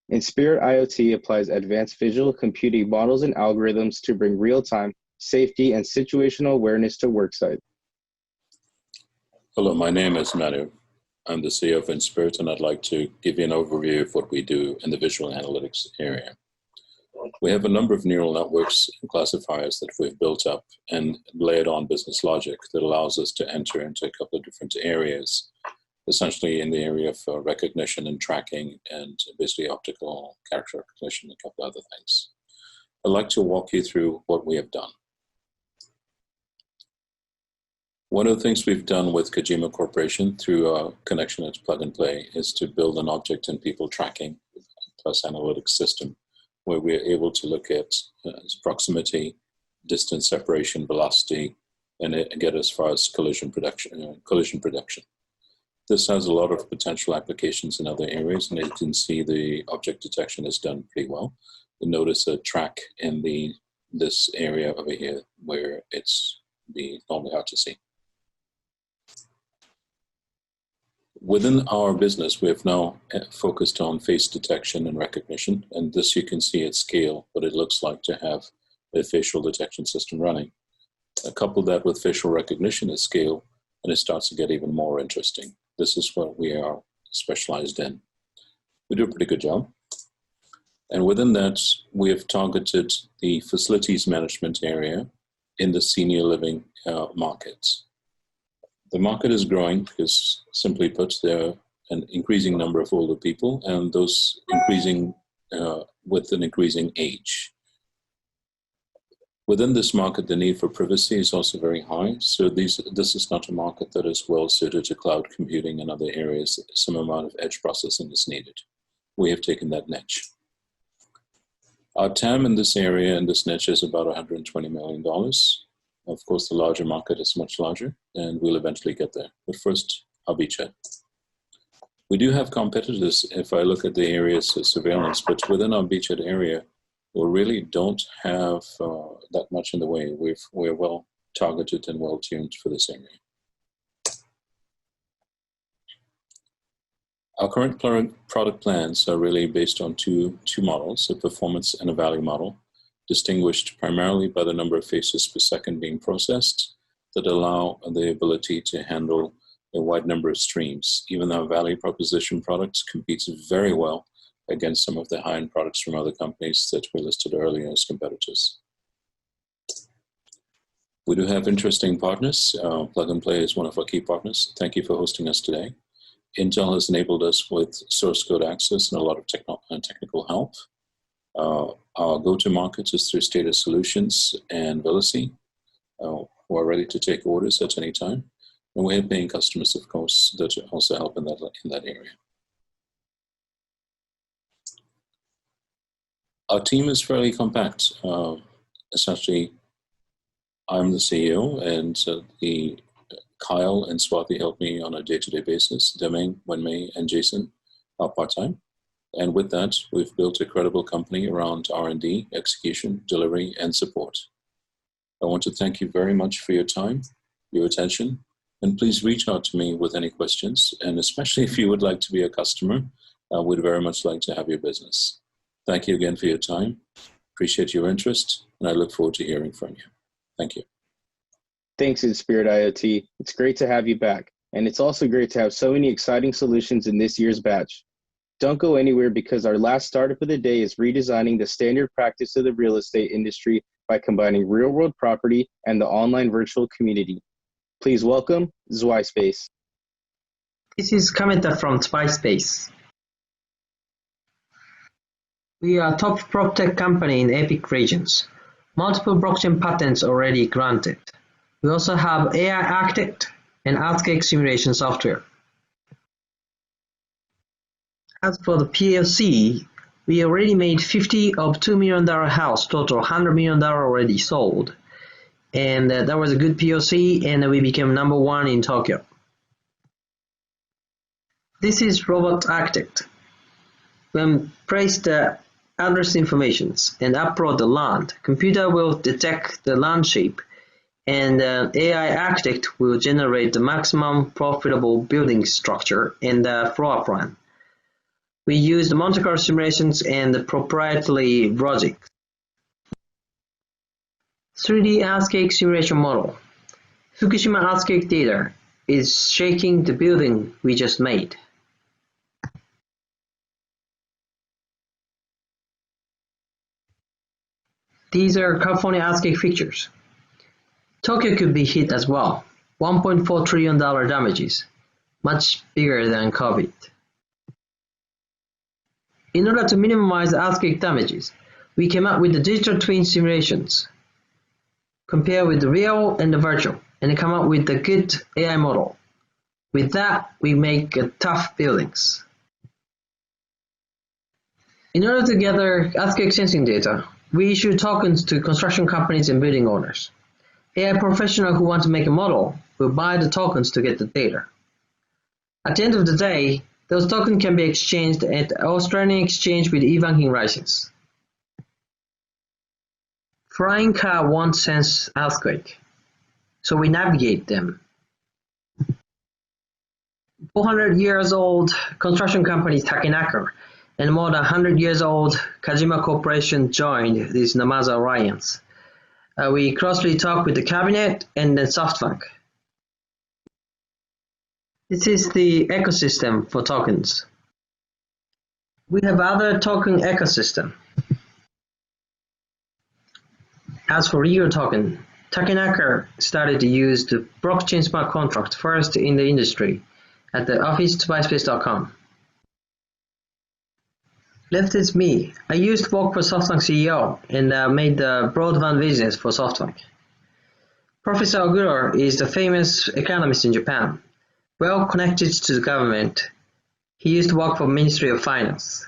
Inspirit IoT applies advanced visual computing models and algorithms to bring real-time safety and situational awareness to worksite. Hello, my name is Manu. I'm the CEO of Inspirit, and I'd like to give you an overview of what we do in the visual analytics area. We have a number of neural networks and classifiers that we've built up and layered on business logic that allows us to enter into a couple of different areas, essentially in the area of recognition and tracking and basically optical character recognition and a couple of other things. I'd like to walk you through what we have done. One of the things we've done with Kajima Corporation through a connection at Plug and Play is to build an object and people tracking plus analytics system where we're able to look at proximity, distance separation, velocity, and get as far as collision prediction. This has a lot of potential applications in other areas, and you can see the object detection is done pretty well. You notice a track in this area over here where it's normally hard to see. Within our business, we have now focused on face detection and recognition, and this you can see at scale what it looks like to have a facial detection system running. Couple that with facial recognition at scale, and it starts to get even more interesting. This is what we are specialized in. We do a pretty good job. And within that, we have targeted the facilities management area in the senior living markets. The market is growing because, simply put, there are an increasing number of older people, and those increasing with an increasing age. Within this market, the need for privacy is also very high. So this is not a market that is well suited to cloud computing and other areas. Some amount of edge processing is needed. We have taken that niche. Our TAM in this area, in this niche, is about $120 million. Of course, the larger market is much larger, and we'll eventually get there. But first, our beachhead. We do have competitors if I look at the areas of surveillance, but within our beachhead area, we really don't have that much in the way. We're well targeted and well tuned for this area. Our current product plans are really based on two models, a performance and a value model, distinguished primarily by the number of faces per second being processed that allow the ability to handle a wide number of streams. Even our value proposition products competes very well against some of the high-end products from other companies that we listed earlier as competitors. We do have interesting partners. Plug and Play is one of our key partners. Thank you for hosting us today. Intel has enabled us with source code access and a lot of technical help. Our go-to-market is through Status Solutions and Velocy, who are ready to take orders at any time. And we have paying customers, of course, that also help in that area. Our team is fairly compact. Essentially, I'm the CEO, and Kyle and Swati help me on a day-to-day basis. Deming, Wenmei, and Jason are part-time. And with that, we've built a credible company around R&D, execution, delivery, and support. I want to thank you very much for your time, your attention, and please reach out to me with any questions. And especially if you would like to be a customer, we'd very much like to have your business. Thank you again for your time. Appreciate your interest, and I look forward to hearing from you. Thank you. Thanks, Inspirit IoT. It's great to have you back. And it's also great to have so many exciting solutions in this year's batch. Don't go anywhere, because our last startup of the day is redesigning the standard practice of the real estate industry by combining real-world property and the online virtual community. Please welcome Zwyspace. This is Kameta from Zwyspace. We are a top PropTech company in APIC regions. Multiple blockchain patents already granted. We also have AI Architect and earthquake simulation software. As for the POC, we already made 50 of $2 million house, total $100 million already sold. And that was a good POC, and we became #1 in Tokyo. This is Robot Architect. When place the address informations and upload the land, computer will detect the land shape, and AI Architect will generate the maximum profitable building structure and the floor plan. We use the Monte Carlo simulations and the proprietary logic. 3D earthquake simulation model. Fukushima earthquake data is shaking the building we just made. These are California earthquake features. Tokyo could be hit as well. $1.4 trillion damages, much bigger than COVID. In order to minimize earthquake damages, we came up with the digital twin simulations. Compare with the real and the virtual, and come up with a good AI model. With that, we make tough buildings. In order to gather earthquake sensing data, we issue tokens to construction companies and building owners. AI professionals who want to make a model will buy the tokens to get the data. At the end of the day, those tokens can be exchanged at the Australian exchange with e-banking license. Flying car won't sense earthquake, so we navigate them. 400 years old construction company Takenaka and more than 100 years old Kajima Corporation joined this Namaza Alliance. We closely talk with the cabinet and the SoftBank. This is the ecosystem for tokens. We have other token ecosystem. As for real token, Takenaka started to use the blockchain smart contract first in the industry at the office.zwyspace.com. Left is me. I used to work for SoftBank CEO and made the broadband business for SoftBank. Professor Oguro is the famous economist in Japan, well connected to the government. He used to work for Ministry of Finance.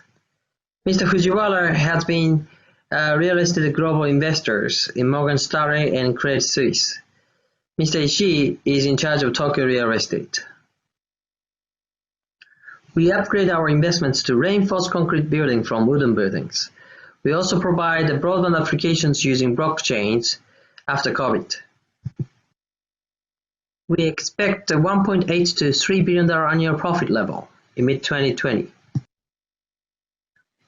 Mr. Fujiwara has been real estate global investors in Morgan Stanley and Credit Suisse. Mr. Ishii is in charge of Tokyo real estate. We upgrade our investments to reinforced concrete building from wooden buildings. We also provide broadband applications using blockchains after COVID. We expect a $1.8 to $3 billion annual profit level in mid-2020.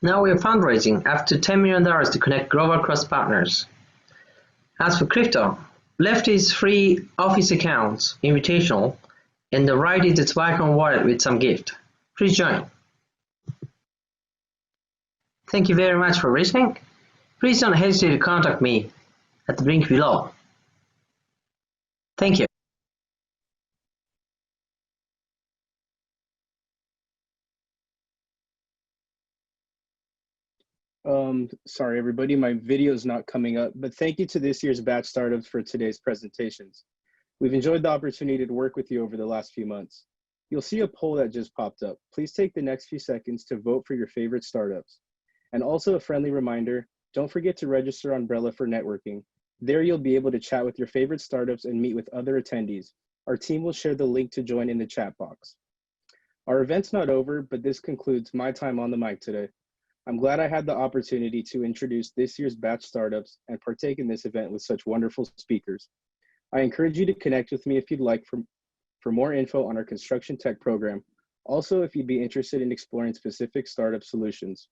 Now we are fundraising up to $10 million to connect global cross partners. As for crypto, left is free office accounts, invitational, and the right is its Vicon wallet with some gift. Please join. Thank you very much for listening. Please don't hesitate to contact me at the link below. Thank you. Sorry everybody, my video is not coming up, but thank you to this year's batch startups for today's presentations. We've enjoyed the opportunity to work with you over the last few months. You'll see a poll that just popped up. Please take the next few seconds to vote for your favorite startups. And also a friendly reminder, don't forget to register Umbrella for networking. There you'll be able to chat with your favorite startups and meet with other attendees. Our team will share the link to join in the chat box. Our event's not over, but this concludes my time on the mic today. I'm glad I had the opportunity to introduce this year's batch startups and partake in this event with such wonderful speakers. I encourage you to connect with me if you'd like for more info on our construction tech program. Also, if you'd be interested in exploring specific startup solutions.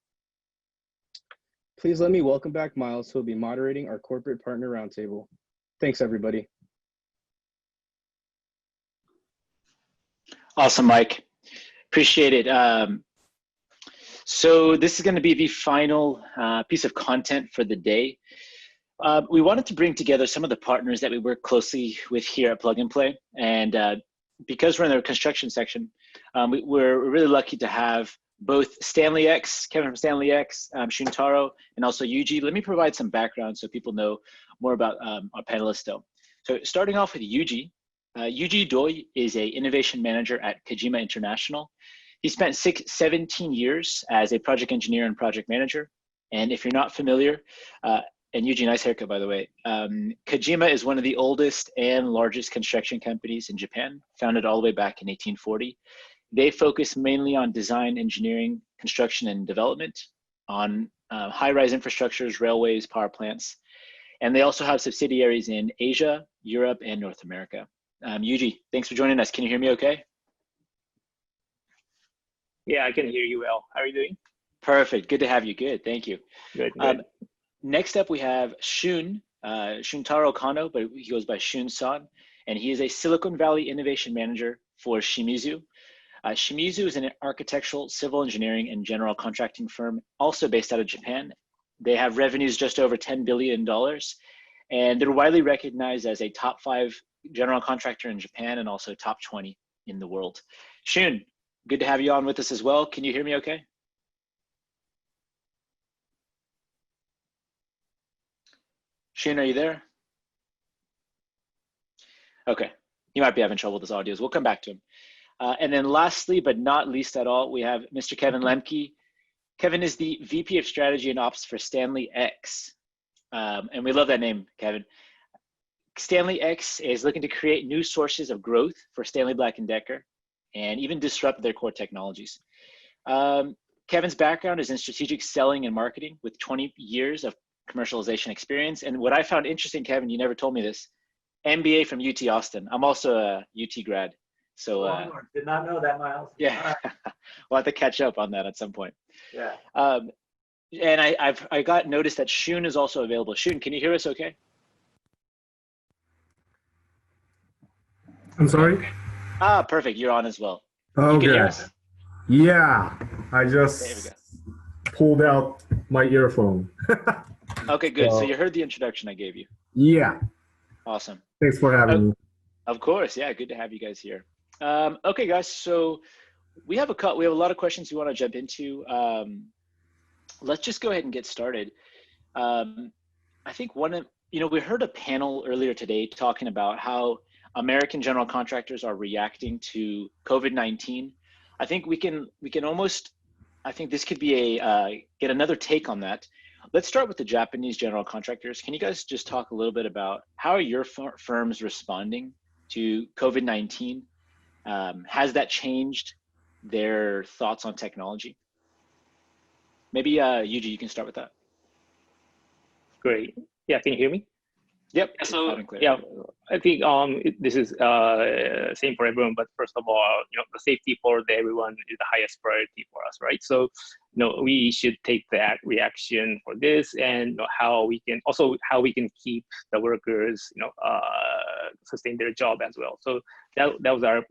Please let me welcome back Miles, who will be moderating our corporate partner roundtable. Thanks, everybody. Awesome, Mike. Appreciate it. So this is going to be the final piece of content for the day. We wanted to bring together some of the partners that we work closely with here at Plug and Play. And because we're in the construction section, we're really lucky to have both Stanley X, Kevin from Stanley X, Shuntaro, and also Yuji. Let me provide some background so people know more about our panelists though. So starting off with Yuji. Yuji Doi is an innovation manager at Kojima International. He spent 17 years as a project engineer and project manager. And if you're not familiar, and Yuji, nice haircut, by the way. Kojima is one of the oldest and largest construction companies in Japan, founded all the way back in 1840. They focus mainly on design, engineering, construction, and development on high-rise infrastructures, railways, power plants. And they also have subsidiaries in Asia, Europe, and North America. Yuji, thanks for joining us. Can you hear me okay? Yeah, I can hear you well. How are you doing? Perfect. Good to have you. Good. Thank you. Good. Good. Next up, we have Shuntaro Kano, but he goes by Shun-san, and he is a Silicon Valley Innovation Manager for Shimizu. Shimizu is an architectural, civil engineering, and general contracting firm, also based out of Japan. They have revenues just over $10 billion, and they're widely recognized as a top 5 general contractor in Japan and also top 20 in the world. Shun, good to have you on with us as well. Can you hear me okay? Shun, are you there? Okay, you might be having trouble with his audios. We'll come back to him. And then lastly, but not least at all, we have Mr. Kevin Lemke. Kevin is the VP of Strategy and Ops for Stanley X. And we love that name, Kevin. Stanley X is looking to create new sources of growth for Stanley Black & Decker and even disrupt their core technologies. Kevin's background is in strategic selling and marketing with 20 years of commercialization experience. And what I found interesting, Kevin, you never told me this, MBA from UT Austin. I'm also a UT grad. So did not know that, Miles. Yeah, we'll have to catch up on that at some point. Yeah. And I got noticed that Shun is also available. Shun, can you hear us okay? I'm sorry? Ah, perfect. You're on as well. Oh, you can good. hear us? Yeah, I just pulled out my earphone. Okay, good. So you heard the introduction I gave you. Yeah. Awesome. Thanks for having me. Of course. Yeah, good to have you guys here. Okay, guys. So we have a lot of questions we want to jump into. Let's just go ahead and get started. I think we heard a panel earlier today talking about how American general contractors are reacting to COVID-19. I think we can almost, I think this could be get another take on that. let's start with the Japanese general contractors. Can you guys just talk a little bit about how are your firms responding to COVID-19? Has that changed their thoughts on technology? Maybe Yuji, you can start with that. Great. Yeah, can you hear me? Yep. So yeah, I think this is same for everyone. But first of all, the safety for everyone is the highest priority for us, right? So we should take that reaction for this, and how we can keep the workers sustain their job as well. So that was our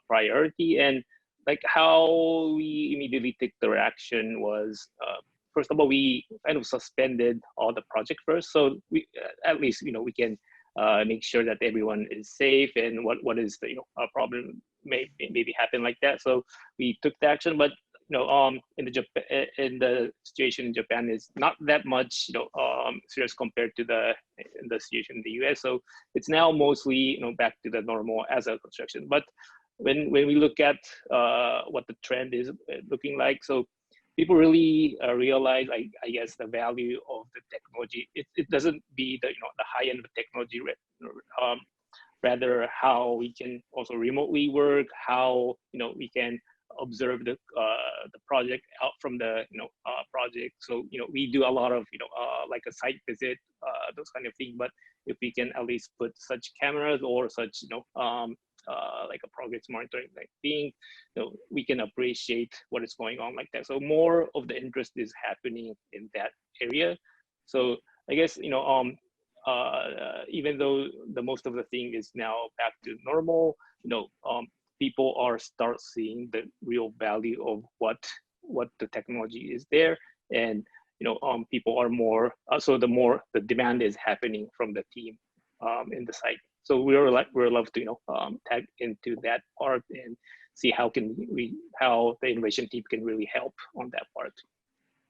priority, and like how we immediately took the reaction was. First of all, we kind of suspended all the project first, so we at least we can make sure that everyone is safe, and what is the a problem maybe happen like that. So we took the action, but in the situation in Japan is not that much serious compared to the situation in the US. So it's now mostly back to the normal as a construction. But when we look at what the trend is looking like, so people really realize, I guess, the value of the technology. It doesn't be the the high end of the technology, rather how we can also remotely work, how we can observe the project out from the project. So we do a lot of like a site visit, those kind of things. But if we can at least put such cameras or such like a progress monitoring like thing, we can appreciate what is going on like that. So more of the interest is happening in that area. So I guess even though the most of the thing is now back to normal, people are start seeing the real value of what the technology is there, and people are more so the demand is happening from the team in the site. So we're love to tag into that part and see how the innovation team can really help on that part.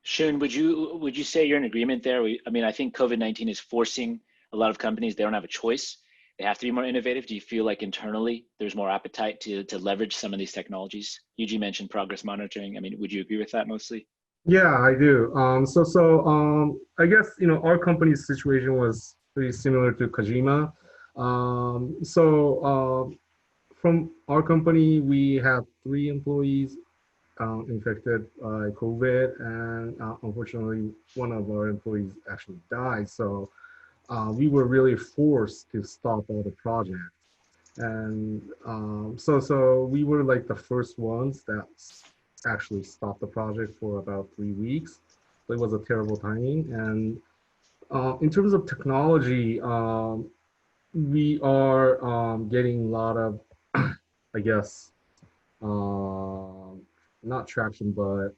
Shun, would you say you're in agreement there? I mean, I think COVID-19 is forcing a lot of companies, they don't have a choice. They have to be more innovative. Do you feel like internally there's more appetite to leverage some of these technologies? Yuji mentioned progress monitoring. I mean, would you agree with that mostly? Yeah, I do. I guess our company's situation was pretty similar to Kojima. From our company, we have 3 employees infected by COVID, and unfortunately, one of our employees actually died. So we were really forced to stop all the projects, and so we were like the first ones that actually stopped the project for about 3 weeks. So it was a terrible timing. And in terms of technology, we are getting a lot of, I guess, not traction, but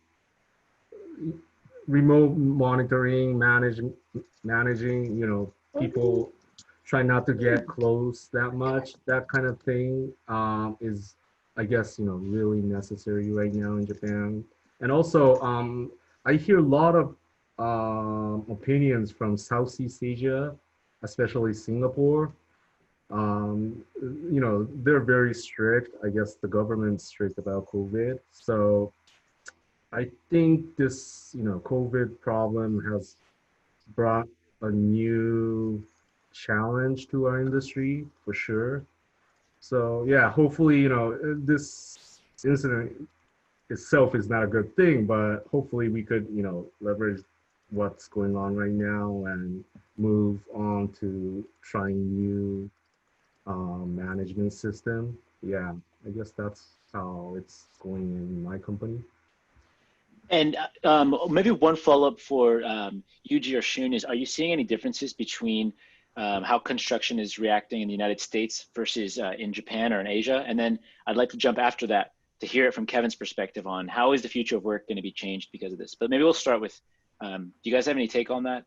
remote monitoring, managing, people try not to get close that much. That kind of thing is, I guess, really necessary right now in Japan. And also, I hear a lot of opinions from Southeast Asia, especially Singapore. They're very strict. I guess the government's strict about COVID. So I think this, COVID problem has brought a new challenge to our industry for sure. So yeah, hopefully, this incident itself is not a good thing, but hopefully we could, leverage what's going on right now and move on to trying new management system. Yeah, I guess that's how it's going in my company. And maybe one follow-up for Yuji or Shun is, are you seeing any differences between how construction is reacting in the United States versus in Japan or in Asia? And then I'd like to jump after that to hear it from Kevin's perspective on how is the future of work going to be changed because of this. But maybe we'll start with, do you guys have any take on that?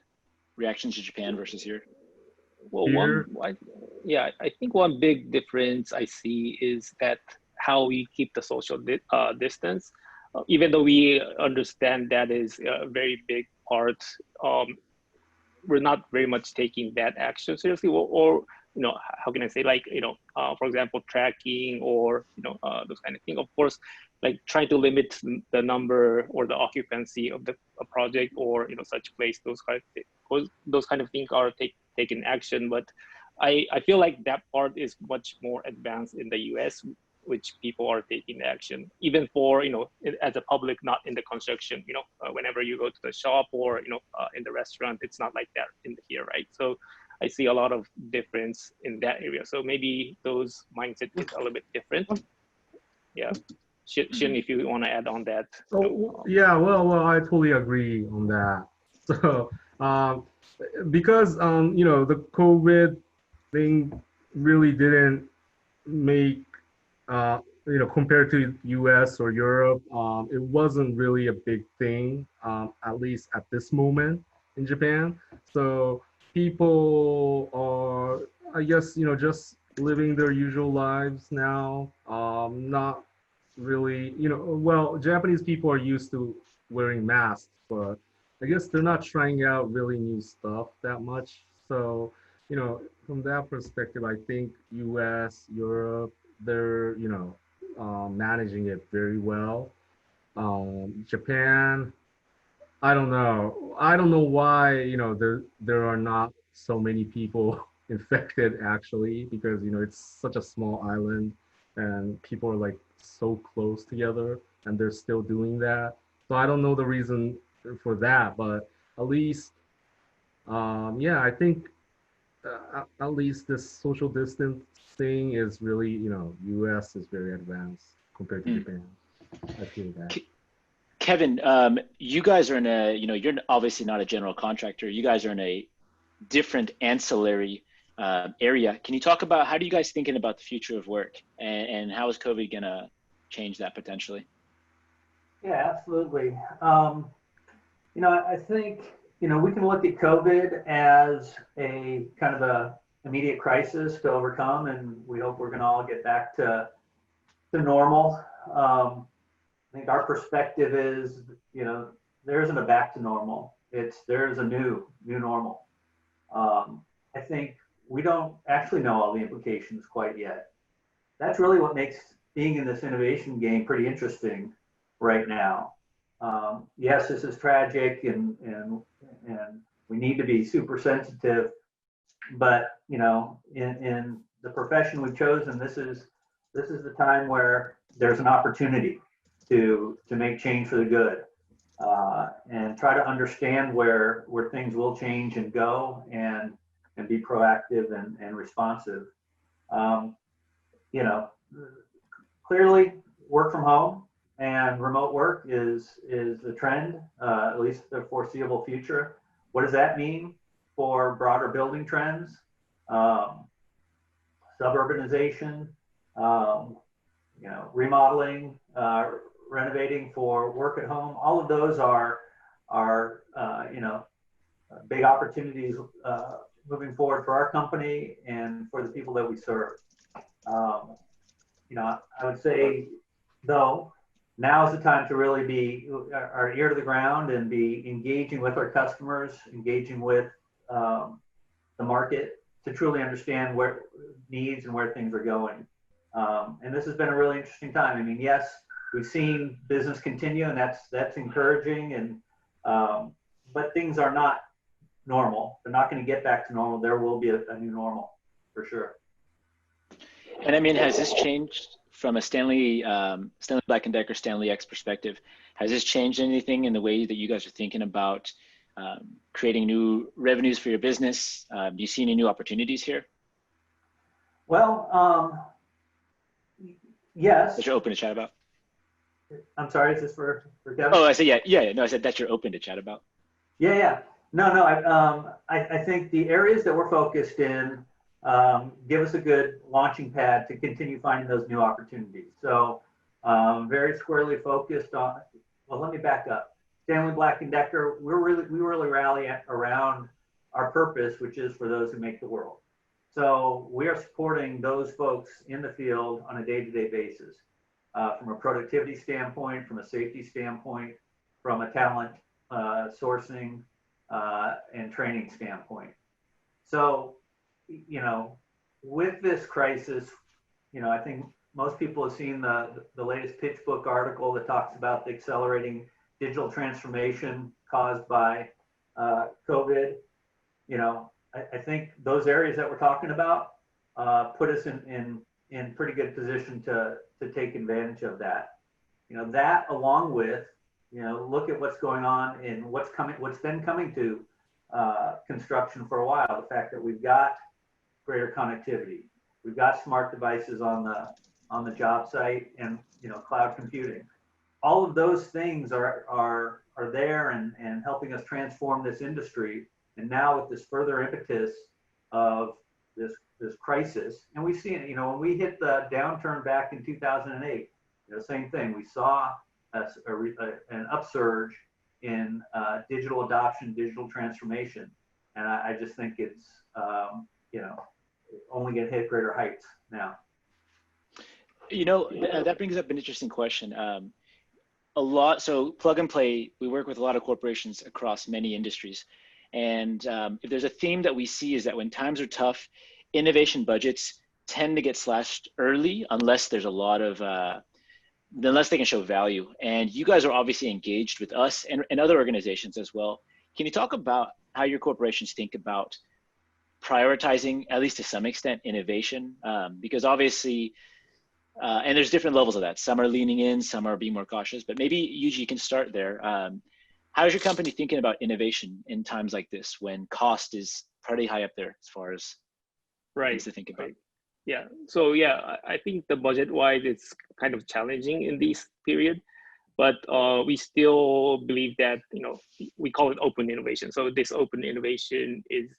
Reactions to Japan versus here? Well, I think one big difference I see is that how we keep the social distance. Even though we understand that is a very big part, we're not very much taking that action seriously, or how can I say, like, for example, tracking or, those kind of things. Of course, like trying to limit the number or the occupancy of the project or, such place, those kind of things are taking action. But I feel like that part is much more advanced in the US, which people are taking action, even for, as a public, not in the construction, whenever you go to the shop or, in the restaurant, it's not like that in here, right? So I see a lot of difference in that area. So maybe those mindset is a little bit different. Yeah. Shin, if you want to add on that. Yeah, well, I totally agree on that. So, because, the COVID thing really didn't make, compared to US or Europe, it wasn't really a big thing, at least at this moment in Japan. So people are, I guess, just living their usual lives now, not really, well, Japanese people are used to wearing masks, but I guess they're not trying out really new stuff that much. So, from that perspective, I think US, Europe, they're, managing it very well. Japan, I don't know. I don't know why, there are not so many people infected actually, because, it's such a small island and people are like so close together and they're still doing that. So I don't know the reason for that, but at least, yeah, I think at least this social distancing is really, US is very advanced compared to Japan. I feel that. Kevin, you guys are in a, you're obviously not a general contractor. You guys are in a different ancillary area. Can you talk about how do you guys thinking about the future of work and how is COVID gonna change that potentially? Yeah, absolutely. I think, we can look at COVID as a kind of a immediate crisis to overcome, and we hope we're gonna all get back to normal. I think our perspective is, there isn't a back to normal. There's a new normal. I think we don't actually know all the implications quite yet. That's really what makes being in this innovation game pretty interesting right now. Yes, this is tragic and we need to be super sensitive, but in the profession we've chosen, this is the time where there's an opportunity to make change for the good, and try to understand where things will change and go and be proactive and responsive. Clearly work from home and remote work is the trend, at least the foreseeable future. What does that mean for broader building trends? Suburbanization, remodeling, renovating for work at home. All of those are big opportunities moving forward for our company and for the people that we serve. I would say, though, now is the time to really be our ear to the ground and be engaging with our customers, engaging with the market to truly understand where needs and where things are going. And this has been a really interesting time. I mean, yes, we've seen business continue, and that's encouraging. And but things are not normal. They're not going to get back to normal. There will be a new normal for sure. And I mean, has this changed from a Stanley Black & Decker, Stanley X perspective? Has this changed anything in the way that you guys are thinking about creating new revenues for your business? Do you see any new opportunities here? Well, yes. That you're open to chat about? I'm sorry, is this for Kevin? Oh, I said, yeah. No, I said that you're open to chat about. Yeah. No, I think the areas that we're focused in give us a good launching pad to continue finding those new opportunities. So very squarely focused on, well, let me back up. Stanley Black & Decker, we really rally around our purpose, which is for those who make the world. So we are supporting those folks in the field on a day-to-day basis, from a productivity standpoint, from a safety standpoint, from a talent sourcing and training standpoint. So, with this crisis, I think most people have seen the latest PitchBook article that talks about the accelerating digital transformation caused by COVID. I think those areas that we're talking about put us in pretty good position to take advantage of that. That along with, look at what's going on and what's been coming to construction for a while. The fact that we've got greater connectivity, we've got smart devices on the job site, and cloud computing. All of those things are there and helping us transform this industry. And now with this further impetus of this crisis, and we've seen it, when we hit the downturn back in 2008, same thing. We saw an upsurge in digital adoption, digital transformation, and I just think it's only going to hit greater heights now. That brings up an interesting question. So Plug and Play, we work with a lot of corporations across many industries. And if there's a theme that we see is that when times are tough, innovation budgets tend to get slashed early unless there's a lot of, unless they can show value. And you guys are obviously engaged with us and other organizations as well. Can you talk about how your corporations think about prioritizing, at least to some extent, innovation? Because obviously, and there's different levels of that. Some are leaning in, some are being more cautious, but maybe Yuji can start there. How is your company thinking about innovation in times like this when cost is pretty high up there as far as things to think about? Yeah, so yeah, I think the budget-wise, it's kind of challenging in this period, but we still believe that, we call it open innovation. So this open innovation is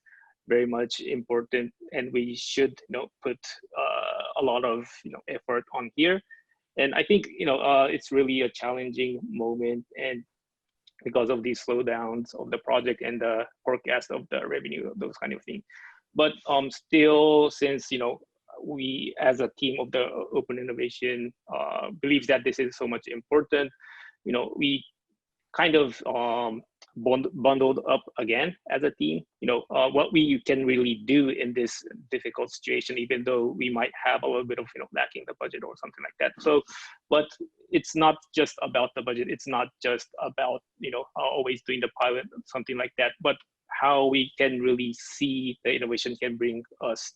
very much important, and we should, put a lot of, effort on here. And I think, it's really a challenging moment, and because of these slowdowns of the project and the forecast of the revenue, those kind of things. But still, since, we as a team of the open innovation believes that this is so much important, we kind of bundled up again as a team, what we can really do in this difficult situation, even though we might have a little bit of, lacking the budget or something like that. So, but it's not just about the budget. It's not just about, always doing the pilot, something like that, but how we can really see the innovation can bring us,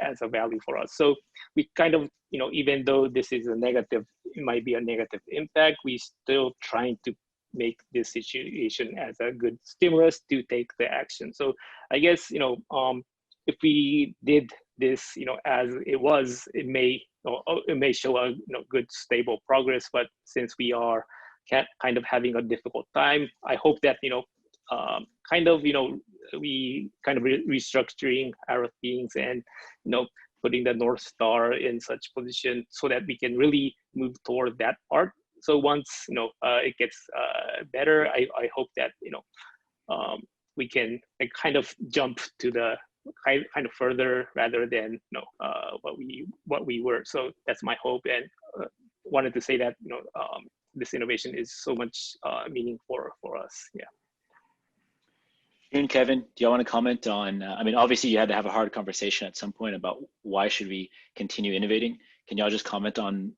as a value for us. So we kind of, even though this is a negative, it might be a negative impact, we still trying to make this situation as a good stimulus to take the action. So I guess, if we did this, as it was, it may show a good stable progress. But since we are kind of having a difficult time, I hope that we kind of restructuring our things and putting the North Star in such position so that we can really move toward that part. So once it gets better, I hope that we can kind of jump to the kind of further rather than what we were. So that's my hope, and wanted to say that this innovation is so much meaningful for us. Yeah. June, Kevin, do y'all want to comment on? Obviously you had to have a hard conversation at some point about why should we continue innovating. Can y'all just comment on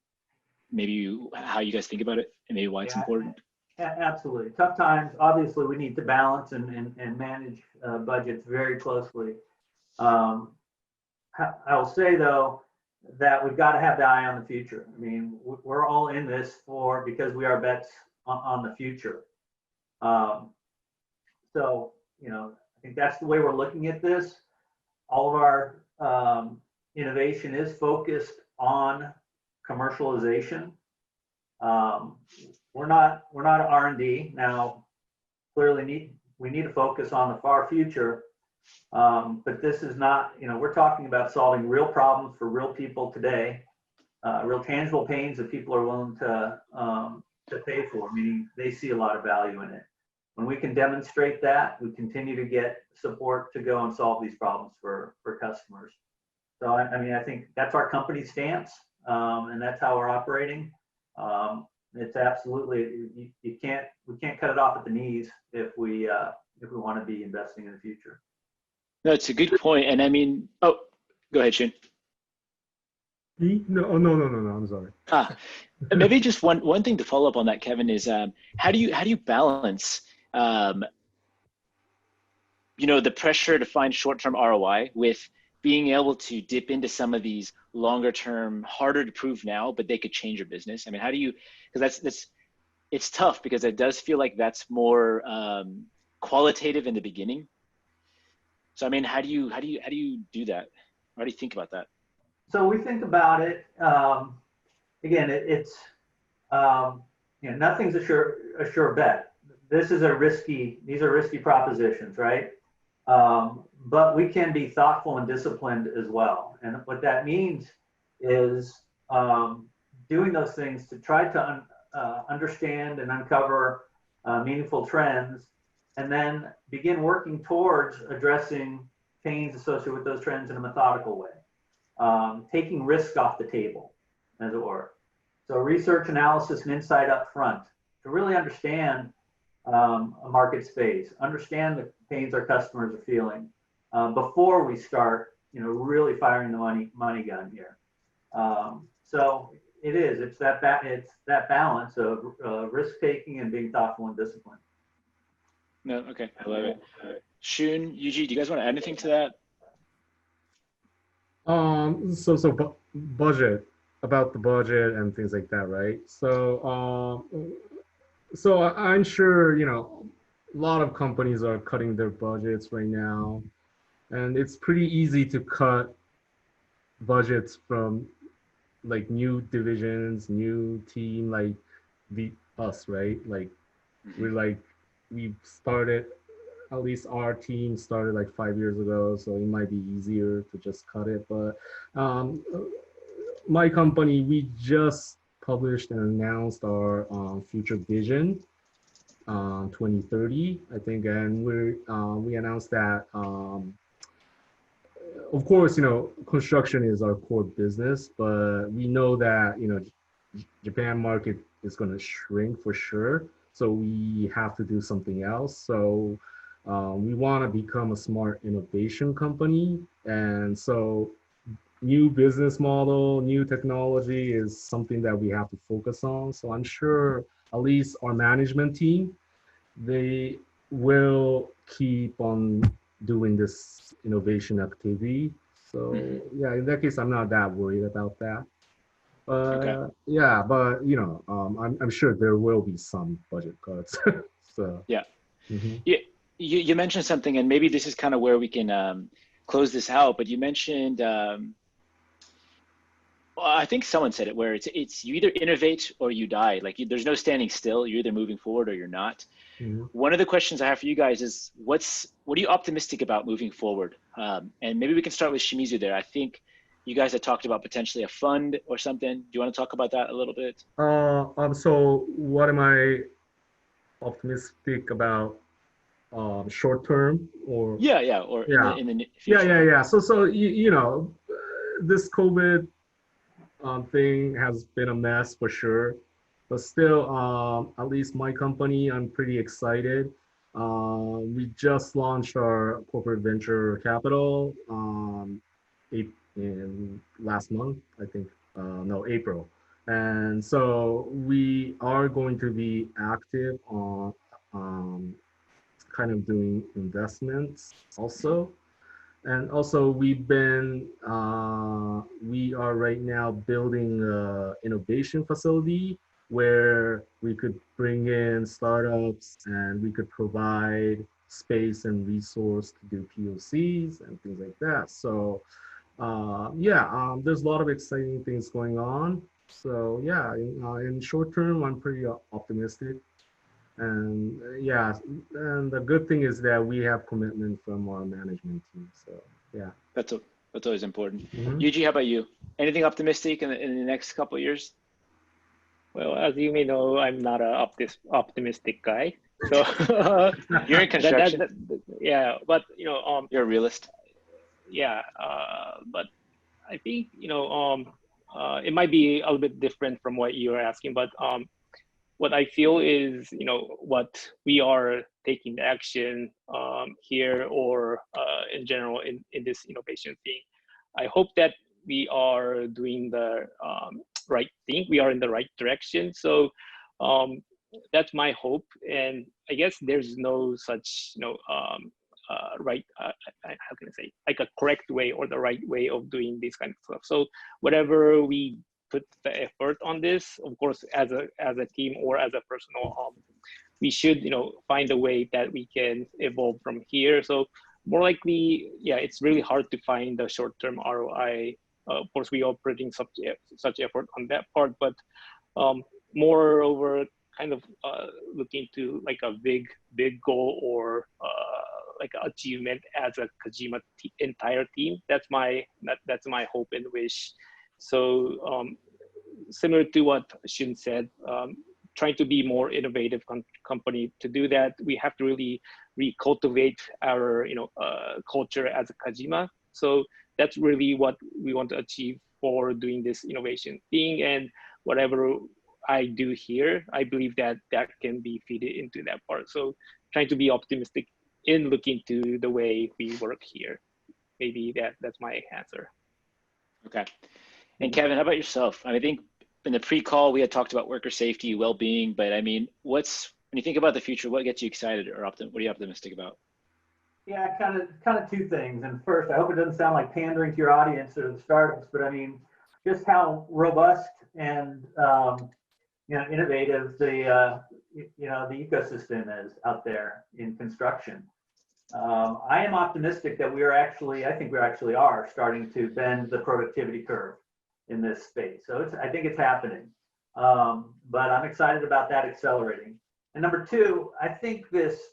maybe how you guys think about it and maybe why it's important? Absolutely. Tough times. Obviously, we need to balance and manage budgets very closely. I will say though that we've got to have the eye on the future. We're all in this because we are bets on the future. So I think that's the way we're looking at this. All of our innovation is focused on commercialization. We're not R&D now. Clearly, we need to focus on the far future. But this is not. We're talking about solving real problems for real people today, real tangible pains that people are willing to pay for. Meaning they see a lot of value in it. When we can demonstrate that, we continue to get support to go and solve these problems for customers. So I think that's our company stance, and that's how we're operating. It's absolutely we can't cut it off at the knees if we want to be investing in the future. No, it's a good point. And Go ahead, Shun. No, no. I'm sorry. Maybe just one thing to follow up on that, Kevin, is how do you balance the pressure to find short-term ROI with being able to dip into some of these longer-term, harder to prove now, but they could change your business? I mean, how do you? Because it's tough because it does feel like that's more qualitative in the beginning. So I mean, how do you do that? How do you think about that? So we think about it. Again, it's nothing's a sure bet. These are risky propositions, right? But we can be thoughtful and disciplined as well. And what that means is doing those things to try to understand and uncover meaningful trends, and then begin working towards addressing pains associated with those trends in a methodical way, taking risk off the table, as it were. So research, analysis, and insight up front to really understand a market space, understand the pains our customers are feeling before we start, really firing the money gun here. So it's that balance of risk taking and being thoughtful and disciplined. No, okay, I love it. Shun, Yuji, do you guys want to add anything to that? So budget, about the budget and things like that, right? So I'm sure, a lot of companies are cutting their budgets right now, and it's pretty easy to cut budgets from like new divisions, new team, like us, right? Like we've started, at least our team started like 5 years ago, so it might be easier to just cut it. But my company, we just published and announced our future vision 2030, I think, and we announced that of course, construction is our core business, but we know that Japan market is going to shrink for sure, so we have to do something else. So we want to become a smart innovation company, and so new business model, new technology is something that we have to focus on. So I'm sure at least our management team, they will keep on doing this innovation activity. So yeah, in that case, I'm not that worried about that. Okay. Yeah, but I'm sure there will be some budget cuts. So yeah. You mentioned something, and maybe this is kind of where we can close this out. But you mentioned, I think someone said it, where it's you either innovate or you die. Like there's no standing still. You're either moving forward or you're not. One of the questions I have for you guys is, what are you optimistic about moving forward? And maybe we can start with Shimizu there. I think you guys had talked about potentially a fund or something. Do you want to talk about that a little bit? So what am I optimistic about? Short term or or in the future. Yeah. So this COVID thing has been a mess for sure, but still, at least my company, I'm pretty excited. We just launched our corporate venture capital in last month, I think. No, April. And so we are going to be active on kind of doing investments also. And also we are right now building an innovation facility where we could bring in startups and we could provide space and resource to do POCs and things like that. So there's a lot of exciting things going on. So yeah, in short term, I'm pretty optimistic. And and the good thing is that we have commitment from our management team. So yeah, that's always important. Yuji, how about you? Anything optimistic in the next couple of years? Well, as you may know, I'm not a optimistic guy. So you're in construction. Yeah, but you're a realist. Yeah, but I think it might be a little bit different from what you were asking, but what I feel is, what we are taking action here or in general in this innovation thing, I hope that we are doing the right thing. We are in the right direction. So that's my hope. And I guess there's no such, right, how can I say, like a correct way or the right way of doing this kind of stuff. So whatever we put the effort on this, of course, as a team or as a personal, we should, find a way that we can evolve from here. So more likely, yeah, it's really hard to find the short-term ROI. Of course, we are putting such effort on that part, but moreover, kind of looking to like a big goal or like an achievement as a Kajima entire team. That's my hope and wish. So similar to what Shun said, trying to be more innovative company. To do that, we have to really recultivate our culture as a Kajima. So that's really what we want to achieve for doing this innovation thing. And whatever I do here, I believe that can be fed into that part. So trying to be optimistic in looking to the way we work here. Maybe that's my answer. Okay. And Kevin, how about yourself? I think in the pre-call, we had talked about worker safety, well-being, but I mean, when you think about the future, what gets you excited or what are you optimistic about? Yeah, kind of two things. And first, I hope it doesn't sound like pandering to your audience or the startups, but I mean, just how robust and innovative the ecosystem is out there in construction. I am optimistic that I think we actually are starting to bend the productivity curve in this space. So I think it's happening, but I'm excited about that accelerating. And number two, I think this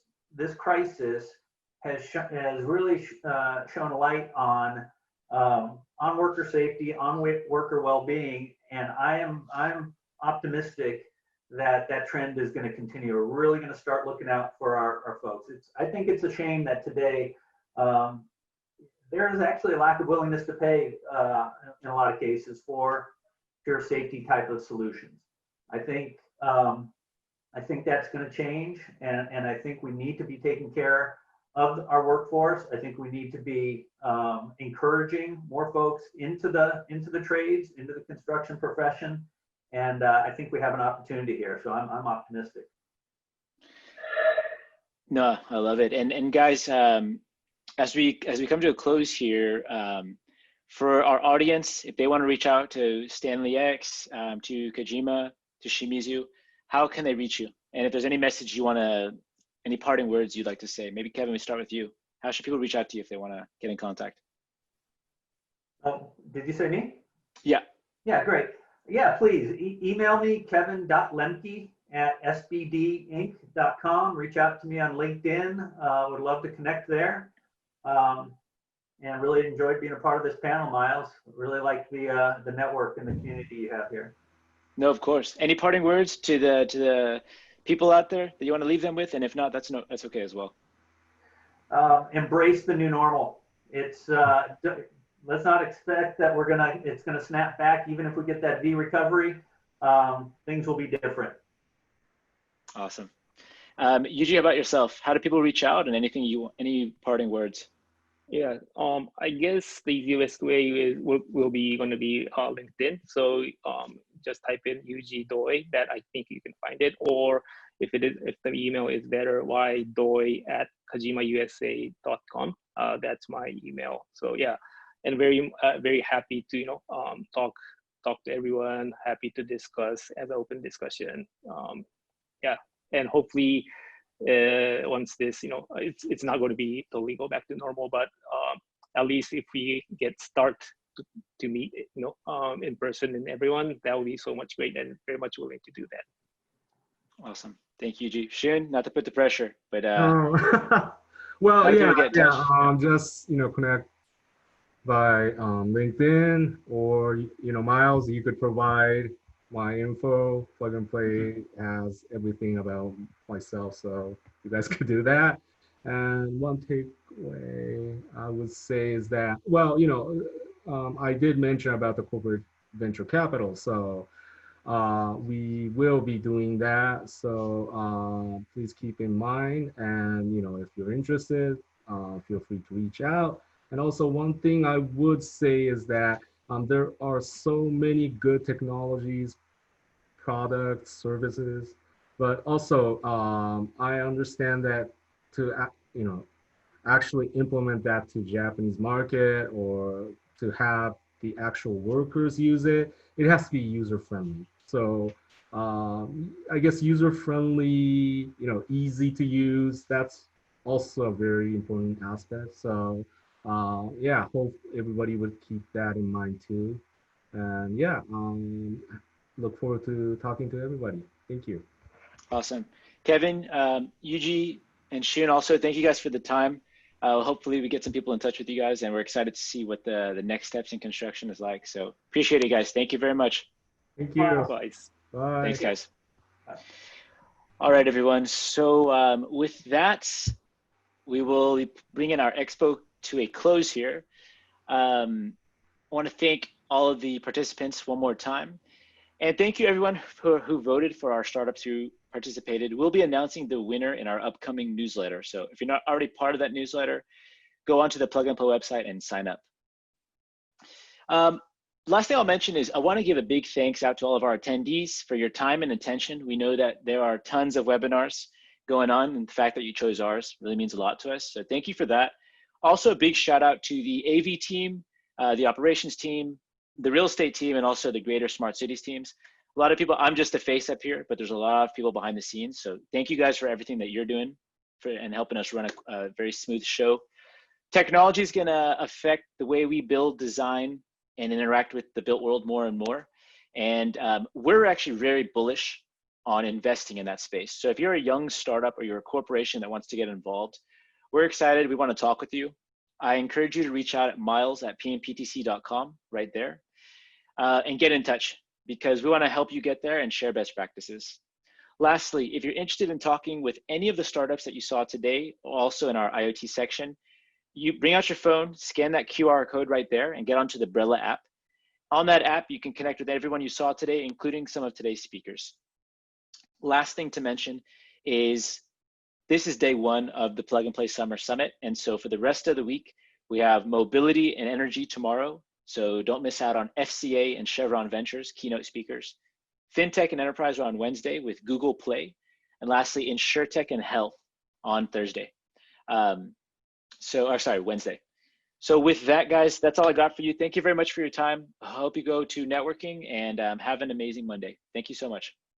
crisis has really shown a light on worker safety, on worker well-being, and I'm optimistic that trend is going to continue. We're really going to start looking out for our folks. I think it's a shame that today there is actually a lack of willingness to pay in a lot of cases for pure safety type of solutions. I think that's going to change, and I think we need to be taking care of our workforce. I think we need to be encouraging more folks into the trades, into the construction profession, and I think we have an opportunity here. So I'm optimistic. No, I love it. And guys, as we come to a close here, for our audience, if they want to reach out to Stanley X, to Kajima, to Shimizu, how can they reach you? And if there's any message any parting words you'd like to say, maybe Kevin, we start with you. How should people reach out to you if they want to get in contact? Did you say me? Yeah. Yeah, great. Yeah, please email me, kevin.lemke@sbdinc.com. Reach out to me on LinkedIn. Would love to connect there. And really enjoyed being a part of this panel, Miles. Really like the network and the community you have here. No, of course. Any parting words to the people out there that you want to leave them with? And if not, that's okay as well. Embrace the new normal. It's let's not expect that it's gonna snap back. Even if we get that V recovery, things will be different. Awesome. Yuji, how about yourself? How do people reach out, and any parting words? Yeah, I guess the easiest way will be going to be LinkedIn. So just type in Yuji Doi. That I think you can find it. Or if the email is better, ydoi@kajimausa.com. That's my email. So yeah, and very happy to talk to everyone. Happy to discuss as an open discussion. Yeah, and hopefully. Once this, it's not going to be totally go back to normal, but at least if we start to meet, in person and everyone, that would be so much great, and very much willing to do that. Awesome. Thank you, Yuji. Shun, not to put the pressure, but well, yeah, just connect by LinkedIn, or Miles, you could provide my info. Plug and Play has everything about myself, so you guys could do that. And one takeaway I would say is that, well, I did mention about the corporate venture capital, so we will be doing that. So please keep in mind, and if you're interested, feel free to reach out. And also one thing I would say is that there are so many good technologies, products, services, but also I understand that to actually implement that to Japanese market or to have the actual workers use it, it has to be user friendly. So I guess user friendly, easy to use. That's also a very important aspect. So yeah, hope everybody would keep that in mind too. And yeah, look forward to talking to everybody. Thank you. Awesome. Kevin, Yuji, and Shun, also, thank you guys for the time. Hopefully we get some people in touch with you guys, and we're excited to see what the next steps in construction is like. So appreciate it, guys. Thank you very much. Thank you. Bye. Bye. Thanks, guys. All right, everyone. So with that, we will be bringing our expo to a close here. I want to thank all of the participants one more time. And thank you everyone who voted for our startups who participated. We'll be announcing the winner in our upcoming newsletter. So if you're not already part of that newsletter, go onto the Plug and Play website and sign up. Last thing I'll mention is I want to give a big thanks out to all of our attendees for your time and attention. We know that there are tons of webinars going on, and the fact that you chose ours really means a lot to us. So thank you for that. Also, a big shout out to the AV team, the operations team, the real estate team, and also the greater smart cities teams. A lot of people, I'm just a face up here, but there's a lot of people behind the scenes. So thank you guys for everything that you're doing and helping us run a very smooth show. Technology is gonna affect the way we build, design, and interact with the built world more and more. And we're actually very bullish on investing in that space. So if you're a young startup or you're a corporation that wants to get involved, we're excited, we wanna talk with you. I encourage you to reach out at miles@pmptc.com right there. And get in touch because we want to help you get there and share best practices. Lastly, if you're interested in talking with any of the startups that you saw today, also in our IoT section, you bring out your phone, scan that QR code right there and get onto the Brella app. On that app, you can connect with everyone you saw today, including some of today's speakers. Last thing to mention is this is day one of the Plug and Play Summer Summit. And so for the rest of the week, we have mobility and energy tomorrow. So don't miss out on FCA and Chevron Ventures keynote speakers. Fintech and Enterprise are on Wednesday with Google Play. And lastly, Insurtech and Health on Thursday. Wednesday. So with that, guys, that's all I got for you. Thank you very much for your time. I hope you go to networking and have an amazing Monday. Thank you so much.